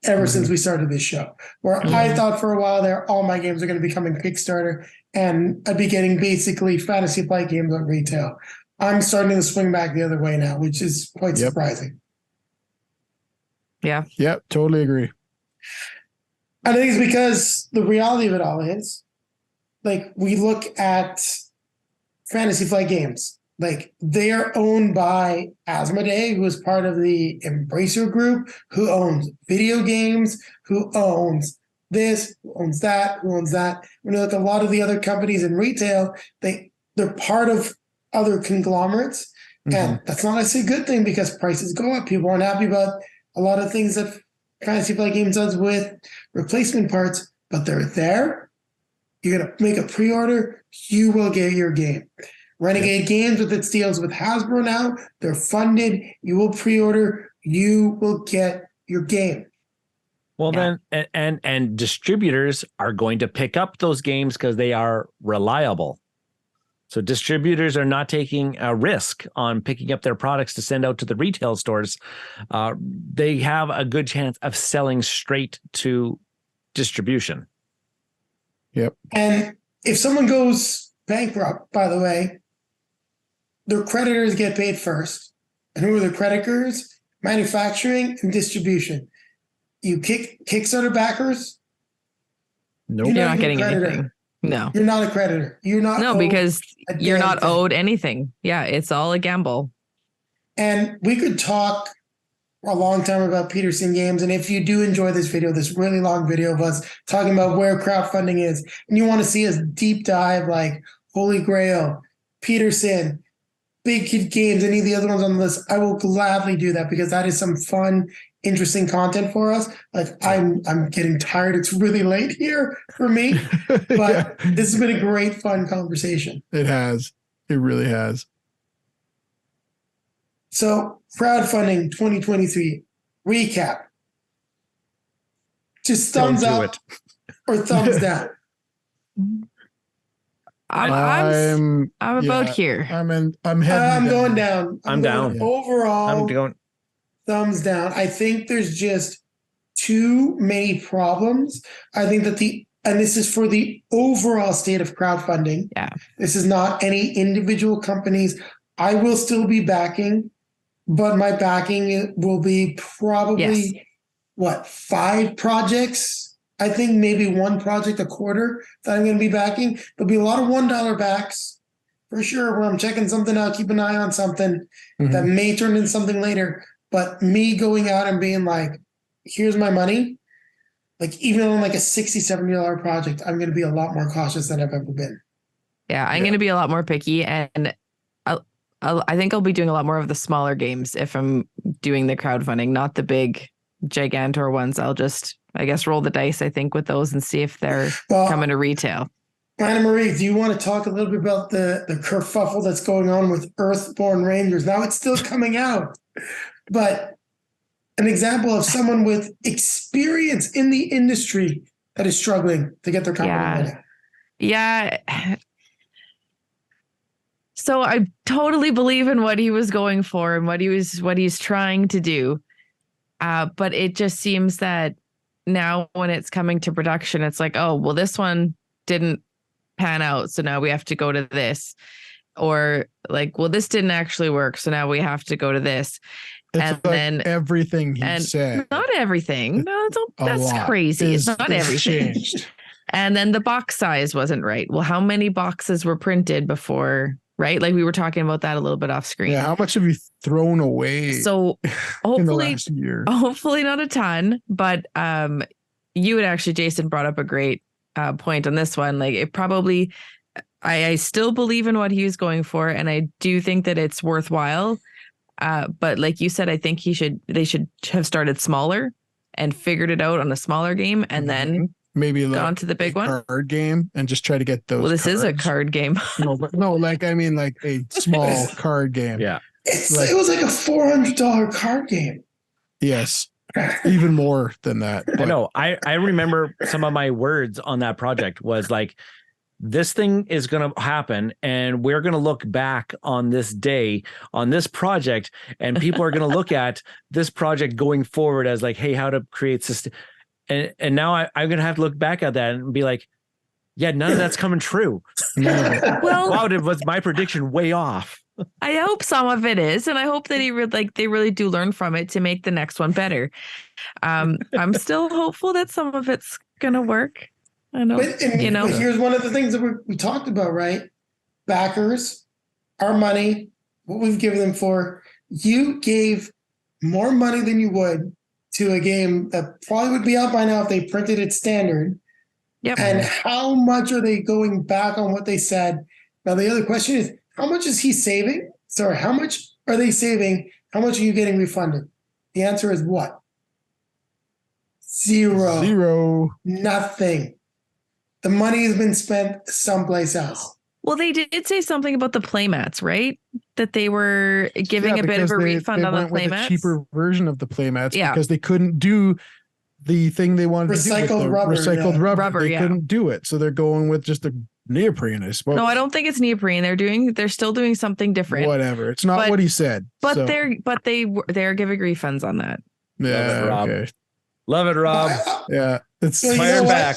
ever since we started this show. Where I thought for a while there, all my games are going to be coming Kickstarter, and I'd be getting basically Fantasy Flight games on retail. I'm starting to swing back the other way now, which is quite surprising. Yeah. Yep, totally agree. I think it's because the reality of it all is, like, we look at Fantasy Flight Games. Like, they are owned by Asmodee, who is part of the Embracer Group, who owns video games, who owns this, who owns that, who owns that. You know, like a lot of the other companies in retail, they're part of other conglomerates. And that's not necessarily a good thing because prices go up. People aren't happy about a lot of things that Fantasy Flight Games does with replacement parts, but they're there. You're going to make a pre-order, you will get your game. Renegade Games, with its deals with Hasbro now, they're funded. You will pre-order, you will get your game. Well, then, and distributors are going to pick up those games because they are reliable. So distributors are not taking a risk on picking up their products to send out to the retail stores. They have a good chance of selling straight to distribution. Yep. And if someone goes bankrupt, by the way, their creditors get paid first. And who are the creditors? Manufacturing and distribution. You Kickstarter backers? Nope. You're not getting anything. No. You're not a creditor. You're not. No, because you're not owed anything. Yeah, it's all a gamble. And we could talk a long time about Peterson Games. And if you do enjoy this video, this really long video of us talking about where crowdfunding is, and you want to see us deep dive like Holy Grail, Peterson, Big Kid Games, any of the other ones on the list, I will gladly do that because that is some fun, interesting content for us. Like, I'm getting tired. It's really late here for me, but this has been a great, fun conversation. It has. It really has. So, crowdfunding 2023 recap. Just thumbs up or thumbs down. I'm about here. I'm going down. I'm down. Yeah. Overall, I'm going thumbs down. I think there's just too many problems. I think that and this is for the overall state of crowdfunding. Yeah. This is not any individual companies. I will still be backing, but my backing will be probably, 5 projects? I think maybe 1 project a quarter that I'm going to be backing. There'll be a lot of $1 backs for sure, where I'm checking something out, keep an eye on something that may turn into something later. But me going out and being like, here's my money, like even on like a $60, $70 project, I'm going to be a lot more cautious than I've ever been. Yeah, I'm going to be a lot more picky, and I think I'll be doing a lot more of the smaller games if I'm doing the crowdfunding, not the big gigantor ones. I'll just, I guess, roll the dice, I think, with those and see if they're coming to retail. Anna Marie, do you want to talk a little bit about the kerfuffle that's going on with Earthborn Rangers? Now it's still coming out, but an example of someone with experience in the industry that is struggling to get their company ready. Yeah. So I totally believe in what he was going for and what he's trying to do. But it just seems that now when it's coming to production, it's like, oh, well, this one didn't pan out, so now we have to go to this. Or like, well, this didn't actually work, so now we have to go to this. It's and like then everything he said. Not everything. No, that's crazy. It's not everything. Changed. And then the box size wasn't right. Well, how many boxes were printed before? Right? Like we were talking about that a little bit off screen. Yeah. How much have you thrown away? So hopefully, in the last year? Hopefully not a ton, but you had actually, Jason, brought up a great point on this one. Like it probably, I still believe in what he was going for, and I do think that it's worthwhile. But like you said, I think they should have started smaller and figured it out on a smaller game, and then maybe gone to the big one card game and just try to get those. Well, this cards. is a card game. no, like I mean, like a small card game. Yeah, it was like a $400 card game. Yes, even more than that. I know. I remember some of my words on that project was like, this thing is going to happen, and we're going to look back on this day, on this project, and people are going to look at this project going forward as like, hey, how to create system. And now I'm going to have to look back at that and be like, yeah, none of that's coming true. Well, wow, was my prediction way off? I hope some of it is, and I hope that they really do learn from it to make the next one better. I'm still hopeful that some of it's going to work. I know, But here's one of the things that we talked about, right? backers our money, what we've given them for. You gave more money than you would to a game that probably would be out by now if they printed it standard. Yep. And how much are they going back on what they said? Now, the other question is, how much is he saving? Sorry, how much are they saving? How much are you getting refunded? The answer is what? Zero. Nothing. The money has been spent someplace else. Well, they did say something about the playmats, right? That they were giving a bit of a refund on the playmats. A cheaper version of the playmats because they couldn't do the thing they wanted to do with the recycled rubber. They couldn't do it, so they're going with just the neoprene, I suppose. No, I don't think it's neoprene. They're still doing something different. Whatever. It's not what he said. But they're giving refunds on that. Yeah. Okay. Love it, Rob. Yeah. It's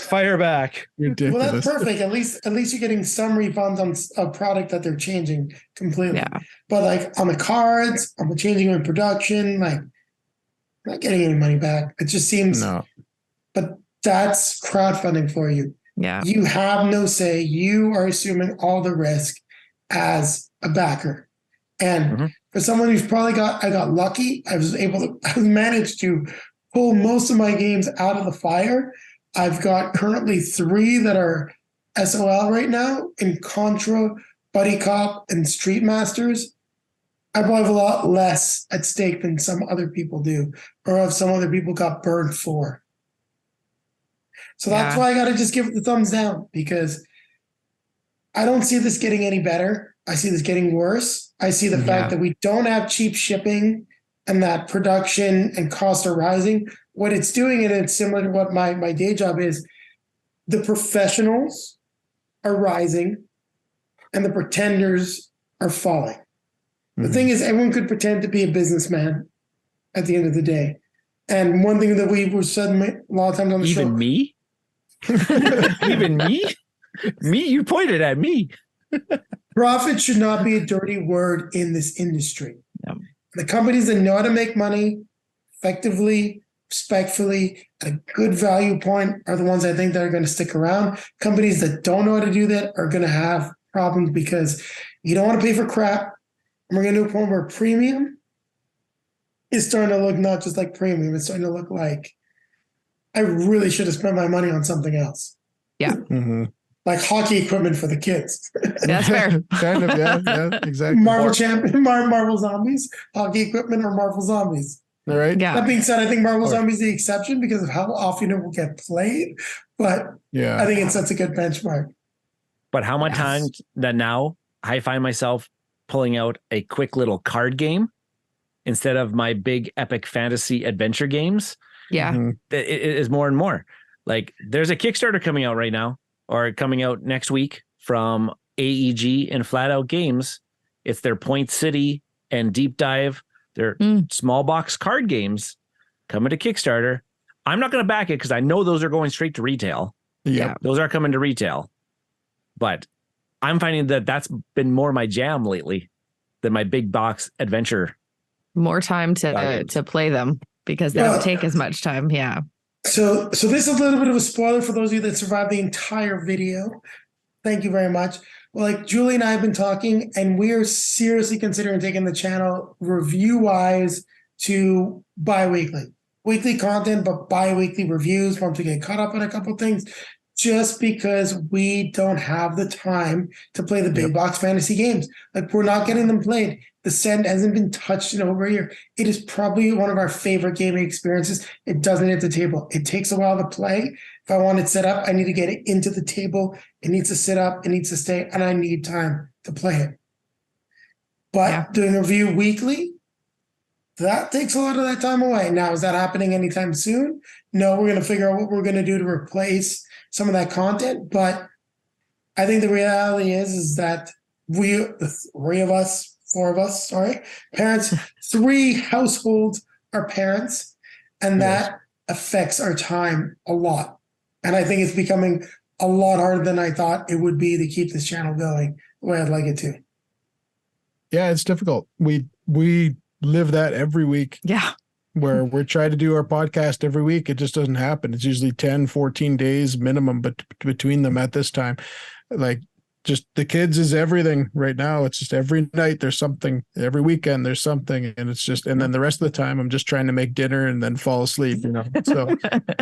fire back. Ridiculous. Well, that's perfect. At least you're getting some refunds on a product that they're changing completely. Yeah. But like on the cards, on the changing in production, like not getting any money back. It just seems no. But that's crowdfunding for you. Yeah. You have no say. You are assuming all the risk as a backer. And for someone who's probably I got lucky. I managed to pull most of my games out of the fire. I've got currently 3 that are SOL right now in Contra, Buddy Cop, and Street Masters. I probably have a lot less at stake than some other people do, or if some other people got burned for. So that's why I got to just give it the thumbs down, because I don't see this getting any better. I see this getting worse. I see the fact that we don't have cheap shipping and that production and costs are rising. What it's doing, and it's similar to what my day job is, the professionals are rising and the pretenders are falling. The thing is, everyone could pretend to be a businessman at the end of the day. And one thing that we were said a lot of times on the show. Even me? Even me? Me? You pointed at me. Profit should not be a dirty word in this industry. Yep. The companies that know how to make money effectively, respectfully, at a good value point are the ones I think that are going to stick around. Companies that don't know how to do that are going to have problems, because you don't want to pay for crap. And we're going to a point where premium is starting to look not just like premium. It's starting to look like I really should have spent my money on something else. Yeah. Like hockey equipment for the kids. That's fair. Kind of, yeah, exactly. Marvel Zombies, hockey equipment, or Marvel Zombies. All right. Yeah. That being said, I think Marvel Zombies is the exception because of how often it will get played. But I think it sets a good benchmark. But how much time that now I find myself pulling out a quick little card game instead of my big epic fantasy adventure games. Yeah. It is more and more. Like, there's a Kickstarter coming out right now, or coming out next week, from AEG and Flat Out Games. It's their Point City and Deep Dive. They're small box card games coming to Kickstarter. I'm not going to back it because I know those are going straight to retail. Yeah. Those are coming to retail. But I'm finding that that's been more my jam lately than my big box adventure. More time to play them, because they don't take as much time. Yeah. So this is a little bit of a spoiler for those of you that survived the entire video. Thank you very much. Well, like Julie and I have been talking, and we are seriously considering taking the channel review-wise to bi-weekly. Weekly content, but bi-weekly reviews once we get caught up on a couple things, just because we don't have the time to play the big box fantasy games. Like, we're not getting them played. The Send hasn't been touched in over a year. It is probably one of our favorite gaming experiences. It doesn't hit the table. It takes a while to play. If I want it set up, I need to get it into the table. It needs to sit up. It needs to stay, and I need time to play it. But doing a review weekly, that takes a lot of that time away. Now, is that happening anytime soon? No, we're going to figure out what we're going to do to replace some of that content. But I think the reality is that the 4 of us, parents, 3 households are parents, and that affects our time a lot. And I think it's becoming a lot harder than I thought it would be to keep this channel going the way I'd like it to. Yeah, it's difficult. We live that every week. Yeah. Where we're trying to do our podcast every week. It just doesn't happen. It's usually 10, 14 days minimum, but between them at this time. Like, just the kids is everything right now. It's just every night there's something, every weekend there's something, and it's just, and then the rest of the time I'm just trying to make dinner and then fall asleep, So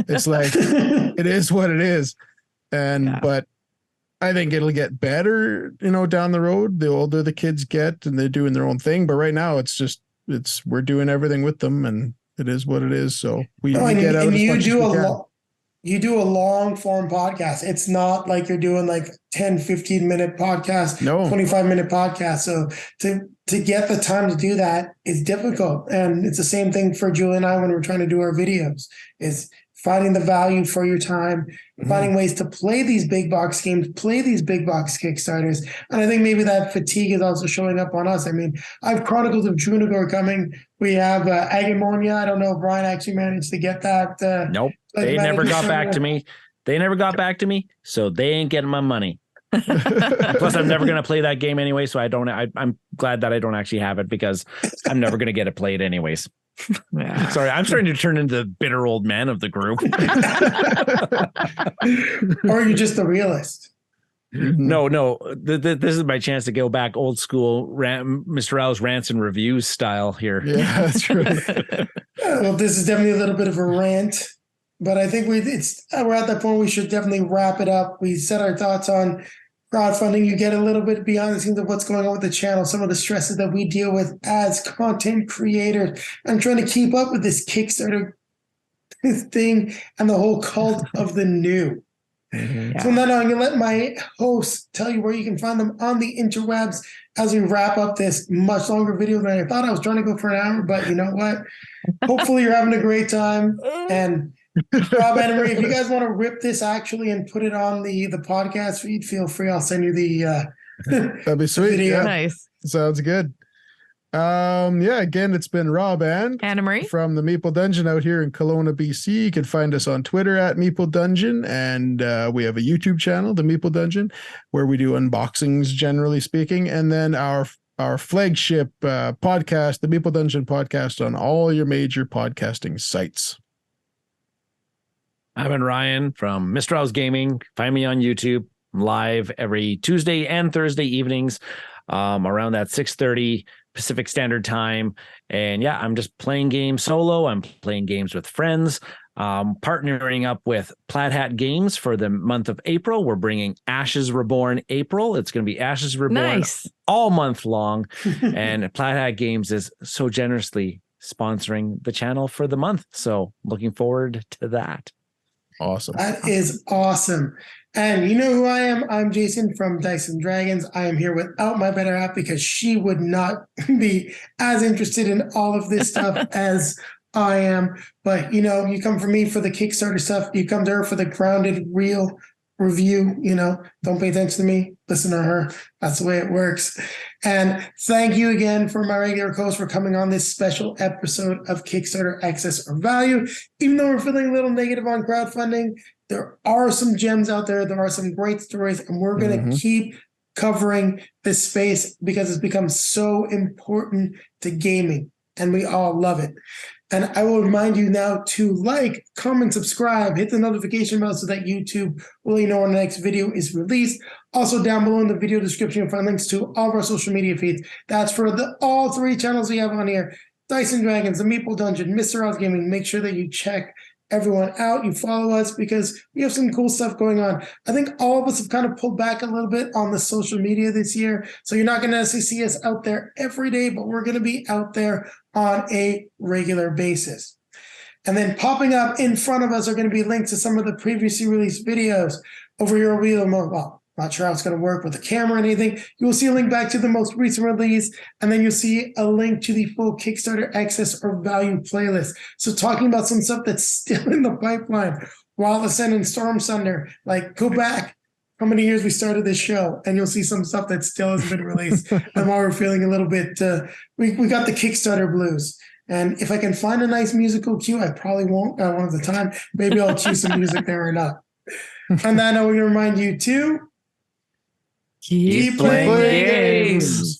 it's like, it is what it is. And, but I think it'll get better, down the road, the older the kids get and they're doing their own thing. But right now we're doing everything with them, and it is what it is. So we get out as much as we can. You do a long form podcast. It's not like you're doing like 10, 15-minute podcast, 25-minute podcast. So to get the time to do that is difficult. And it's the same thing for Julie and I when we're trying to do our videos, is finding the value for your time, finding ways to play these big box games, play these big box Kickstarters. And I think maybe that fatigue is also showing up on us. I mean, I've Chronicles of Trunagor coming. We have Agamonia. I don't know if Brian actually managed to get that. Nope. They never got back to me. They never got back to me. So they ain't getting my money. Plus, I'm never going to play that game anyway. So I'm glad that I don't actually have it, because I'm never going to get it played anyways. Yeah. Sorry, I'm starting to turn into the bitter old man of the group. Or you're just a realist. No. This is my chance to go back old school, Mr. Rau's rants and reviews style here. Yeah, that's true. Well, this is definitely a little bit of a rant, but I think we're at that point we should definitely wrap it up. We said our thoughts on crowdfunding. You get a little bit behind the scenes of what's going on with the channel, some of the stresses that we deal with as content creators. I'm trying to keep up with this Kickstarter thing and the whole cult of the new. Yeah. So now I'm going to let my hosts tell you where you can find them on the interwebs as we wrap up this much longer video than I thought. I was trying to go for an hour, but you know what? Hopefully you're having a great time. And Rob and Marie, if you guys want to rip this actually and put it on the podcast feed, feel free. I'll send you the that'd be sweet. video. Yeah. Nice. Sounds good. Again, it's been Rob and Anna Marie from the Meeple Dungeon out here in Kelowna, BC. You can find us on Twitter at Meeple Dungeon, and we have a YouTube channel, the Meeple Dungeon, where we do unboxings, generally speaking, and then our flagship podcast, the Meeple Dungeon podcast, on all your major podcasting sites. I'm Ryan from Mista Rau Gaming. Find me on YouTube. I'm live every Tuesday and Thursday evenings, around that 6:30 Pacific Standard Time. And yeah, I'm just playing games solo. I'm playing games with friends, partnering up with Plaid Hat Games for the month of April. We're bringing Ashes Reborn April. It's going to be Ashes Reborn all month long. And Plaid Hat Games is so generously sponsoring the channel for the month. So looking forward to that. Awesome. That is awesome. And you know who I am? I'm Jason from Dice and Dragons. I am here without my better half because she would not be as interested in all of this stuff as I am. But, you come for me for the Kickstarter stuff. You come to her for the grounded, real review. Don't pay attention to me. Listen to her. That's the way it works. And thank you again for my regular host for coming on this special episode of Kickstarter Excess or Value. Even though we're feeling a little negative on crowdfunding, there are some gems out there. There are some great stories, and we're going to keep covering this space because it's become so important to gaming, and we all love it. And I will remind you now to like, comment, subscribe, hit the notification bell so that YouTube will let you know when the next video is released. Also, down below in the video description, you'll find links to all of our social media feeds. That's for all three channels we have on here: Dice and Dragons, the Meeple Dungeon, Mista Rau Gaming. Make sure that you check everyone out. You follow us because we have some cool stuff going on. I think all of us have kind of pulled back a little bit on the social media this year. So you're not going to necessarily see us out there every day, but we're going to be out there on a regular basis. And then popping up in front of us are going to be links to some of the previously released videos. Over here, not sure how it's going to work with the camera or anything. You will see a link back to the most recent release, and then you'll see a link to the full Kickstarter Excess or Value playlist. So talking about some stuff that's still in the pipeline, Wild Ascent and Storm Thunder, go back how many years we started this show, and you'll see some stuff that still hasn't been released. And while we're feeling a little bit, we got the Kickstarter blues. And if I can find a nice musical cue, I probably won't one of the time. Maybe I'll choose some music there or not. And then I want to remind you too, keep playing games.